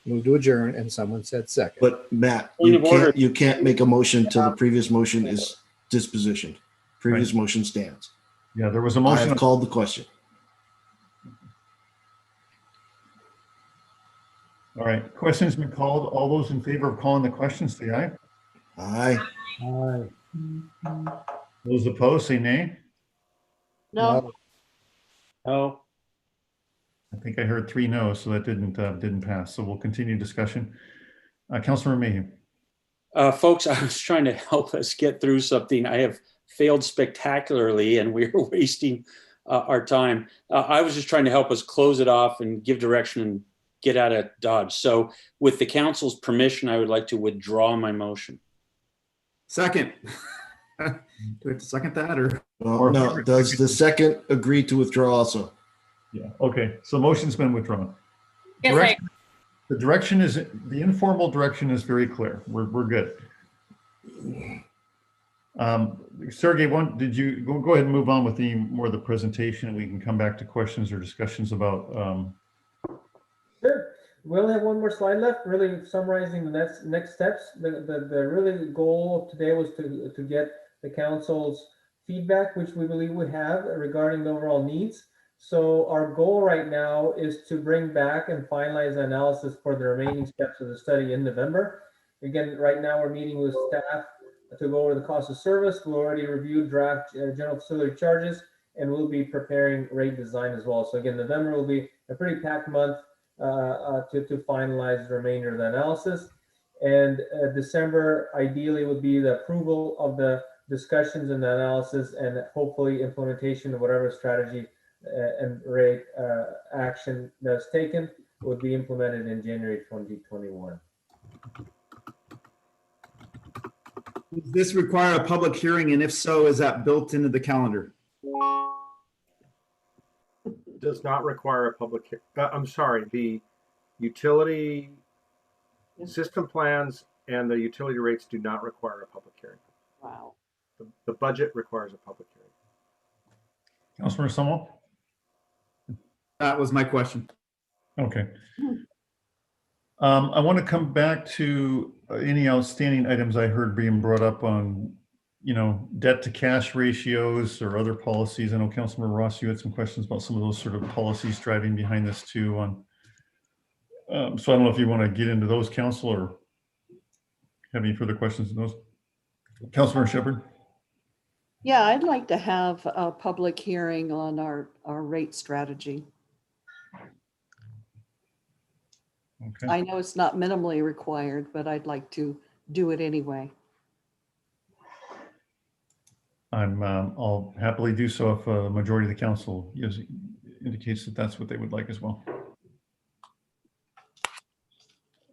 move to adjourn and someone said second. But Matt, Point of order. you can't make a motion till the previous motion is dispositioned. Previous motion stands. Yeah, there was a I motion. have called the question. All right. Question's been called. All those in favor of calling the question, say aye. Aye. Aye. Those opposed, say nay. No. No. I think I heard 3 no's, so that didn't pass. So we'll continue discussion. Councilmember Mayhew. Folks, I was trying to help us get through something. I have failed spectacularly and we're wasting our time. I was just trying to help us close it off and give direction and get out of Dodge. So with the council's permission, I would like to withdraw my motion. Second. Do we have to second that or? Well, no, does the second agree to withdraw also? Yeah. Okay. So motion's been withdrawn. Yes, The direction is, the informal direction is very clear. We're good. Sergey, did you go ahead and move on with the more of the presentation, and we can come back to questions or discussions about. Sure. We only have one more slide left, really summarizing the next steps. The really goal of today was to get the council's feedback, which we believe we have regarding the overall needs. So our goal right now is to bring back and finalize the analysis for the remaining steps of the study in November. Again, right now we're meeting with staff to go over the cost of service. We already reviewed draft general facility charges, and we'll be preparing rate design as well. So again, November will be a pretty packed month to finalize the remainder of the analysis. And December ideally would be the approval of the discussions and the analysis, and hopefully implementation of whatever strategy and rate action that's taken would be implemented in January 2021. Does this require a public hearing? And if so, is that built into the calendar? Does not require a public hearing. I'm sorry, the utility system plans and the utility rates do not require a public hearing. Wow. The budget requires a public hearing. Councilmember Summerall? That was my question. Okay. I want to come back to any outstanding items I heard being brought up on, debt to cash ratios or other policies. I know Councilmember Ross, you had some questions about some of those sort of policies driving behind this too. So I don't know if you want to get into those, Council, or have any further questions on those. Councilmember Shepherd? Yeah, I'd like to have a public hearing on our rate strategy. Okay. I know it's not minimally required, but I'd like to do it anyway. I'll happily do so if a majority of the council indicates that that's what they would like as well.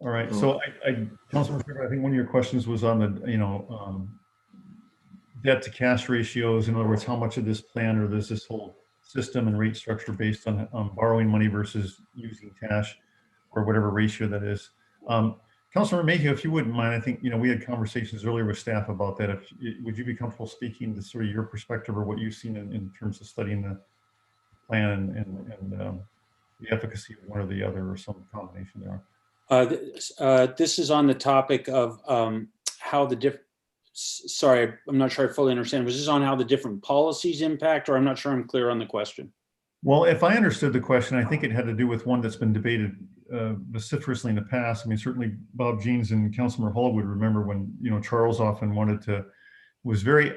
All right, so Councilman Shepherd, I think one of your questions was on the, debt to cash ratios. In other words, how much of this plan or this whole system and rate structure based on borrowing money versus using cash, or whatever ratio that is. Councilor Mayhew, if you wouldn't mind, I think, we had conversations earlier with staff about that. Would you be comfortable speaking to sort of your perspective or what you've seen in terms of studying the plan and the efficacy of one or the other or some combination there? This is on the topic of how the different, sorry, I'm not sure I fully understand. Was this on how the different policies impact, or I'm not sure I'm clear on the question? Well, if I understood the question, I think it had to do with one that's been debated vociferously in the past. I mean, certainly Bob Jeans and Councilmember Hall would remember when, Charles often was very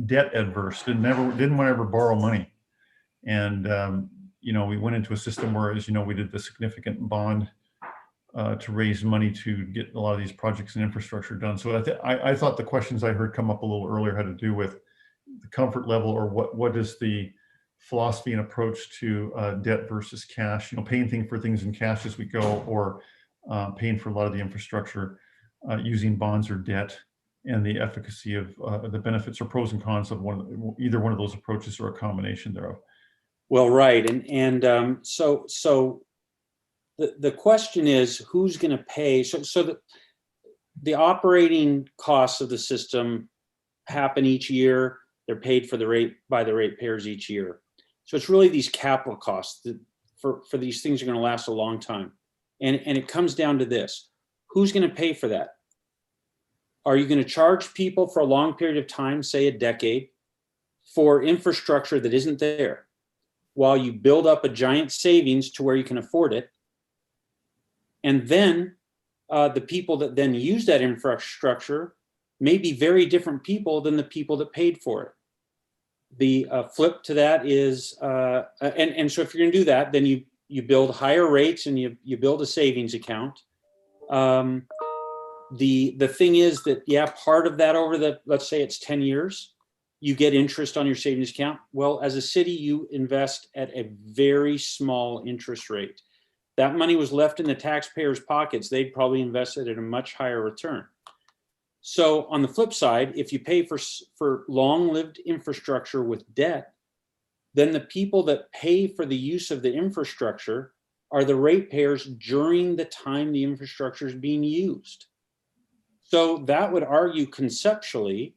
debt adverse, didn't want to ever borrow money. And, we went into a system where, as we did the significant bond to raise money to get a lot of these projects and infrastructure done. So I thought the questions I heard come up a little earlier had to do with the comfort level, or what is the philosophy and approach to debt versus cash, paying for things in cash as we go, or paying for a lot of the infrastructure using bonds or debt, and the efficacy of the benefits or pros and cons of either one of those approaches or a combination thereof. Well, right. And so the question is, who's going to pay? So the operating costs of the system happen each year. They're paid for by the ratepayers each year. So it's really these capital costs that for these things are going to last a long time. And it comes down to this: who's going to pay for that? Are you going to charge people for a long period of time, say a decade, for infrastructure that isn't there, while you build up a giant savings to where you can afford it? And then the people that then use that infrastructure may be very different people than the people that paid for it. The flip to that is, and so if you're going to do that, then you build higher rates and you build a savings account. The thing is that, part of that over let's say it's 10 years, you get interest on your savings account. Well, as a city, you invest at a very small interest rate. That money was left in the taxpayers' pockets. They'd probably invested at a much higher return. So on the flip side, if you pay for long-lived infrastructure with debt, then the people that pay for the use of the infrastructure are the ratepayers during the time the infrastructure is being used. So that would argue conceptually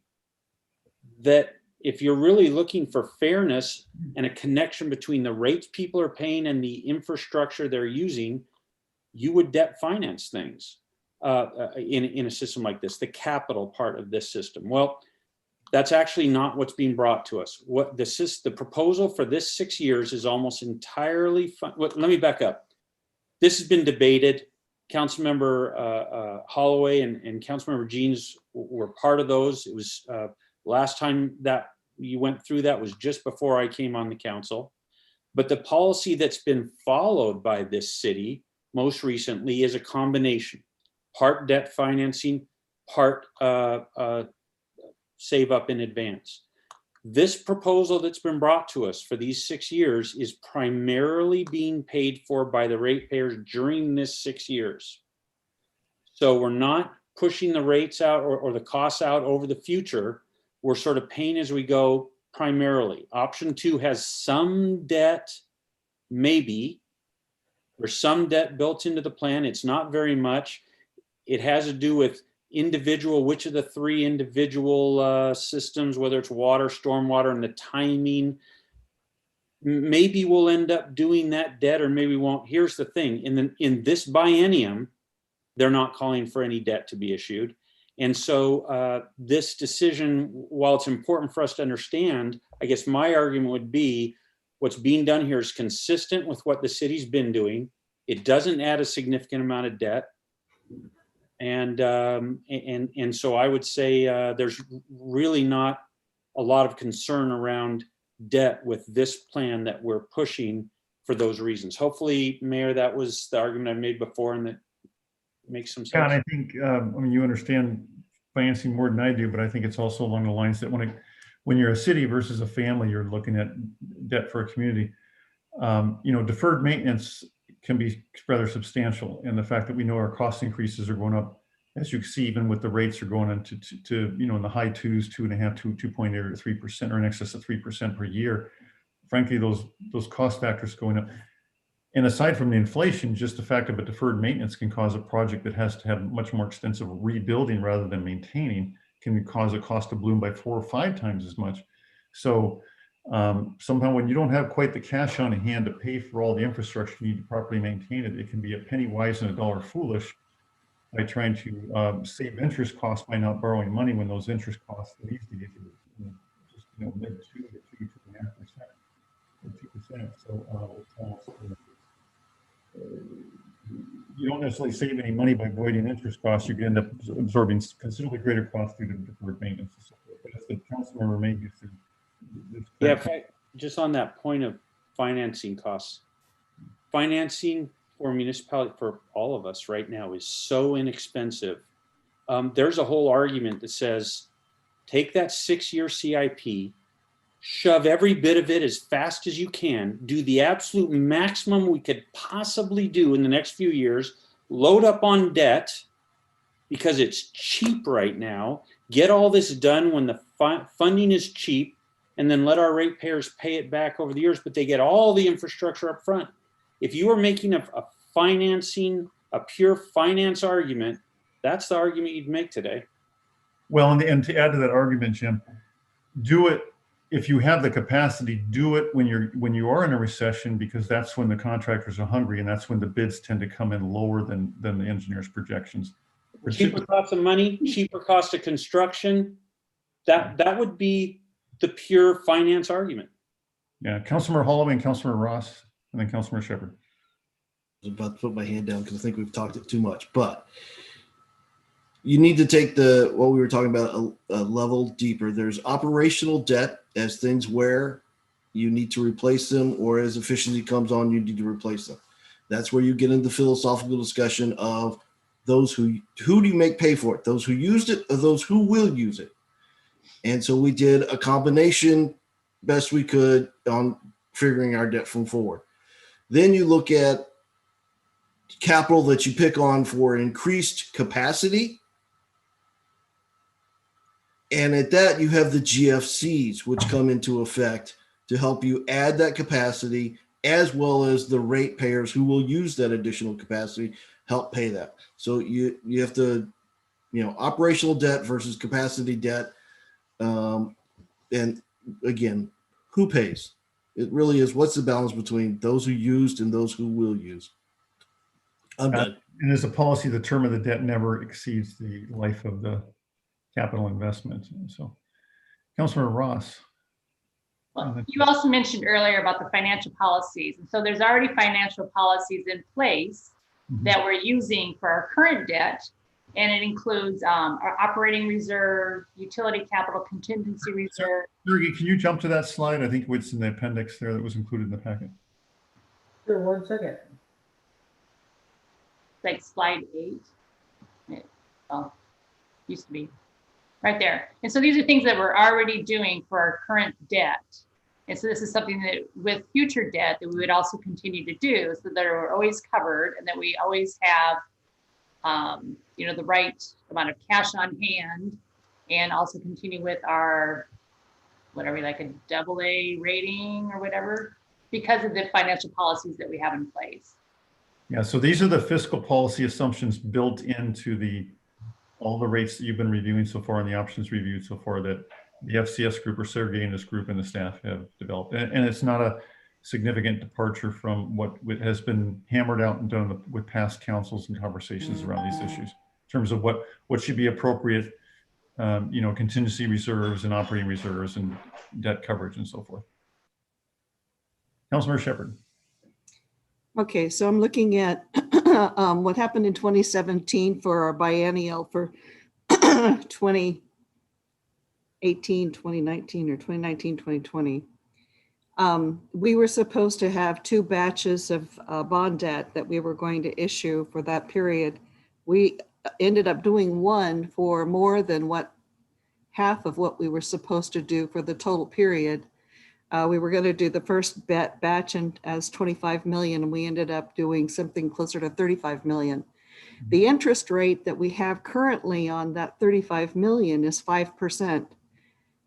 that if you're really looking for fairness and a connection between the rates people are paying and the infrastructure they're using, you would debt finance things in a system like this, the capital part of this system. Well, That's actually not what's being brought to us. What this is, the proposal for this 6 years is almost entirely let me back up. This has been debated. Councilmember Holloway and Councilmember Jeans were part of those. It was last time that you went through that was just before I came on the council. But the policy that's been followed by this city most recently is a combination, part debt financing, part save up in advance. This proposal that's been brought to us for these 6 years is primarily being paid for by the ratepayers during this 6 years. So we're not pushing the rates out or the costs out over the future. We're sort of paying as we go primarily. Option 2 has some debt, maybe. There's some debt built into the plan. It's not very much. It has to do with which of the 3 individual systems, whether it's water, stormwater, and the timing. Maybe we'll end up doing that debt or maybe we won't. Here's the thing, in this biennium, they're not calling for any debt to be issued. And so this decision, while it's important for us to understand, I guess my argument would be what's being done here is consistent with what the city's been doing. It doesn't add a significant amount of debt. And so I would say there's really not a lot of concern around debt with this plan that we're pushing for those reasons. Hopefully, Mayor, that was the argument I made before and that makes some sense. Yeah, and I think, I mean, you understand financing more than I do, but I think it's also along the lines that when you're a city versus a family, you're looking at debt for a community. Deferred maintenance can be rather substantial. And the fact that we know our cost increases are going up, as you can see, even with the rates are going into in the high 2s, 2.5%, 2.8 or 3%, or in excess of 3% per year. Frankly, those cost factors going up. And aside from the inflation, just the fact of a deferred maintenance can cause a project that has to have much more extensive rebuilding rather than maintaining can cause a cost to bloom by 4 or 5 times as much. So somehow when you don't have quite the cash on hand to pay for all the infrastructure you need to properly maintain it, it can be a penny wise and a dollar foolish by trying to save interest costs by not borrowing money when those interest costs these days are just mid 2 to 2.5% or 2%. So you don't necessarily save any money by avoiding interest costs. You can end up absorbing considerably greater costs due to deferred maintenance. But as the council member may use just on that point of financing costs, financing for municipality, for all of us right now, is so inexpensive. There's a whole argument that says, take that 6-year CIP, shove every bit of it as fast as you can, do the absolute maximum we could possibly do in the next few years, load up on debt because it's cheap right now, get all this done when the funding is cheap, and then let our ratepayers pay it back over the years, but they get all the infrastructure up front. If you were making a pure finance argument, that's the argument you'd make today. Well, and to add to that argument, Jim, do it if you have the capacity. Do it when you are in a recession, because that's when the contractors are hungry, and that's when the bids tend to come in lower than the engineers' projections. Cheaper cost of money, cheaper cost of construction. That would be the pure finance argument. Yeah, Councilmember Holloway and Councilmember Ross, and then Councilmember Shepherd. I was about to put my hand down because I think we've talked it too much, but you need to take what we were talking about a level deeper. There's operational debt. As things wear, you need to replace them, or as efficiency comes on, you need to replace them. That's where you get into the philosophical discussion of those who do you make pay for it? Those who used it or those who will use it? And so we did a combination best we could on figuring our debt from forward. Then you look at capital that you pick on for increased capacity. And at that, you have the GFCs, which come into effect to help you add that capacity, as well as the ratepayers who will use that additional capacity help pay that. So you have to, operational debt versus capacity debt. And again, who pays? It really is, what's the balance between those who used and those who will use? I'm done. And as a policy, the term of the debt never exceeds the life of the capital investment. So Councilor Ross. Well, you also mentioned earlier about the financial policies. And so there's already financial policies in place that we're using for our current debt. And it includes our operating reserve, utility capital contingency reserve. Sergey, can you jump to that slide? I think it's in the appendix there that was included in the packet. Sure, 1 second. Like slide 8. Oh, used to be right there. And so these are things that we're already doing for our current debt. And so this is something that with future debt that we would also continue to do so that we're always covered and that we always have, you know, the right amount of cash on hand, and also continue with our, whatever, like a AA rating or whatever, because of the financial policies that we have in place. Yeah, so these are the fiscal policy assumptions built into all the rates that you've been reviewing so far and the options reviewed so far that the FCS group or Sergey and his group and the staff have developed. And it's not a significant departure from what has been hammered out and done with past councils and conversations around these issues in terms of what should be appropriate, you know, contingency reserves and operating reserves and debt coverage and so forth. Councilmember Shepherd. Okay, so I'm looking at what happened in 2017 for our biennial for 2018, 2019, or 2019, 2020. We were supposed to have 2 batches of bond debt that we were going to issue for that period. We ended up doing one for more than half of what we were supposed to do for the total period. We were going to do the first batch as 25 million, and we ended up doing something closer to 35 million. The interest rate that we have currently on that 35 million is 5%.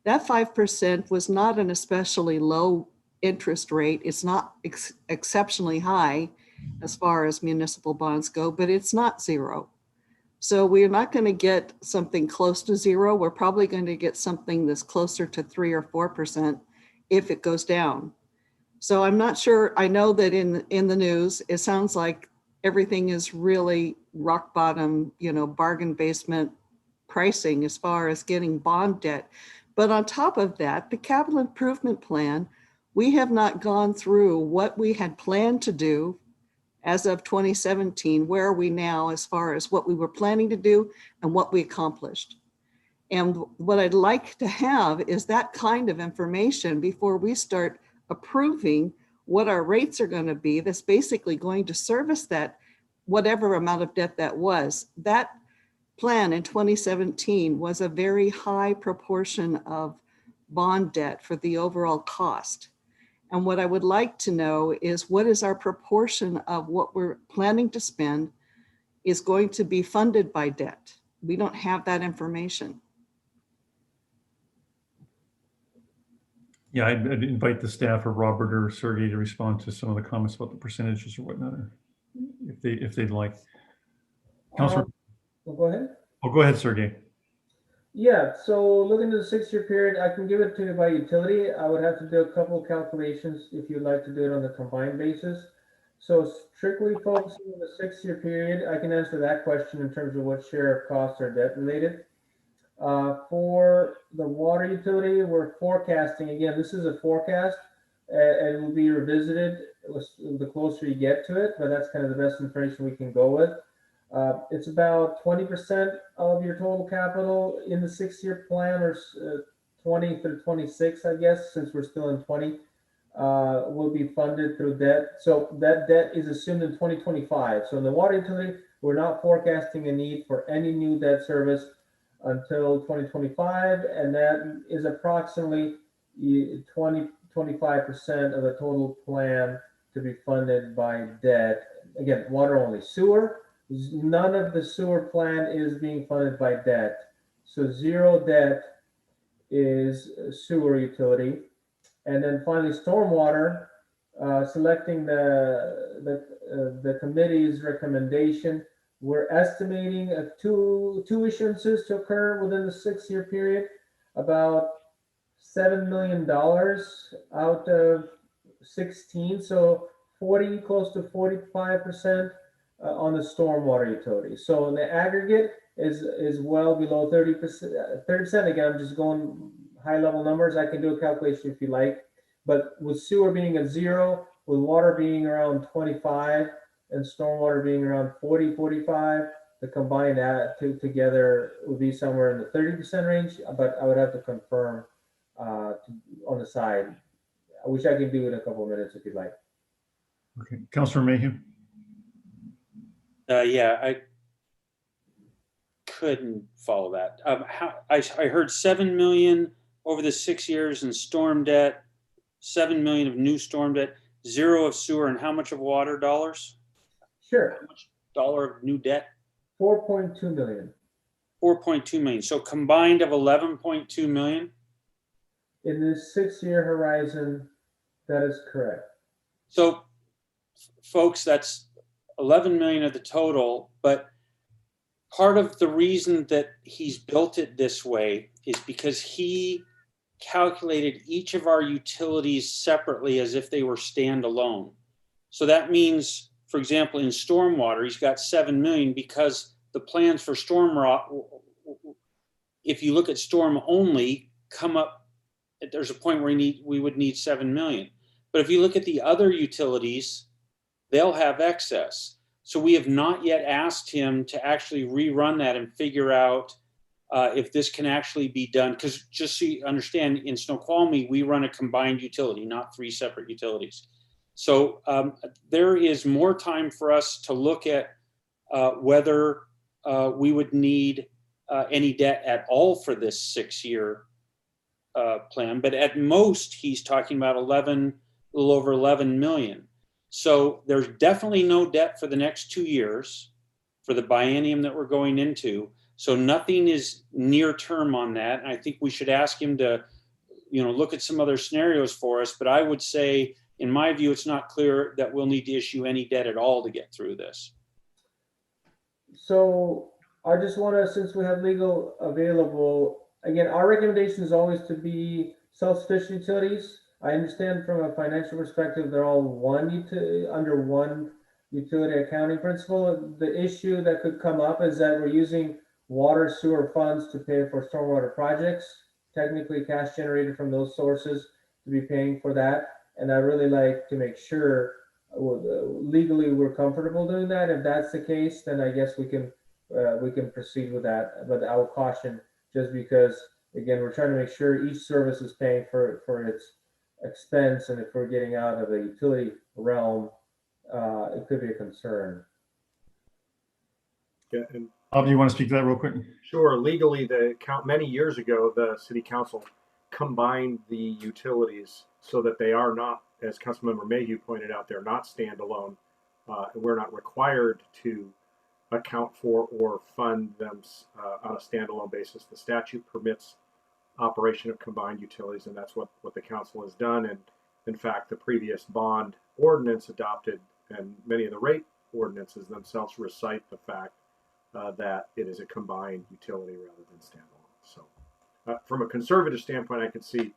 That 5% was not an especially low interest rate. It's not exceptionally high as far as municipal bonds go, but it's not zero. So we're not going to get something close to zero. We're probably going to get something that's closer to 3 or 4% if it goes down. So I'm not sure. I know that in the news, it sounds like everything is really rock bottom, you know, bargain basement pricing as far as getting bond debt. But on top of that, the capital improvement plan, we have not gone through what we had planned to do as of 2017. Where are we now as far as what we were planning to do and what we accomplished? And what I'd like to have is that kind of information before we start approving what our rates are going to be. That's basically going to service that, whatever amount of debt that was. That plan in 2017 was a very high proportion of bond debt for the overall cost. And what I would like to know is what is our proportion of what we're planning to spend is going to be funded by debt. We don't have that information. Yeah, I'd invite the staff or Robert or Sergey to respond to some of the comments about the percentages or whatnot, or if they'd like. Councilor, Go ahead. oh, go ahead, Sergey. Yeah, so looking at the 6-year period, I can give it to you by utility. I would have to do a couple of calculations if you'd like to do it on the combined basis. So strictly focusing on the 6-year period, I can answer that question in terms of what share of costs are debt related. For the water utility, we're forecasting, again, this is a forecast, and it will be revisited the closer you get to it, but that's kind of the best information we can go with. It's about 20% of your total capital in the 6-year plan, or 20 through 26, I guess, since we're still in 20, will be funded through debt. So that debt is assumed in 2025. So in the water utility, we're not forecasting a need for any new debt service until 2025, and that is approximately 25% of the total plan to be funded by debt. Again, water only. Sewer, none of the sewer plan is being funded by debt. So zero debt is sewer utility. And then finally, stormwater, selecting the committee's recommendation, we're estimating two issuances to occur within the 6-year period, about $7 million out of 16, so 40, close to 45% on the stormwater utility. So in the aggregate is well below 30%. 30%, again, I'm just going high level numbers. I can do a calculation if you like. But with sewer being at 0, with water being around 25, and stormwater being around 40, 45, the combined together would be somewhere in the 30% range, but I would have to confirm on the side, which I can do in a couple of minutes if you'd like. Okay, Councilor Mayhew. Yeah, I couldn't follow that. I heard 7 million over the 6 years in storm debt, 7 million of new storm debt, 0 of sewer, and how much of water dollars? Sure. How much dollar of new debt? 4.2 million. 4.2 million. So combined of 11.2 million? In this 6-year horizon, that is correct. So folks, that's 11 million of the total, but part of the reason that he's built it this way is because he calculated each of our utilities separately as if they were standalone. So that means, for example, in stormwater, he's got 7 million because the plans for if you look at storm only, come up, there's a point where we would need 7 million. But if you look at the other utilities, they'll have excess. So we have not yet asked him to actually rerun that and figure out if this can actually be done. Because just so you understand, in Snoqualmie, we run a combined utility, not 3 separate utilities. So there is more time for us to look at whether we would need any debt at all for this 6-year plan. But at most, he's talking about a little over 11 million. So there's definitely no debt for the next 2 years for the biennium that we're going into. So nothing is near term on that. And I think we should ask him to, look at some other scenarios for us. But I would say, in my view, it's not clear that we'll need to issue any debt at all to get through this. So I just want to, since we have legal available, again, our recommendation is always to be self-sufficient utilities. I understand from a financial perspective, they're all under one utility accounting principle. The issue that could come up is that we're using water sewer funds to pay for stormwater projects, technically cash generated from those sources to be paying for that. And I really like to make sure legally we're comfortable doing that. If that's the case, then I guess we can proceed with that. But I will caution, just because, again, we're trying to make sure each service is paying for its expense, and if we're getting out of the utility realm, it could be a concern. Yeah, and Bob, you want to speak to that real quick? sure. Legally, many years ago, the city council combined the utilities so that they are not, as Councilmember Mayhew pointed out, they're not standalone. We're not required to account for or fund them on a standalone basis. The statute permits operation of combined utilities, and that's what the council has done. And in fact, the previous bond ordinance adopted, and many of the rate ordinances themselves recite the fact that it is a combined utility rather than standalone. So from a conservative standpoint, I could see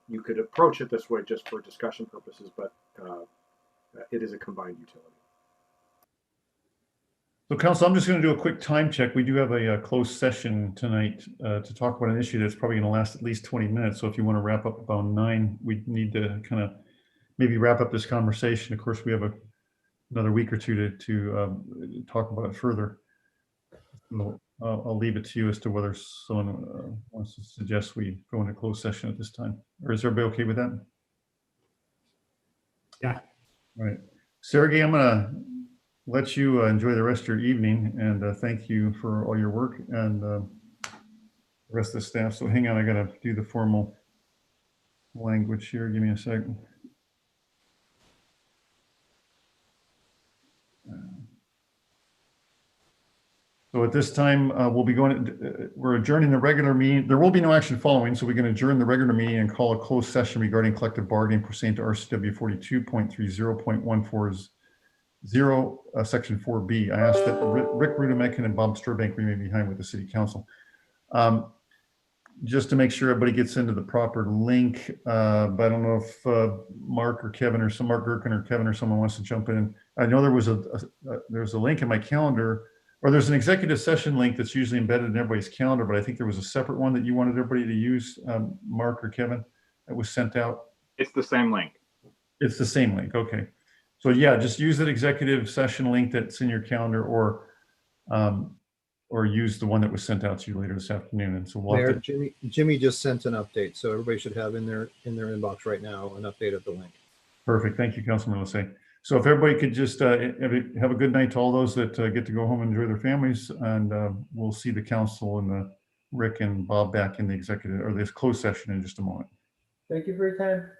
you could approach it this way just for discussion purposes, but it is a combined utility. So Council, I'm just going to do a quick time check. We do have a closed session tonight to talk about an issue that's probably going to last at least 20 minutes. So if you want to wrap up about 9, we need to kind of maybe wrap up this conversation. Of course, we have another week or two to talk about it further. So I'll leave it to you as to whether someone wants to suggest we go into closed session at this time. Or is everybody okay with that? Yeah. All right. Sergey, I'm going to let you enjoy the rest of your evening, and thank you for all your work and the rest of the staff. So hang on, I got to do the formal language here. Give me a second. So at this time, we'll be we're adjourning the regular meeting. There will be no action following, so we're going to adjourn the regular meeting and call a closed session regarding collective bargaining pursuant to RCW 42.30.140, section 4B. I asked that Rick Rudemecken and Bob Sturbank remain behind with the city council. Just to make sure everybody gets into the proper link, but I don't know if Mark or Kevin or Mark Gerken or Kevin or someone wants to jump in. I know there was a link in my calendar, or there's an executive session link that's usually embedded in everybody's calendar, but I think there was a separate one that you wanted everybody to use, Mark or Kevin, that was sent out. It's the same link. It's the same link. Okay. So yeah, just use that executive session link that's in your calendar, or use the one that was sent out to you later this afternoon. And so we'll have Mayor, Jimmy just sent an update, so everybody should have in their inbox right now an update of the link. Perfect. Thank you, Councilman Lissay. So if everybody could just have a good night to all those that get to go home and enjoy their families, and we'll see the council and Rick and Bob back in the executive or this closed session in just a moment. Thank you for your time.